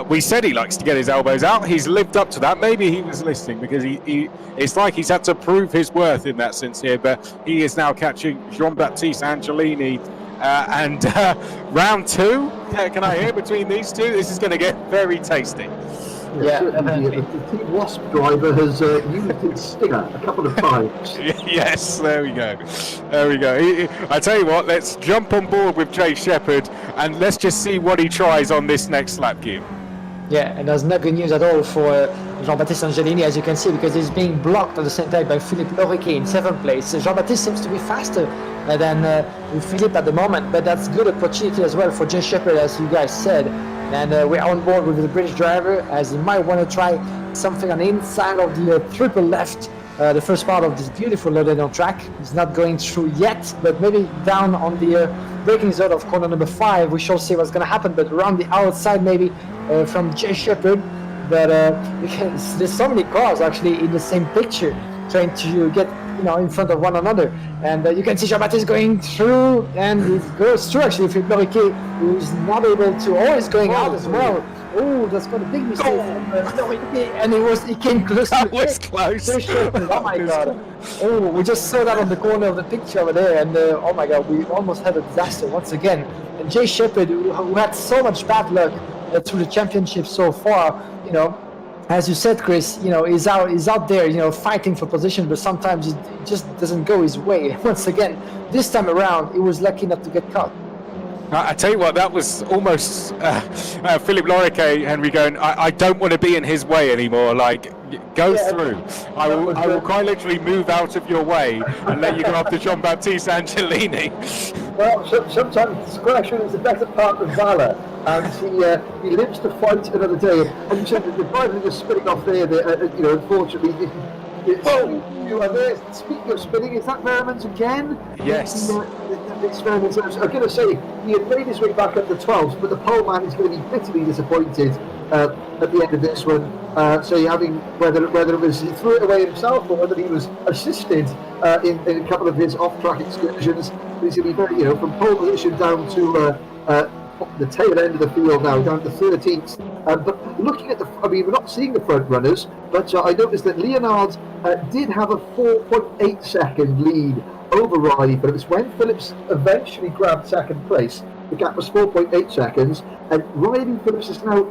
we said he likes to get his elbows out. He's lived up to that. Maybe he was listening because he it's like he's had to prove his worth in that sense here. But he is now catching Jean-Baptiste Angelini. And round 2, can I hear between these two? This is going to get very tasty. Yeah, the Team Wasp driver has used his stinger a couple of times. Yes, there we go. There we go. I tell you what, let's jump on board with Jay Shepherd and let's just see what he tries on this next lap, Guillaume. Yeah, and that's not good news at all for Jean-Baptiste Angelini, as you can see, because he's being blocked at the same time by Philippe Loriquet in 7th place. Jean-Baptiste seems to be faster than Philippe at the moment, but that's good opportunity as well for Jay Shepherd, as you guys said. And we're on board with the British driver, as he might want to try something on the inside of the triple left, the first part of this beautiful Ledenon track. He's not going through yet, but maybe down on the braking zone of corner number 5, we shall see what's going to happen, but around the outside maybe from Jay Shepherd. But there's so many cars actually in the same picture trying to get in front of one another, and you can see Jean-Baptiste going through, and he goes through actually Philippe Loriquet, who's not able to, he's going out as well. Oh, that's got a big mistake from Loriquet, and he came close. That was close. Oh my god. Oh, we just saw that on the corner of the picture over there, and oh my god, we almost had a disaster once again. And Jay Shepherd, who had so much bad luck through the championship so far, as you said, Chris, he's out there, fighting for position, but sometimes it just doesn't go his way. Once again, this time around, he was lucky not to get caught. I tell you what, that was almost Philippe Loriquet, Henry, going, I don't want to be in his way anymore. Like, go through. I will quite literally move out of your way and let you go after Jean-Baptiste Angelini. Well, sometimes discretion is the better part of valour, and he lives to fight another day. And you said that the driver was spinning off there, unfortunately. Speaking of spinning, is that Merriman's again? Yes. It's Merriman's. I was going to say, he had made his way back up the 12th, but the pole man is going to be bitterly disappointed at the end of this one. So having whether it was he threw it away himself or whether he was assisted in a couple of his off-track excursions, he's going to be very, from pole position down to the tail end of the field now, down to 13th. But looking at we're not seeing the front runners, but I noticed that Leonard did have a 4.8 second lead over Riley Phillips. When Phillips eventually grabbed second place, the gap was 4.8 seconds, and Riley Phillips has now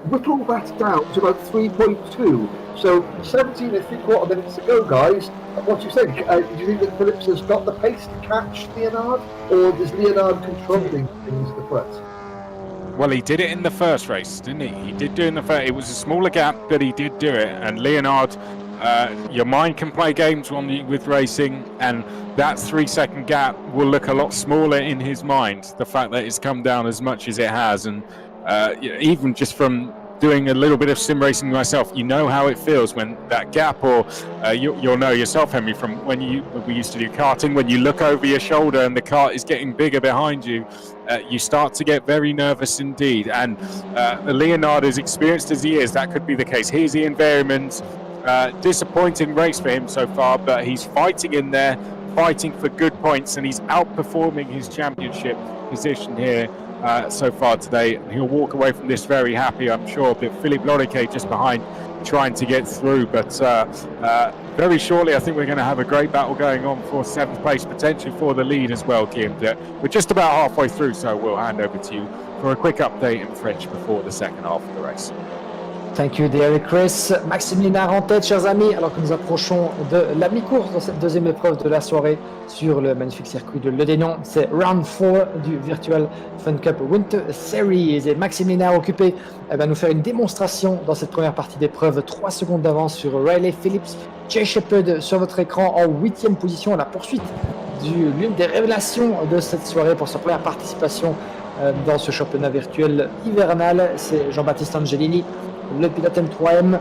whittled that down to about 3.2. So 17 and 3/4 minutes to go, guys. What do you think? Do you think that Phillips has got the pace to catch Leonard, or is Leonard controlling things at the front? Well, he did it in the first race, didn't he? He did do it in the first. It was a smaller gap, but he did do it. And Leonard, your mind can play games with racing, and that 3-second gap will look a lot smaller in his mind. The fact that it's come down as much as it has, and even just from doing a little bit of sim racing myself, you know how it feels when that gap, or you'll know yourself, Henry, from when we used to do karting, when you look over your shoulder and the cart is getting bigger behind you, you start to get very nervous indeed. And Leonard, as experienced as he is, that could be the case. Here's Ian Berryman's disappointing race for him so far, but he's fighting in there, fighting for good points, and he's outperforming his championship position here so far today. He'll walk away from this very happy, I'm sure. But Philippe Loriquet just behind, trying to get through. But very shortly, I think we're going to have a great battle going on for 7th place, potentially for the lead as well, Guillaume. We're just about halfway through, so we'll hand over to you for a quick update in French before the second half of the race. Thank you, dear Chris. Maxime Linard en tête, chers amis, alors que nous approchons de la mi-course dans cette deuxième épreuve de la soirée sur le magnifique circuit de Ledenon. C'est Round 4 du Virtual Fun Cup Winter Series. Et Maxime Linard occupé va nous faire une démonstration dans cette première partie d'épreuve. 3 secondes d'avance sur Riley Phillips. Jay Shepherd sur votre écran en 8e position à la poursuite l'une des révélations de cette soirée pour sa première participation dans ce championnat virtuel hivernal. C'est Jean-Baptiste Angelini, le pilote M3M.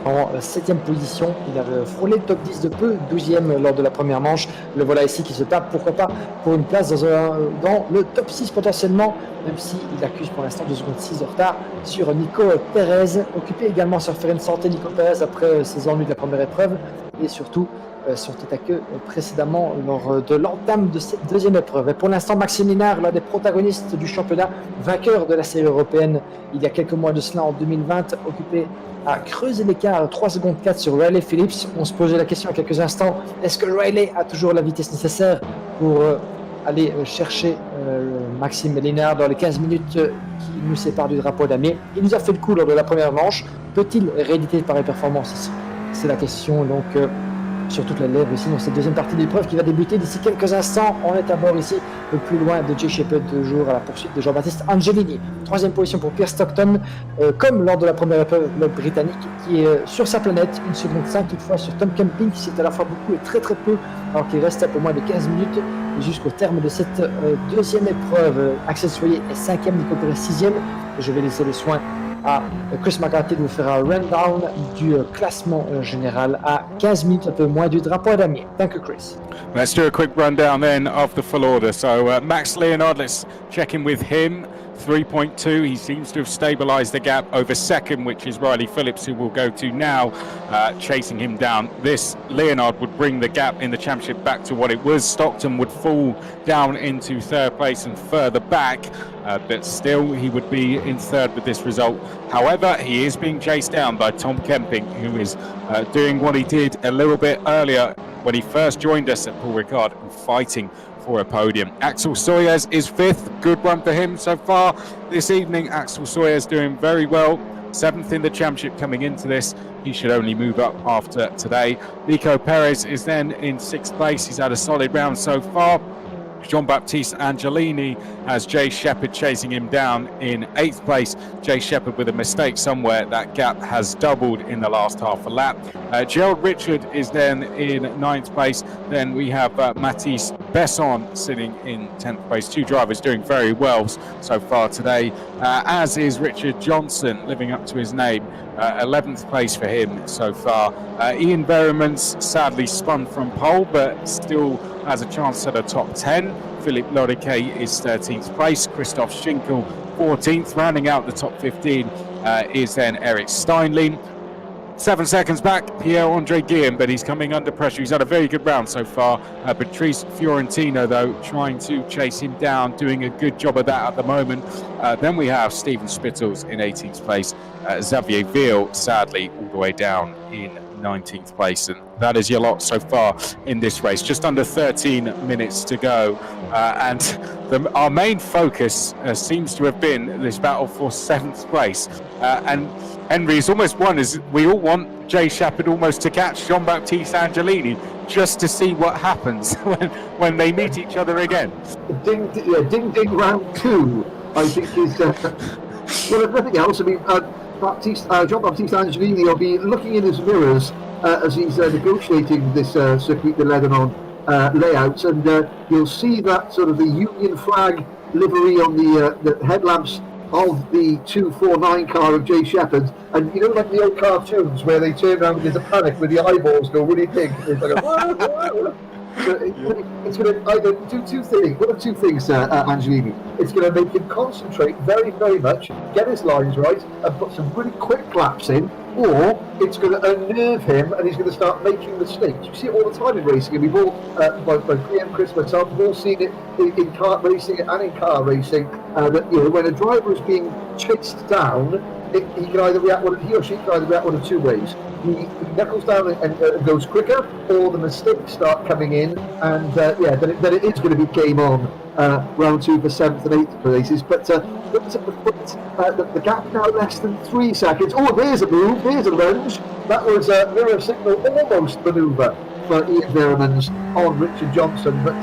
en 7e position. Il avait frôlé le top 10 de peu, 12e lors de la première manche. Le voilà ici qui se tape, pourquoi pas, pour une place dans le top 6 potentiellement, même s'il accuse pour l'instant 2 secondes 6 de retard sur Nico Pérez, occupé également sur faire une santé Nico Pérez après ses ennuis de la première épreuve, et surtout son tête à queue précédemment lors de l'entame de cette deuxième épreuve. Et pour l'instant, Maxime Linard, l'un des protagonistes du championnat, vainqueur de la série européenne il y a quelques mois de cela en 2020, occupé à creuser l'écart 3 secondes 4 sur Riley Phillips. On se posait la question il y a quelques instants, est-ce que Riley a toujours la vitesse nécessaire pour aller chercher Maxime Linard dans les 15 minutes qui nous séparent du drapeau damier? Il nous a fait le coup lors de la première manche. Peut-il rééditer pareille performance ici? C'est la question donc sur toute la lèvre ici dans cette deuxième partie de l'épreuve qui va débuter d'ici quelques instants. On est à bord ici, le plus loin de Jay Shepherd, toujours à la poursuite de Jean-Baptiste Angelini. 3e position pour Pierre Stockton, comme lors de la première épreuve britannique, qui est sur sa planète, 1 seconde 5 toutefois sur Tom Camping, c'est à la fois beaucoup et très très peu, alors qu'il reste un peu moins de 15 minutes jusqu'au terme de cette deuxième épreuve. Axel Soyer est 5e, Nico Pérez 6e. Je vais laisser le soin à Chris McCarthy de vous faire un rundown du classement général à 15 minutes, un peu moins du drapeau damier. Thank you, Chris. Let's do a quick rundown then of the full order. So Max Leonard, let's check in with him. 3.2, he seems to have stabilised the gap over second, which is Riley Phillips, who we'll go to now, chasing him down. This Leonard would bring the gap in the championship back to what it was. Stockton would fall down into third place and further back, but still he would be in third with this result. However, he is being chased down by Tom Kemping, who is doing what he did a little bit earlier when he first joined us at Paul Ricard and fighting for a podium. Axel Sawyers is 5th. Good run for him so far this evening. Axel Sawyers doing very well. 7th in the championship coming into this. He should only move up after today. Nico Perez is then in 6th place. He's had a solid round so far. Jean-Baptiste Angelini has Jay Shepherd chasing him down in 8th place. Jay Shepherd with a mistake somewhere. That gap has doubled in the last half a lap. Gerald Richard is then in 9th place. Then we have Matisse Besson sitting in 10th place. 2 drivers doing very well so far today, as is Richard Johnson, living up to his name. 11th place for him so far. Ian Berrimans sadly spun from pole, but still has a chance at a top 10. Philippe Loriquet is 13th place. Christoph Schinkel 14th. Rounding out the top 15 is then Eric Steinlein. 7 seconds back, Pierre-Andre Guillaume, but he's coming under pressure. He's had a very good round so far. Patrice Fiorentino, though, trying to chase him down, doing a good job of that at the moment. Then we have Stephen Spittles in 18th place. Xavier Ville, sadly, all the way down in 19th place. And that is your lot so far in this race. Just under 13 minutes to go. Our main focus seems to have been this battle for 7th place. And Henry is almost won, as we all want Jay Shepherd almost to catch Jean-Baptiste Angelini, just to see what happens when they meet each other again. Ding ding round 2, I think is well, if nothing else, I mean, Jean-Baptiste Angelini will be looking in his mirrors as he's negotiating this Circuit De Ledenon layout, and you'll see that sort of the Union flag livery on the headlamps of the 249 car of Jay Shepherd, and you know, like the old cartoons where they turn around and there's a panic where the eyeballs go really big. It's like it's going to either do two things. What are two things, Angelini? It's going to make him concentrate very, very much, get his lines right, and put some really quick laps in, or it's going to unnerve him and he's going to start making mistakes. You see it all the time in racing, and we've all, both Guillaume, Chris, myself, we've all seen it in kart racing and in car racing, that, you know, when a driver is being chased down, he can either react he or she can either react one of two ways. He knuckles down and goes quicker, or the mistakes start coming in, and then it is going to be game on round 2 for 7th and 8th places. But the gap now less than 3 seconds. Oh, there's a move, there's a lunge. That was a mirror signal almost manoeuvre for Ian Berrimans on Richard Johnson, but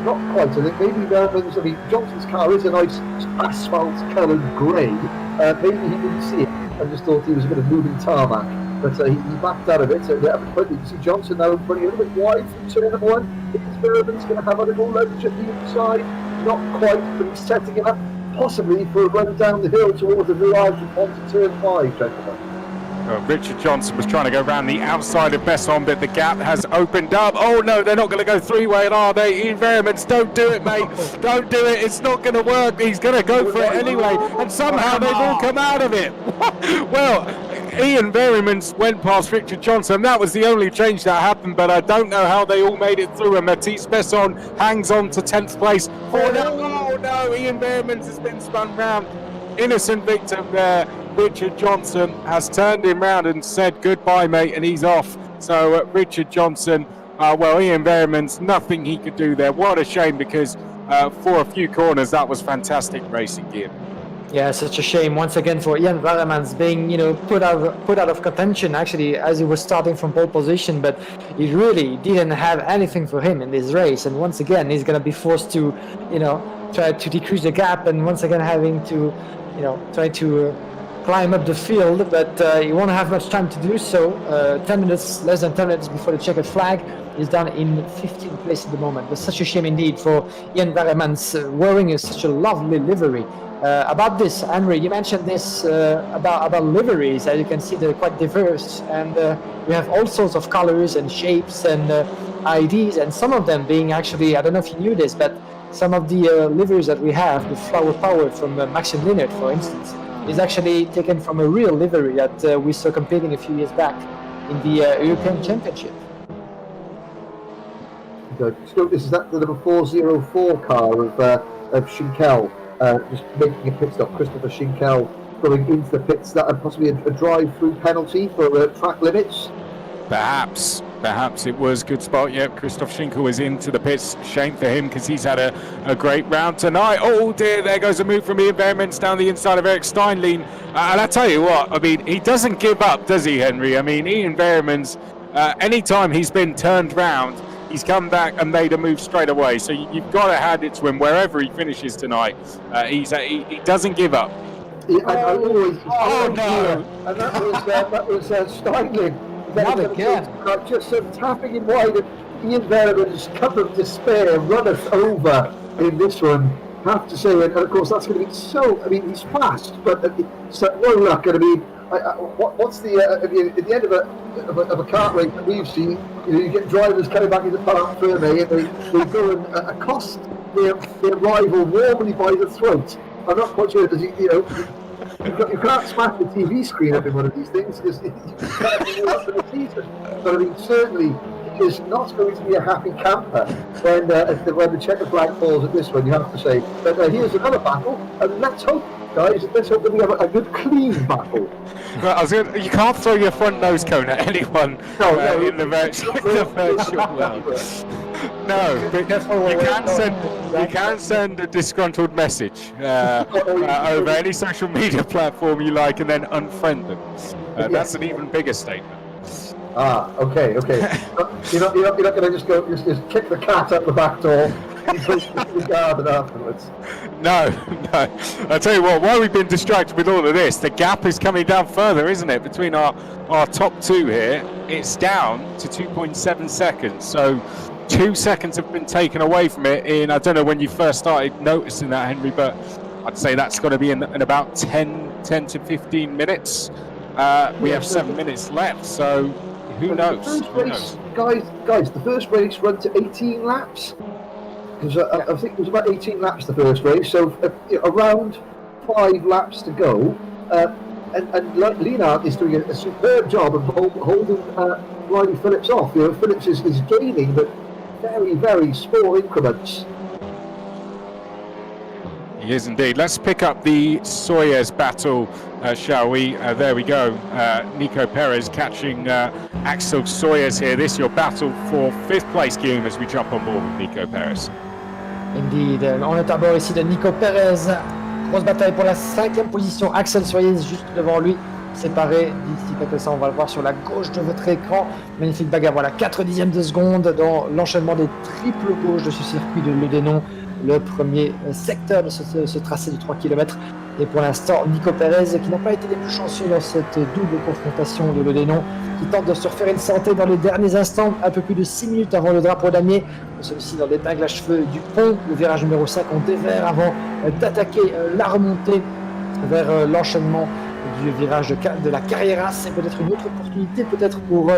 not quite. I think maybe Berrimans, I mean, Johnson's car is a nice asphalt-coloured grey. Maybe he didn't see it and just thought he was a bit of moving tarmac. But he backed out of it. So yeah, you can see Johnson now running a little bit wide from turn 1. Is Berriman's going to have a little lunge at the inside? Not quite, but he's setting it up possibly for a run down the hill towards the virage onto turn 5, gentlemen. Richard Johnson was trying to go around the outside of Besson, but the gap has opened up. Oh no, they're not going to go three-way, are they? Ian Veremans, don't do it, mate. Don't do it. It's not going to work. He's going to go for it anyway, and somehow they've all come out of it. Well, Ian Veremans went past Richard Johnson. That was the only change that happened, but I don't know how they all made it through. And Matisse Besson hangs on to 10th place. Oh no, Ian Veremans has been spun round. Innocent victim there. Richard Johnson has turned him round and said goodbye, mate, and he's off. So Richard Johnson, Ian Veremans, nothing he could do there. What a shame, because for a few corners that was fantastic racing, Guillaume. Yeah, such a shame once again for Ian Veremans being, put out of contention actually as he was starting from pole position, but he really didn't have anything for him in this race. And once again, he's gonna be forced to, try to decrease the gap, and once again having to, try to climb up the field, but he won't have much time to do so. Less than 10 minutes before the checkered flag. He's down in 15th place at the moment. But such a shame indeed for Ian Veremans wearing such a lovely livery. About this, Henry, you mentioned this about liveries. As you can see, they're quite diverse, and we have all sorts of colors and shapes and IDs, and some of them being actually, I don't know if you knew this, but some of the liveries that we have, the Flower Power from Maxime Linnert, for instance, is actually taken from a real livery that we saw competing a few years back in the European Championship. So this is that the number 404 car of Schinkel, just making a pit stop. Christopher Schinkel going into the pits. That possibly a drive-through penalty for track limits. Perhaps it was good spot. Yep, Christoph Schinkel was into the pits. Shame for him, because he's had a great round tonight. Oh dear, there goes a move from Ian Veremans down the inside of Eric Steinlein. And I tell you what, I mean, he doesn't give up, does he, Henry? I mean, Ian Veremans, anytime he's been turned round, he's come back and made a move straight away. So you've got to hand it to him wherever he finishes tonight. He doesn't give up. No! Oh, no! And that was Steinlein. Not again. Just tapping him wide. Ian Veremans' cup of despair runneth over in this one. Have to say, and of course that's going to be so. I mean, he's fast, but so no luck. And I mean, what's the at the end of a kart race that we've seen? You get drivers coming back into Parc Ferme, and they go and accost their rival warmly by the throat. I'm not quite sure. Does he, you can't smash the TV screen up in one of these things, because you can't do that for the season. But I mean, certainly he is not going to be a happy camper when the checkered flag falls at this one, you have to say. But here's another battle, and let's hope, guys, that we have a good clean battle. Well, you can't throw your front nose cone at anyone in the virtual world. No, but you can send a disgruntled message over any social media platform you like, and then unfriend them. That's an even bigger statement. Okay. You're not going to just kick the cat out the back door and push the garden afterwards. No. I tell you what, while we've been distracted with all of this, the gap is coming down further, isn't it? Between our top two here, it's down to 2.7 seconds. So 2 seconds have been taken away from it in, I don't know when you first started noticing that, Henry, but I'd say that's got to be in about 10 to 15 minutes. We have 7 minutes left, so who knows? Guys, the first race ran to 18 laps. I think it was about 18 laps the first race, so around 5 laps to go. And Lienert is doing a superb job of holding Riley Phillips off. Phillips is gaining, but very, very small increments. He is indeed. Let's pick up the Sawyers battle, shall we? There we go. Nico Perez catching Axel Sawyers here. This is your battle for 5th place, Guillaume, as we jump on board with Nico Perez. Indeed. On est à bord ici de Nico Perez. Grosse bataille pour la 5e position. Axel Sawyers juste devant lui, séparé d'ici quelques instants. On va le voir sur la gauche de votre écran. Magnifique bagarre. Voilà, 4 dixièmes de seconde dans l'enchaînement des triples gauches de ce circuit de Ledenon, le premier secteur de ce tracé de 3 km. Et pour l'instant, Nico Perez, qui n'a pas été les plus chanceux dans cette double confrontation de Ledenon, qui tente de se refaire une santé dans les derniers instants, un peu plus de 6 minutes avant le drapeau damier. Celui-ci dans l'épingle à cheveux du pont, le virage numéro 5 en dévers avant d'attaquer la remontée vers l'enchaînement du virage de la Carrera. C'est peut-être une autre opportunité, peut-être pour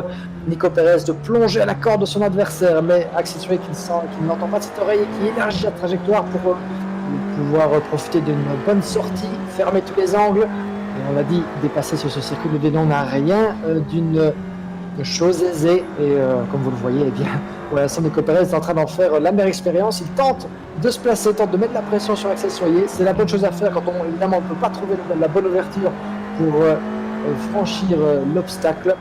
Nico Pérez de plonger à la corde de son adversaire, mais accentué qu'il n'entend pas de cette oreille et qui élargit la trajectoire pour pouvoir profiter d'une bonne sortie, fermer tous les angles. Et on l'a dit, dépasser sur ce circuit de Ledenon n'a rien d'une chose aisée. Et comme vous le voyez, eh bien, pour l'instant, Nico Pérez est en train d'en faire la meilleure expérience. Il tente de se placer, tente de mettre la pression sur Axel Soyer. C'est la bonne chose à faire quand évidemment, on ne peut pas trouver la bonne ouverture pour franchir l'obstacle.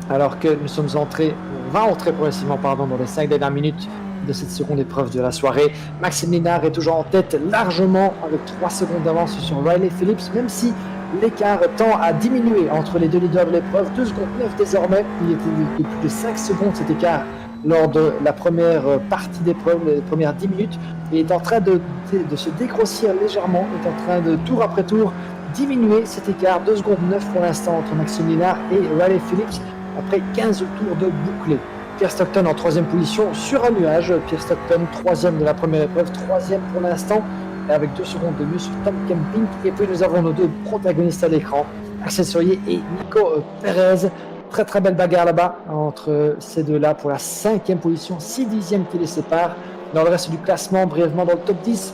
Alors que nous sommes entrés, on va entrer progressivement dans les 5 dernières minutes de cette seconde épreuve de la soirée. Maxime Linard est toujours en tête largement avec 3 secondes d'avance sur Riley Phillips, même si l'écart tend à diminuer entre les deux leaders de l'épreuve. 2 secondes 9 désormais. Il était de plus de 5 secondes cet écart lors de la première partie d'épreuve, les premières 10 minutes. Il est en train de se dégrossir légèrement, il est en train de tour après tour diminuer cet écart. 2 secondes 9 pour l'instant entre Maxime Linard et Riley Phillips après 15 tours de bouclé. Pierre Stockton en 3e position sur un nuage. Pierre Stockton 3e de la première épreuve, 3e pour l'instant, avec 2 secondes de mieux sur Tom Kemping. Et puis nous avons nos 2 protagonistes à l'écran, Axel Soyer et Nico Pérez. Très très belle bagarre là-bas entre ces deux-là pour la 5e position, 6 dixièmes qui les séparent. Dans le reste du classement, brièvement dans le top 10,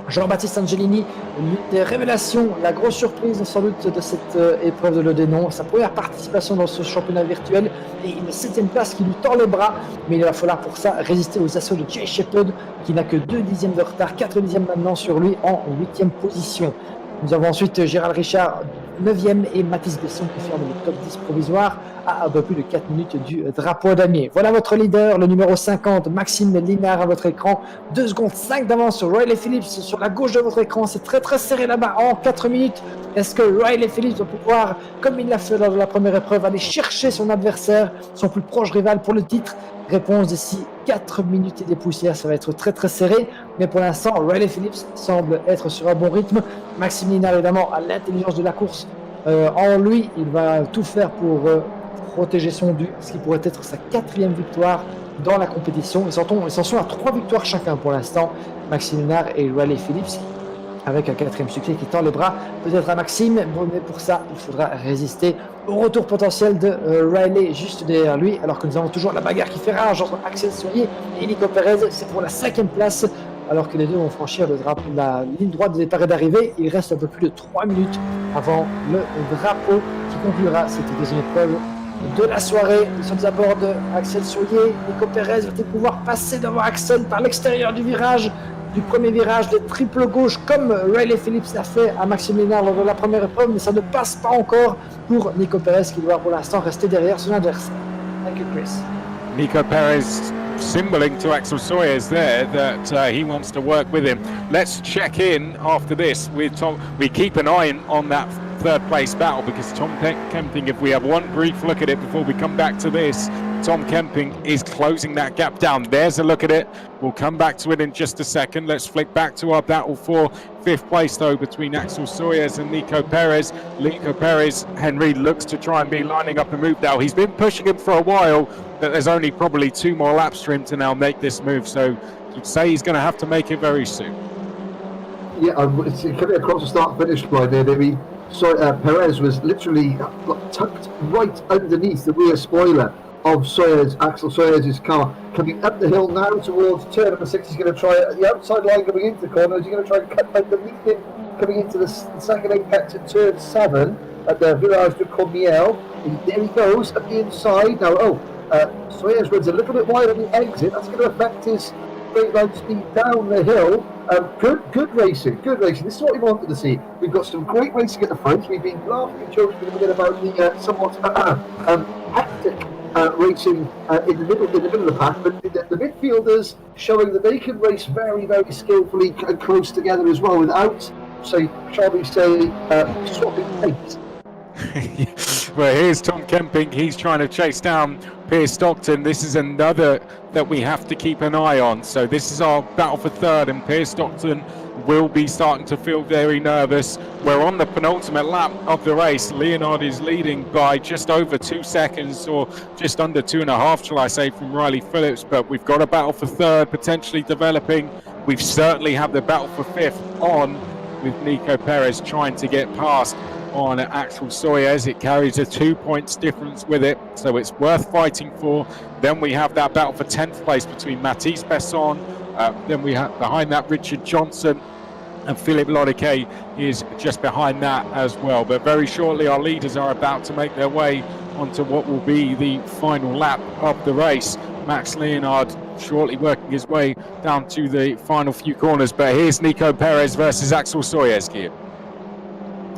Jean-Baptiste Angelini, l'une des révélations, la grosse surprise sans doute de cette épreuve de Ledenon, sa première participation dans ce championnat virtuel et une 7e place qui lui tord les bras, mais il va falloir pour ça résister aux assauts de Jay Shepherd qui n'a que 2 dixièmes de retard, 4 dixièmes maintenant sur lui en 8e position. Nous avons ensuite Gérald Richard 9e et Mathis Besson qui ferme le top 10 provisoire à un peu plus de 4 minutes du drapeau damier. Voilà votre leader, le numéro 50, Maxime Linard à votre écran. 2 secondes 5 d'avance sur Riley Phillips sur la gauche de votre écran. C'est très très serré là-bas en 4 minutes. Est-ce que Riley Phillips va pouvoir, comme il l'a fait lors de la première épreuve, aller chercher son adversaire, son plus proche rival pour le titre? Réponse d'ici 4 minutes et des poussières, ça va être très très serré, mais pour l'instant Riley Phillips semble être sur un bon rythme. Maxime Linard évidemment a l'intelligence de la course en lui, il va tout faire pour protéger son dû, ce qui pourrait être sa 4e victoire dans la compétition. Ils s'en sont à 3 victoires chacun pour l'instant, Maxime Linard et Riley Phillips, avec un 4e succès qui tend les bras peut-être à Maxime, mais pour ça il faudra résister au retour potentiel de Riley juste derrière lui, alors que nous avons toujours la bagarre qui fait rage entre Axel Soyer et Nico Pérez. C'est pour la 5e place, alors que les deux vont franchir la ligne droite de départ et d'arrivée. Il reste un peu plus de 3 minutes avant le drapeau qui conclura cette 2e épreuve de la soirée. Nous sommes à bord de Axel Soyer. Nico Pérez va-t-il pouvoir passer devant Axel par l'extérieur du virage, du premier virage de triple gauche, comme Riley Phillips l'a fait à Maxime Linard lors de la première épreuve, mais ça ne passe pas encore pour Nico Pérez qui doit pour l'instant rester derrière son adversaire. Thank you, Chris. Nico Perez signaling to Axel Sawyers there that he wants to work with him. Let's check in after this with Tom. We keep an eye on that 3rd place battle because Tom Kemping, if we have one brief look at it before we come back to this, Tom Kemping is closing that gap down. There's a look at it. We'll come back to it in just a second. Let's flick back to our battle for 5th place though between Axel Sawyers and Nico Perez. Nico Perez, Henry looks to try and be lining up a move now. He's been pushing him for a while, but there's only probably 2 more laps for him to now make this move. So you'd say he's going to have to make it very soon. Yeah, it's coming across the start-finish line there. So Perez was literally tucked right underneath the rear spoiler of Axel Sawyers' car, coming up the hill now towards turn number 6. He's going to try the outside line coming into the corner. He's going to try and cut underneath him coming into the second apex at turn 7 at the Virage de Cormiel. There he goes at the inside. Now, Sawyers runs a little bit wide on the exit. That's going to affect his straight line speed down the hill. Good racing. This is what we wanted to see. We've got some great racing at the front. We've been laughing and joking a bit about the somewhat hectic racing in the middle of the pack, but the midfielders showing that they can race very, very skillfully and close together as well without, shall we say, swapping pace. Well, here's Tom Kemping. He's trying to chase down Piers Stockton. This is another that we have to keep an eye on. So this is our battle for 3rd, and Piers Stockton will be starting to feel very nervous. We're on the penultimate lap of the race. Leonard is leading by just over 2 seconds, or just under 2.5, shall I say, from Riley Phillips. But we've got a battle for 3rd potentially developing. We've certainly have the battle for 5th on, with Nico Perez trying to get past on Axel Soyez. It carries a 2 points difference with it, so it's worth fighting for. Then we have that battle for 10th place between Mathis Besson. Then we have behind that Richard Johnson, and Philippe Loriquet is just behind that as well. But very shortly our leaders are about to make their way onto what will be the final lap of the race. Max Leonard shortly working his way down to the final few corners. But here's Nico Perez versus Axel Soyez here.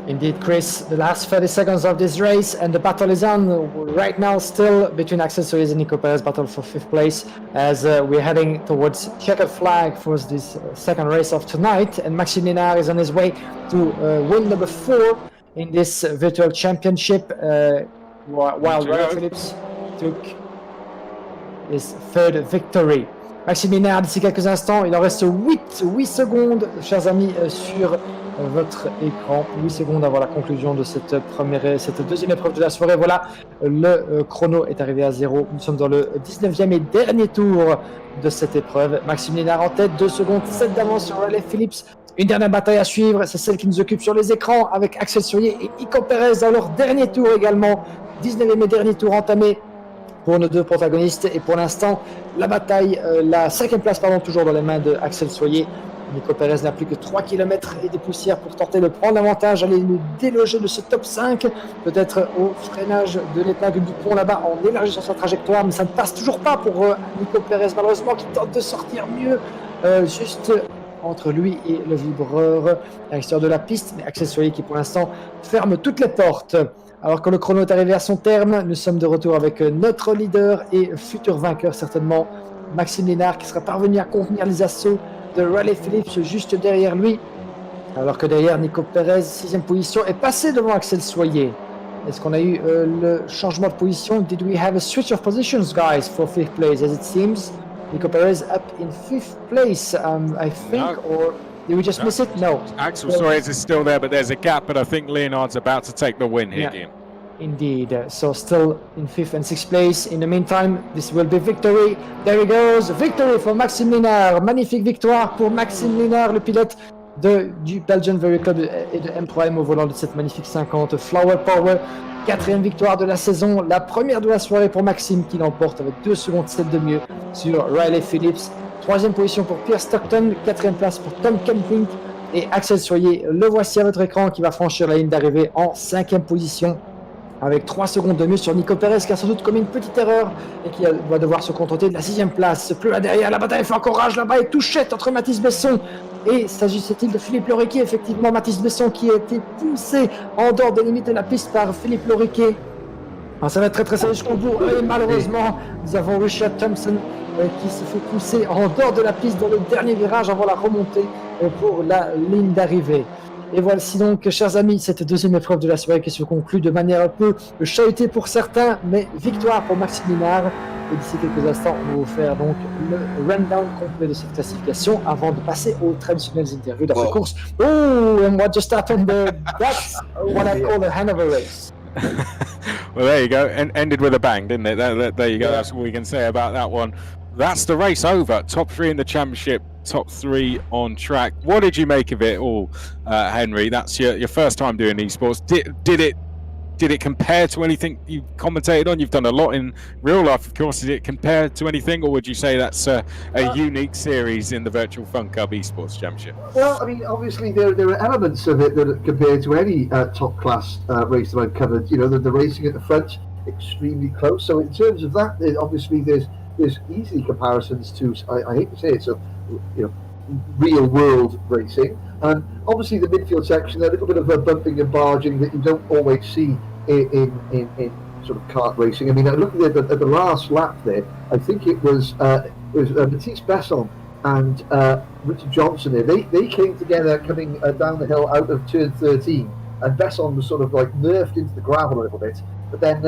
Indeed, Chris, the last 30 seconds of this race, and the battle is on right now still between Axel Soyez and Nico Perez, battle for 5th place, as we're heading towards checkered flag for this second race of tonight, and Maxime Lénard is on his way to win number 4 in this virtual championship, while Ryan Phillips took his 3rd victory. Maxime Lénard, d'ici quelques instants, il en reste 8 secondes, chers amis, sur votre écran. 8 secondes avant la conclusion de cette deuxième épreuve de la soirée. Voilà, le chrono est arrivé à 0. Nous sommes dans le 19e et dernier tour de cette épreuve. Maxime Lénard en tête, 2 secondes 7 d'avance sur Riley Phillips. Une dernière bataille à suivre, c'est celle qui nous occupe sur les écrans avec Axel Soyez et Nico Perez dans leur dernier tour également. 19e et dernier tour entamé pour nos 2 protagonistes. Et pour l'instant, la bataille, la 5e place, toujours dans les mains de Axel Soyez. Nico Perez n'a plus que 3 km et des poussières pour tenter de prendre l'avantage, aller le déloger de ce top 5, peut-être au freinage de l'épingle du pont là-bas en élargissant sa trajectoire, mais ça ne passe toujours pas pour Nico Perez malheureusement, qui tente de sortir mieux juste entre lui et le vibreur à l'extérieur de la piste, mais Axel Soyez qui pour l'instant ferme toutes les portes. Alors que le chrono est arrivé à son terme, nous sommes de retour avec notre leader et futur vainqueur certainement, Maxime Lénard, qui sera parvenu à contenir les assauts de Riley Phillips juste derrière lui, alors que derrière Nico Perez, 6e position, est passé devant Axel Soyez. Est-ce qu'on a eu le changement de position? Did we have a switch of positions, guys, for 5th place? As it seems, Nico Perez up in 5th place, I think, no. Or did we just miss it? No. Axel Soyez is still there, but there's a gap, but I think Leonard's about to take the win here, Guillaume. Indeed, so still in 5th and 6th place. In the meantime, this will be victory. There he goes, victory for Maxime Lénard. Magnifique victoire pour Maxime Lénard, le pilote du Belgian Very Club et de M3M au volant de cette magnifique 50 Flower Power. 4e victoire de la saison, la première de la soirée pour Maxime qui l'emporte avec 2 secondes 7 de mieux sur Riley Phillips. 3e position pour Pierre Stockton, 4e place pour Tom Kempling et Axel Soyez. Le voici à votre écran qui va franchir la ligne d'arrivée en 5e position, avec 3 secondes de mieux sur Nico Perez qui a sans doute commis une petite erreur et qui va devoir se contenter de la 6e place. Plus là derrière, la bataille fait encore rage là-bas et touchette entre Mathis Besson et s'agissait-il de Philippe Loriquet? Effectivement, Mathis Besson qui a été poussé en dehors des limites de la piste par Philippe Loriquet. Alors ça va être très très sérieux jusqu'au bout et malheureusement nous avons Richard Thompson qui se fait pousser en dehors de la piste dans le dernier virage avant la remontée pour la ligne d'arrivée. Et voici donc, chers amis, cette 2e épreuve de la soirée qui se conclut de manière un peu chahutée pour certains, mais victoire pour Maxime Lénard. Et d'ici quelques instants, on va vous faire donc le rundown complet de cette classification avant de passer aux traditionnelles interviews d'après course. Oh, and what just happened there? That's what I call a Hanover race. Well, there you go. Ended with a bang, didn't it? There you go. Yeah. That's all we can say about that one. That's the race over. Top 3 in the championship, top 3 on track. What did you make of it all, Henry? That's your first time doing esports. Did it compare to anything you've commentated on? You've done a lot in real life, of course. Did it compare to anything, or would you say that's a unique series in the Virtual Fun Cup Esports Championship? Well, I mean, obviously there are elements of it that compare to any top class race that I've covered. You know, the racing at the front, extremely close. So in terms of that, obviously there's easily comparisons to, I hate to say it, so you know, real world racing, and obviously the midfield section, a little bit of a bumping and barging that you don't always see in sort of kart racing. I mean, looking at the last lap there, I think it was Mathis Besson and Richard Johnson there. They came together coming down the hill out of turn 13, and Besson was sort of like nerfed into the gravel a little bit, but then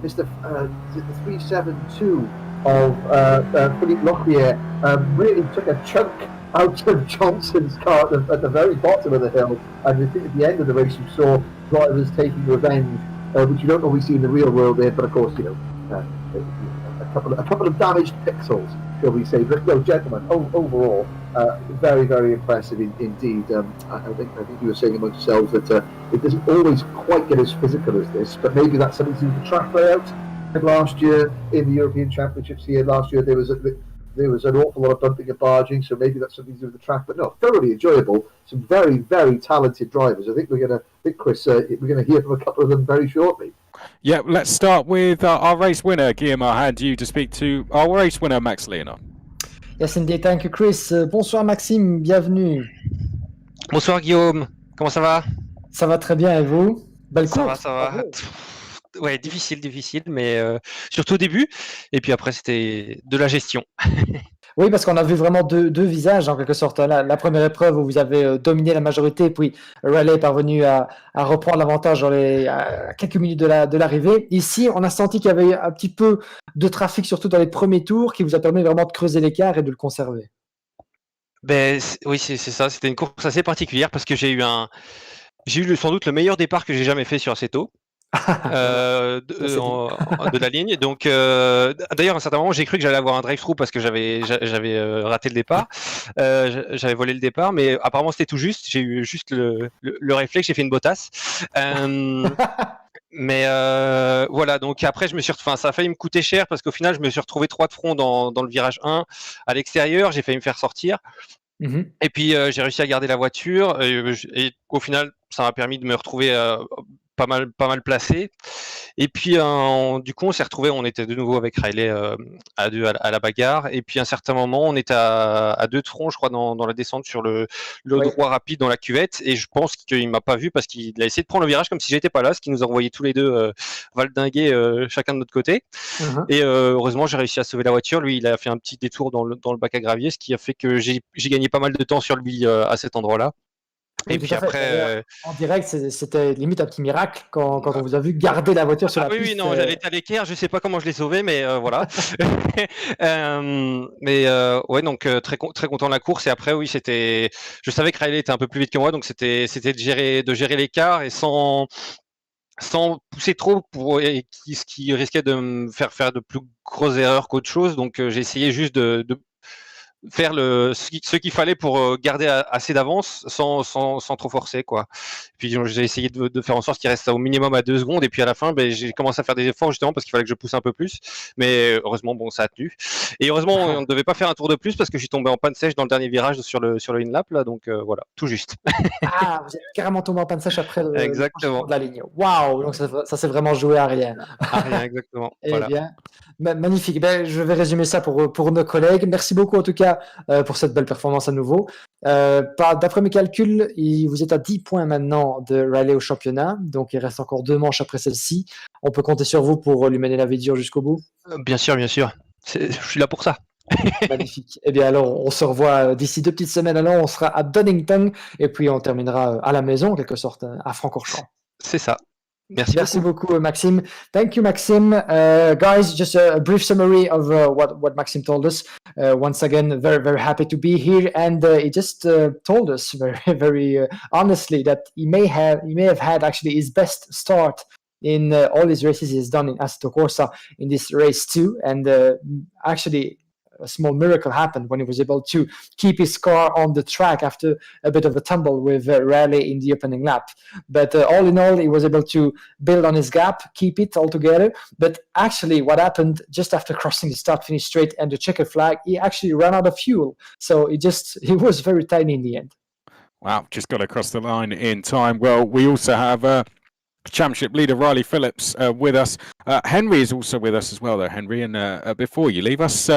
Mr. 372 of Philippe Loriquet really took a chunk out of Johnson's car at the very bottom of the hill, and I think at the end of the race you saw drivers taking revenge, which you don't always see in the real world there, but of course, you know, a couple of damaged pixels, shall we say. But no, gentlemen, overall, very, very impressive indeed. I think you were saying amongst yourselves that it doesn't always quite get as physical as this, but maybe that's something to do with the track layout. Last year in the European Championships here, last year there was an awful lot of bumping and barging, so maybe that's something to do with the track. But no, thoroughly enjoyable. Some very, very talented drivers. I think Chris, we're gonna hear from a couple of them very shortly. Yeah, let's start with our race winner, Guillaume. I'll hand you to speak to our race winner, Max Leonard. Yes, indeed. Thank you, Chris. Bonsoir, Maxime. Bienvenue. Bonsoir Guillaume, comment ça va? Ça va très bien, et vous? Belle course. Ça va. Ouais, difficile, mais surtout au début. Et puis après, c'était de la gestion. Oui, parce qu'on a vu vraiment deux visages, en quelque sorte. La première épreuve où vous avez dominé la majorité, puis Raleigh est parvenu à reprendre l'avantage à quelques minutes de l'arrivée. Ici, on a senti qu'il y avait un petit peu de trafic, surtout dans les premiers tours, qui vous a permis vraiment de creuser l'écart et de le conserver. Oui, c'est ça. C'était une course assez particulière parce que j'ai eu sans doute le meilleur départ que j'ai jamais fait sur Aceto. De la ligne. Donc, d'ailleurs, à un certain moment, j'ai cru que j'allais avoir un drive-through parce que j'avais raté le départ. J'avais volé le départ, mais apparemment c'était tout juste. J'ai eu juste le réflexe, j'ai fait une bottasse. Mais voilà, donc après, ça a failli me coûter cher parce qu'au final, je me suis retrouvé 3 de front dans le virage 1 à l'extérieur. J'ai failli me faire sortir. Et puis, j'ai réussi à garder la voiture et au final, ça m'a permis de me retrouver pas mal placé. Et puis du coup on s'est retrouvé, on était de nouveau avec Riley à deux à la bagarre. Et puis à un certain moment on était à 2 de front, je crois, dans la descente sur le droit rapide dans la cuvette. Et je pense qu'il m'a pas vu parce qu'il a essayé de prendre le virage comme si j'étais pas là, ce qui nous a envoyé tous les deux valdinguer chacun de notre côté. Et heureusement j'ai réussi à sauver la voiture. Lui il a fait un petit détour dans le bac à gravier, ce qui a fait que j'ai gagné pas mal de temps sur lui à cet endroit-là. Oui, et puis après, en direct, c'était limite un petit miracle quand on vous a vu garder la voiture sur la piste. Oui, non, j'allais être à l'équerre, je sais pas comment je l'ai sauvé, mais voilà. Ouais, donc très content de la course. Et après, oui, je savais que Riley était un peu plus vite que moi, donc c'était de gérer l'écart et sans pousser trop ce qui risquait de me faire de plus grosses erreurs qu'autre chose. Donc j'ai essayé juste de faire ce qu'il fallait pour garder assez d'avance sans trop forcer, quoi. Puis j'ai essayé de faire en sorte qu'il reste au minimum à 2 secondes. Et puis à la fin, j'ai commencé à faire des efforts justement parce qu'il fallait que je pousse un peu plus. Mais heureusement, ça a tenu. Et heureusement, on ne devait pas faire un tour de plus parce que je suis tombé en panne sèche dans le dernier virage sur le in-lap là. Donc voilà, tout juste. Ah, vous êtes carrément tombé en panne sèche après exactement. de la ligne. Waouh, donc ça s'est vraiment joué à rien. À rien, exactement. Eh voilà. bien, magnifique. Je vais résumer ça pour nos collègues. Merci beaucoup en tout cas pour cette belle performance à nouveau. D'après mes calculs, vous êtes à 10 points maintenant de Raleigh au championnat. Donc il reste encore 2 manches après celle-ci. On peut compter sur vous pour lui mener la vie dure jusqu'au bout. Bien sûr. Je suis là pour ça. Magnifique. Eh bien alors, on se revoit d'ici 2 petites semaines. Alors, on sera à Donington et puis on terminera à la maison, en quelque sorte, à Francorchamps. C'est ça. Merci beaucoup, Maxime. Thank you, Maxime. Guys, just a brief summary of what Maxime told us. Once again, very, very happy to be here. And he just told us very, very honestly that he may have had actually his best start in all his races he's done in Assetto Corsa in this race too. And actually, a small miracle happened when he was able to keep his car on the track after a bit of a tumble with Raleigh in the opening lap. But all in all, he was able to build on his gap, keep it all together. But actually, what happened just after crossing the start-finish straight and the checkered flag, he actually ran out of fuel. So he was very tiny in the end. Wow, just got across the line in time. Well, we also have Championship leader Riley Phillips with us. Henry is also with us as well, though, Henry. And before you leave us,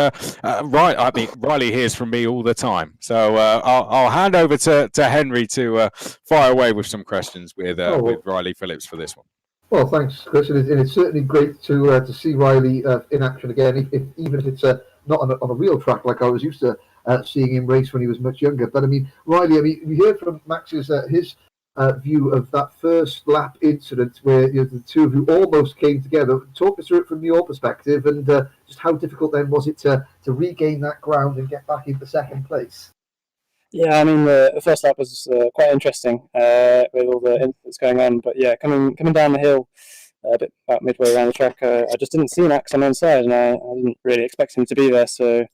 Riley hears from me all the time. So I'll hand over to Henry to fire away with some questions with Riley Phillips for this one. Well, thanks, Chris. And it's certainly great to see Riley in action again, even if it's not on a real track like I was used to seeing him race when he was much younger. But I mean, Riley, we heard from Max's his view of that first lap incident where the two of you almost came together. Talk us through it from your perspective and just how difficult then was it to regain that ground and get back into second place? Yeah, I mean the first lap was quite interesting with all the incidents going on. But yeah, coming down the hill a bit about midway around the track, I just didn't see Max on the inside, and I didn't really expect him to be there. So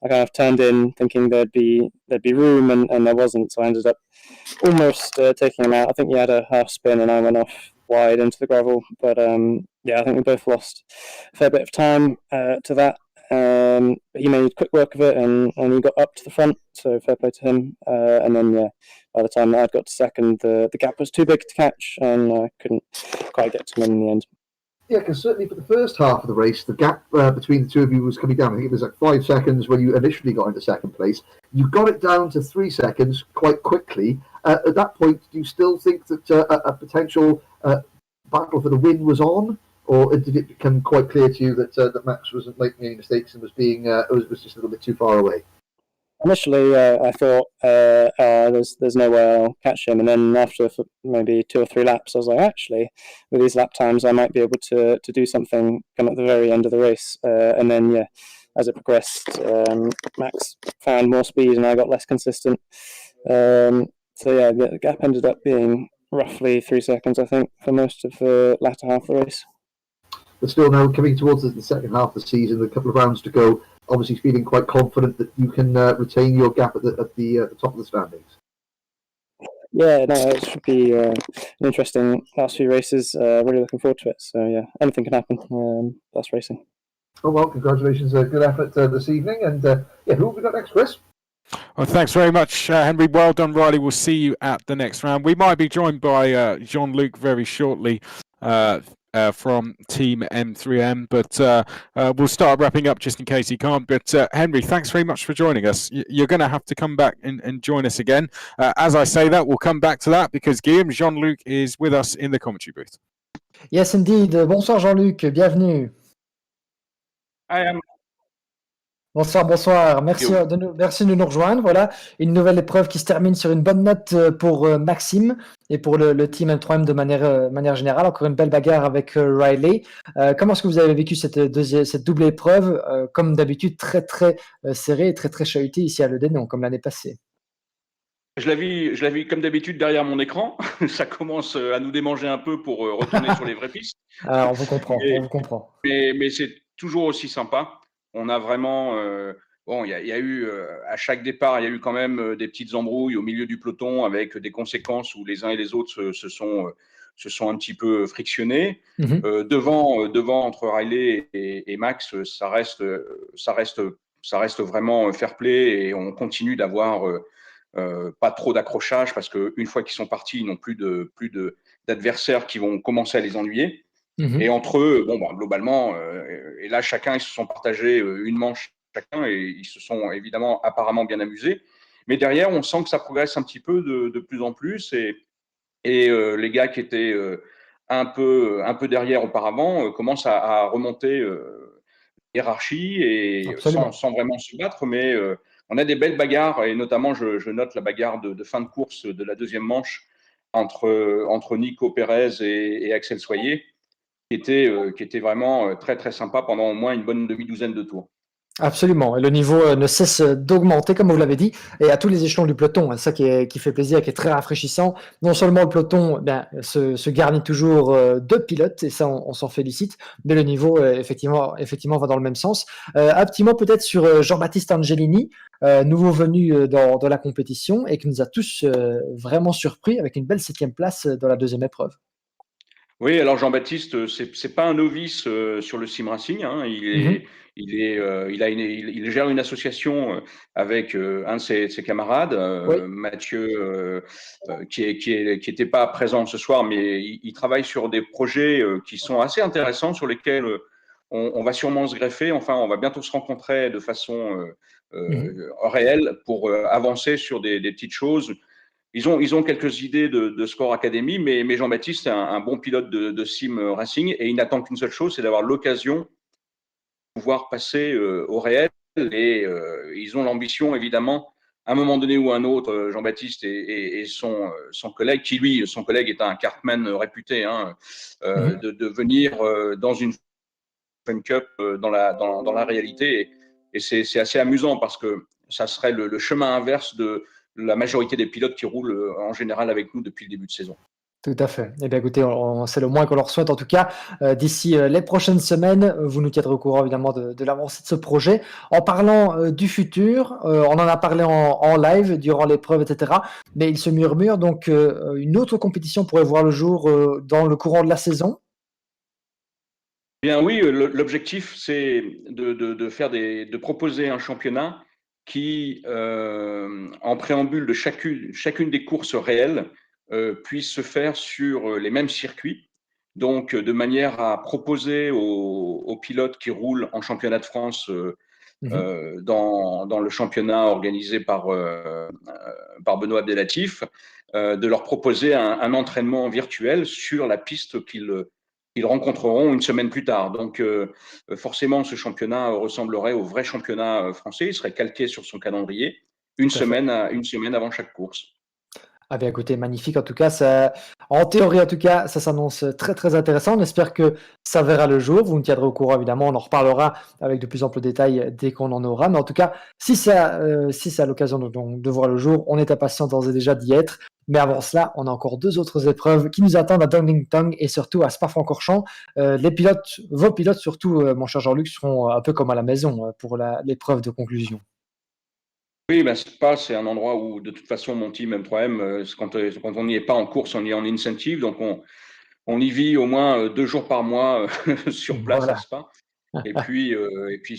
I kind of turned in thinking there'd be room, and there wasn't. So I ended up almost taking him out. I think he had a half spin, and I went off wide into the gravel. But I think we both lost a fair bit of time to that. But he made quick work of it, and he got up to the front, so fair play to him. And then, by the time I'd got to second, the gap was too big to catch, and I couldn't quite get to him in the end. Yeah, because certainly for the first half of the race, the gap between the two of you was coming down. I think it was like 5 seconds when you initially got into second place. You got it down to 3 seconds quite quickly. At that point, do you still think that a potential battle for the win was on? Or did it become quite clear to you that Max wasn't making any mistakes and was just a little bit too far away? Initially, I thought there's no way I'll catch him, and then after maybe 2 or 3 laps, I was like, actually, with these lap times, I might be able to do something come at the very end of the race. And then, as it progressed, Max found more speed, and I got less consistent. The gap ended up being roughly 3 seconds, I think, for most of the latter half of the race. But still, now coming towards the second half of the season, a couple of rounds to go, obviously feeling quite confident that you can retain your gap at the top of the standings. Yeah, no, it should be an interesting last few races. Really looking forward to it. So yeah, anything can happen. That's racing. Oh well, congratulations, good effort this evening. And who have we got next, Chris? Well, thanks very much, Henry. Well done, Riley. We'll see you at the next round. We might be joined by Jean-Luc very shortly from Team M3M, but we'll start wrapping up just in case he can't. But Henry, thanks very much for joining us. You're going to have to come back and join us again. As I say that, we'll come back to that because Guillaume, Jean-Luc is with us in the commentary booth. Yes, indeed. Bonsoir, Jean-Luc. Bienvenue. Bonsoir. Merci de nous rejoindre. Voilà, une nouvelle épreuve qui se termine sur une bonne note pour Maxime et pour le team M3M de manière générale. Encore une belle bagarre avec Riley. Comment est-ce que vous avez vécu cette double épreuve, comme d'habitude très très serrée et très très chahutée ici à Ledenon, comme l'année passée? Je la vis comme d'habitude derrière mon écran. Ça commence à nous démanger un peu pour retourner sur les vraies pistes. On vous comprend. Mais c'est toujours aussi sympa. On a vraiment il y a eu à chaque départ, il y a eu quand même des petites embrouilles au milieu du peloton avec des conséquences où les uns et les autres se sont un petit peu frictionnés. Devant entre Riley et Max, ça reste vraiment fair play et on continue d'avoir pas trop d'accrochage parce qu'une fois qu'ils sont partis, ils n'ont plus d'adversaires qui vont commencer à les ennuyer. Et entre eux, globalement, et là, ils se sont partagés une manche chacun et ils se sont évidemment apparemment bien amusés. Mais derrière, on sent que ça progresse un petit peu de plus en plus et les gars qui étaient un peu derrière auparavant commencent à remonter hiérarchie et sans vraiment se battre, mais on a des belles bagarres et notamment, je note la bagarre de fin de course de la deuxième manche entre Nico Pérez et Axel Soyer, qui était vraiment très très sympa pendant au moins une bonne demi-douzaine de tours. Absolument, et le niveau ne cesse d'augmenter, comme vous l'avez dit, et à tous les échelons du peloton. C'est ça qui fait plaisir, qui est très rafraîchissant. Non seulement le peloton se garnit toujours de pilotes, et ça on s'en félicite, mais le niveau effectivement va dans le même sens. Un petit mot peut-être sur Jean-Baptiste Angelini, nouveau venu dans la compétition, et qui nous a tous vraiment surpris avec une belle 7e place dans la deuxième épreuve. Oui, alors Jean-Baptiste, c'est pas un novice sur le sim racing. Hein. Il gère une association avec un de ses camarades, Mathieu, qui était pas présent ce soir, mais il travaille sur des projets qui sont assez intéressants, sur lesquels on va sûrement se greffer. Enfin, on va bientôt se rencontrer de façon réelle pour avancer sur des petites choses. Ils ont quelques idées de Sport Academy, mais Jean-Baptiste est un bon pilote de sim racing et il n'attend qu'une seule chose, c'est d'avoir l'occasion de pouvoir passer au réel. Et ils ont l'ambition, évidemment, à un moment donné ou à un autre, Jean-Baptiste et son collègue, son collègue est un kartman réputé, de venir dans une Fun Cup dans la réalité. Et c'est assez amusant parce que ça serait le chemin inverse de la majorité des pilotes qui roulent en général avec nous depuis le début de saison. Tout à fait. Eh bien, écoutez, c'est le moins qu'on leur souhaite. En tout cas, d'ici les prochaines semaines, vous nous tiendrez au courant évidemment de l'avancée de ce projet. En parlant du futur, on en a parlé en live durant l'épreuve, etc. Mais il se murmure donc une autre compétition pourrait voir le jour dans le courant de la saison. Bien oui, l'objectif c'est de proposer un championnat qui, en préambule de chacune des courses réelles, puisse se faire sur les mêmes circuits. Donc, de manière à proposer aux pilotes qui roulent en championnat de France dans le championnat organisé par Benoît Abdelatif, de leur proposer un entraînement virtuel sur la piste qu'ils rencontreront une semaine plus tard. Donc, forcément, ce championnat ressemblerait au vrai championnat français. Il serait calqué sur son calendrier une semaine avant chaque course. Ah bien écoutez, magnifique en tout cas, en théorie en tout cas, ça s'annonce très très intéressant. On espère que ça verra le jour. Vous nous tiendrez au courant évidemment, on en reparlera avec de plus amples détails dès qu'on en aura. Mais en tout cas, si c'est à l'occasion de voir le jour, on est impatient d'ores et déjà d'y être. Mais avant cela, on a encore 2 autres épreuves qui nous attendent à Donington et surtout à Spa-Francorchamps. Vos pilotes surtout, mon cher Jean-Luc, seront un peu comme à la maison pour l'épreuve de conclusion. Oui, ben Spa, c'est un endroit où, de toute façon, mon team M3M, quand on n'y est pas en course, on y est en incentive. Donc, on y vit au moins 2 jours par mois sur place à Spa. Et puis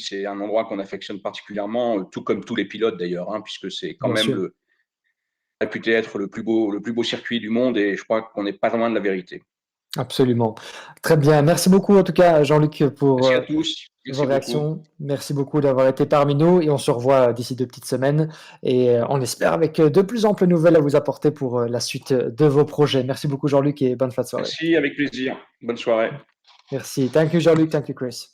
c'est un endroit qu'on affectionne particulièrement, tout comme tous les pilotes d'ailleurs, puisque c'est quand même réputé être le plus beau circuit du monde. Et je crois qu'on n'est pas loin de la vérité. Absolument. Très bien. Merci beaucoup en tout cas, Jean-Luc, pour Merci à tous. vos réactions. Merci beaucoup d'avoir été parmi nous et on se revoit d'ici 2 petites semaines et on espère avec de plus amples nouvelles à vous apporter pour la suite de vos projets. Merci beaucoup Jean-Luc et bonne fin de soirée. Merci, avec plaisir. Bonne soirée. Merci. Thank you Jean-Luc. Thank you Chris.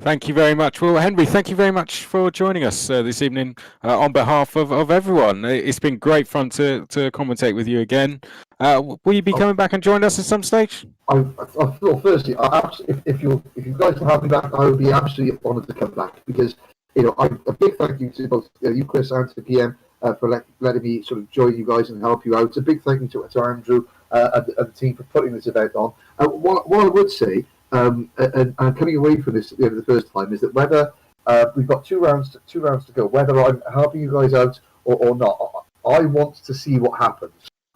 Thank you very much. Well, Henry, thank you very much for joining us this evening on behalf of everyone. It's been great fun to commentate with you again. Will you be coming back and join us at some stage? Well, firstly, if you guys can have me back, I would be absolutely honoured to come back because a big thank you to both you, Chris, and to Guillaume for letting me sort of join you guys and help you out. A big thank you to Andrew and the team for putting this event on. What I would say, and coming away from this the first time, is that whether we've got two rounds to go, whether I'm helping you guys out or not, I want to see what happens.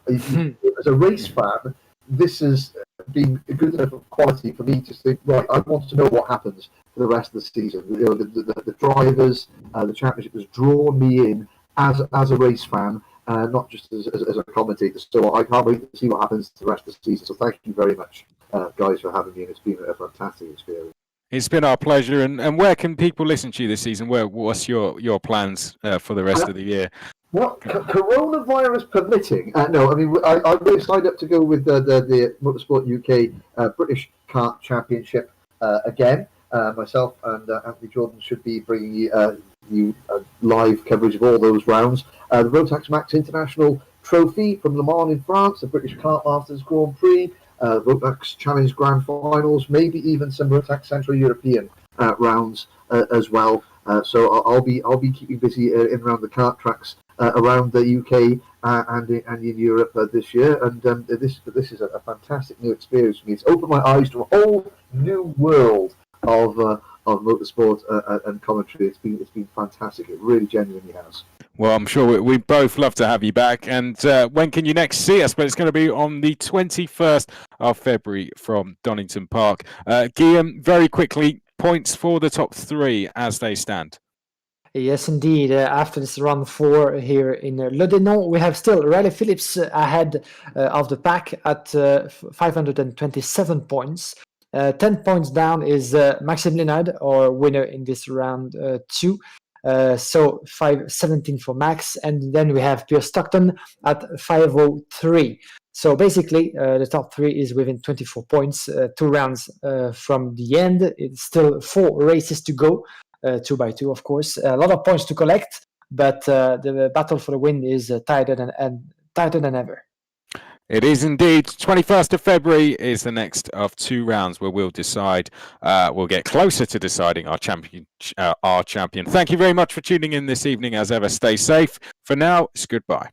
As a race fan, this has been a good enough quality for me to think, right, I want to know what happens for the rest of the season. The drivers, the championship has drawn me in as a race fan, not just as a commentator. So I can't wait to see what happens to the rest of the season. So thank you very much, guys, for having me. And it's been a fantastic experience. It's been our pleasure. And where can people listen to you this season? What's your plans for the rest of the year? Well, coronavirus permitting, no. I mean, I really signed up to go with the Motorsport UK British Kart Championship again. Myself and Anthony Jordan should be bringing you live coverage of all those rounds. The Rotax Max International Trophy from Le Mans in France, the British Kart Masters Grand Prix, Rotax Challenge Grand Finals, maybe even some Rotax Central European rounds as well. So I'll be keeping busy in and around the kart tracks around the UK and in Europe this year, and this is a fantastic new experience for me. It's opened my eyes to a whole new world of motorsport and commentary. It's been fantastic. It really genuinely has. Well, I'm sure we both love to have you back. And when can you next see us? But it's going to be on the 21st of February from Donington Park. Guillaume, very quickly, points for the top 3 as they stand. Yes, indeed. After this round 4 here in Ledenon, we have still Riley Phillips ahead of the pack at 527 points. 10 points down is Maxime Leonard, our winner in this round 2. So 517 for Max. And then we have Pierre Stockton at 503. So basically, the top 3 is within 24 points, 2 rounds from the end. It's still 4 races to go. 2 by 2, of course. A lot of points to collect, but the battle for the win is tighter than ever. It is indeed. 21st of February is the next of 2 rounds where we'll decide. We'll get closer to deciding our champion. Thank you very much for tuning in this evening. As ever, stay safe. For now, it's goodbye.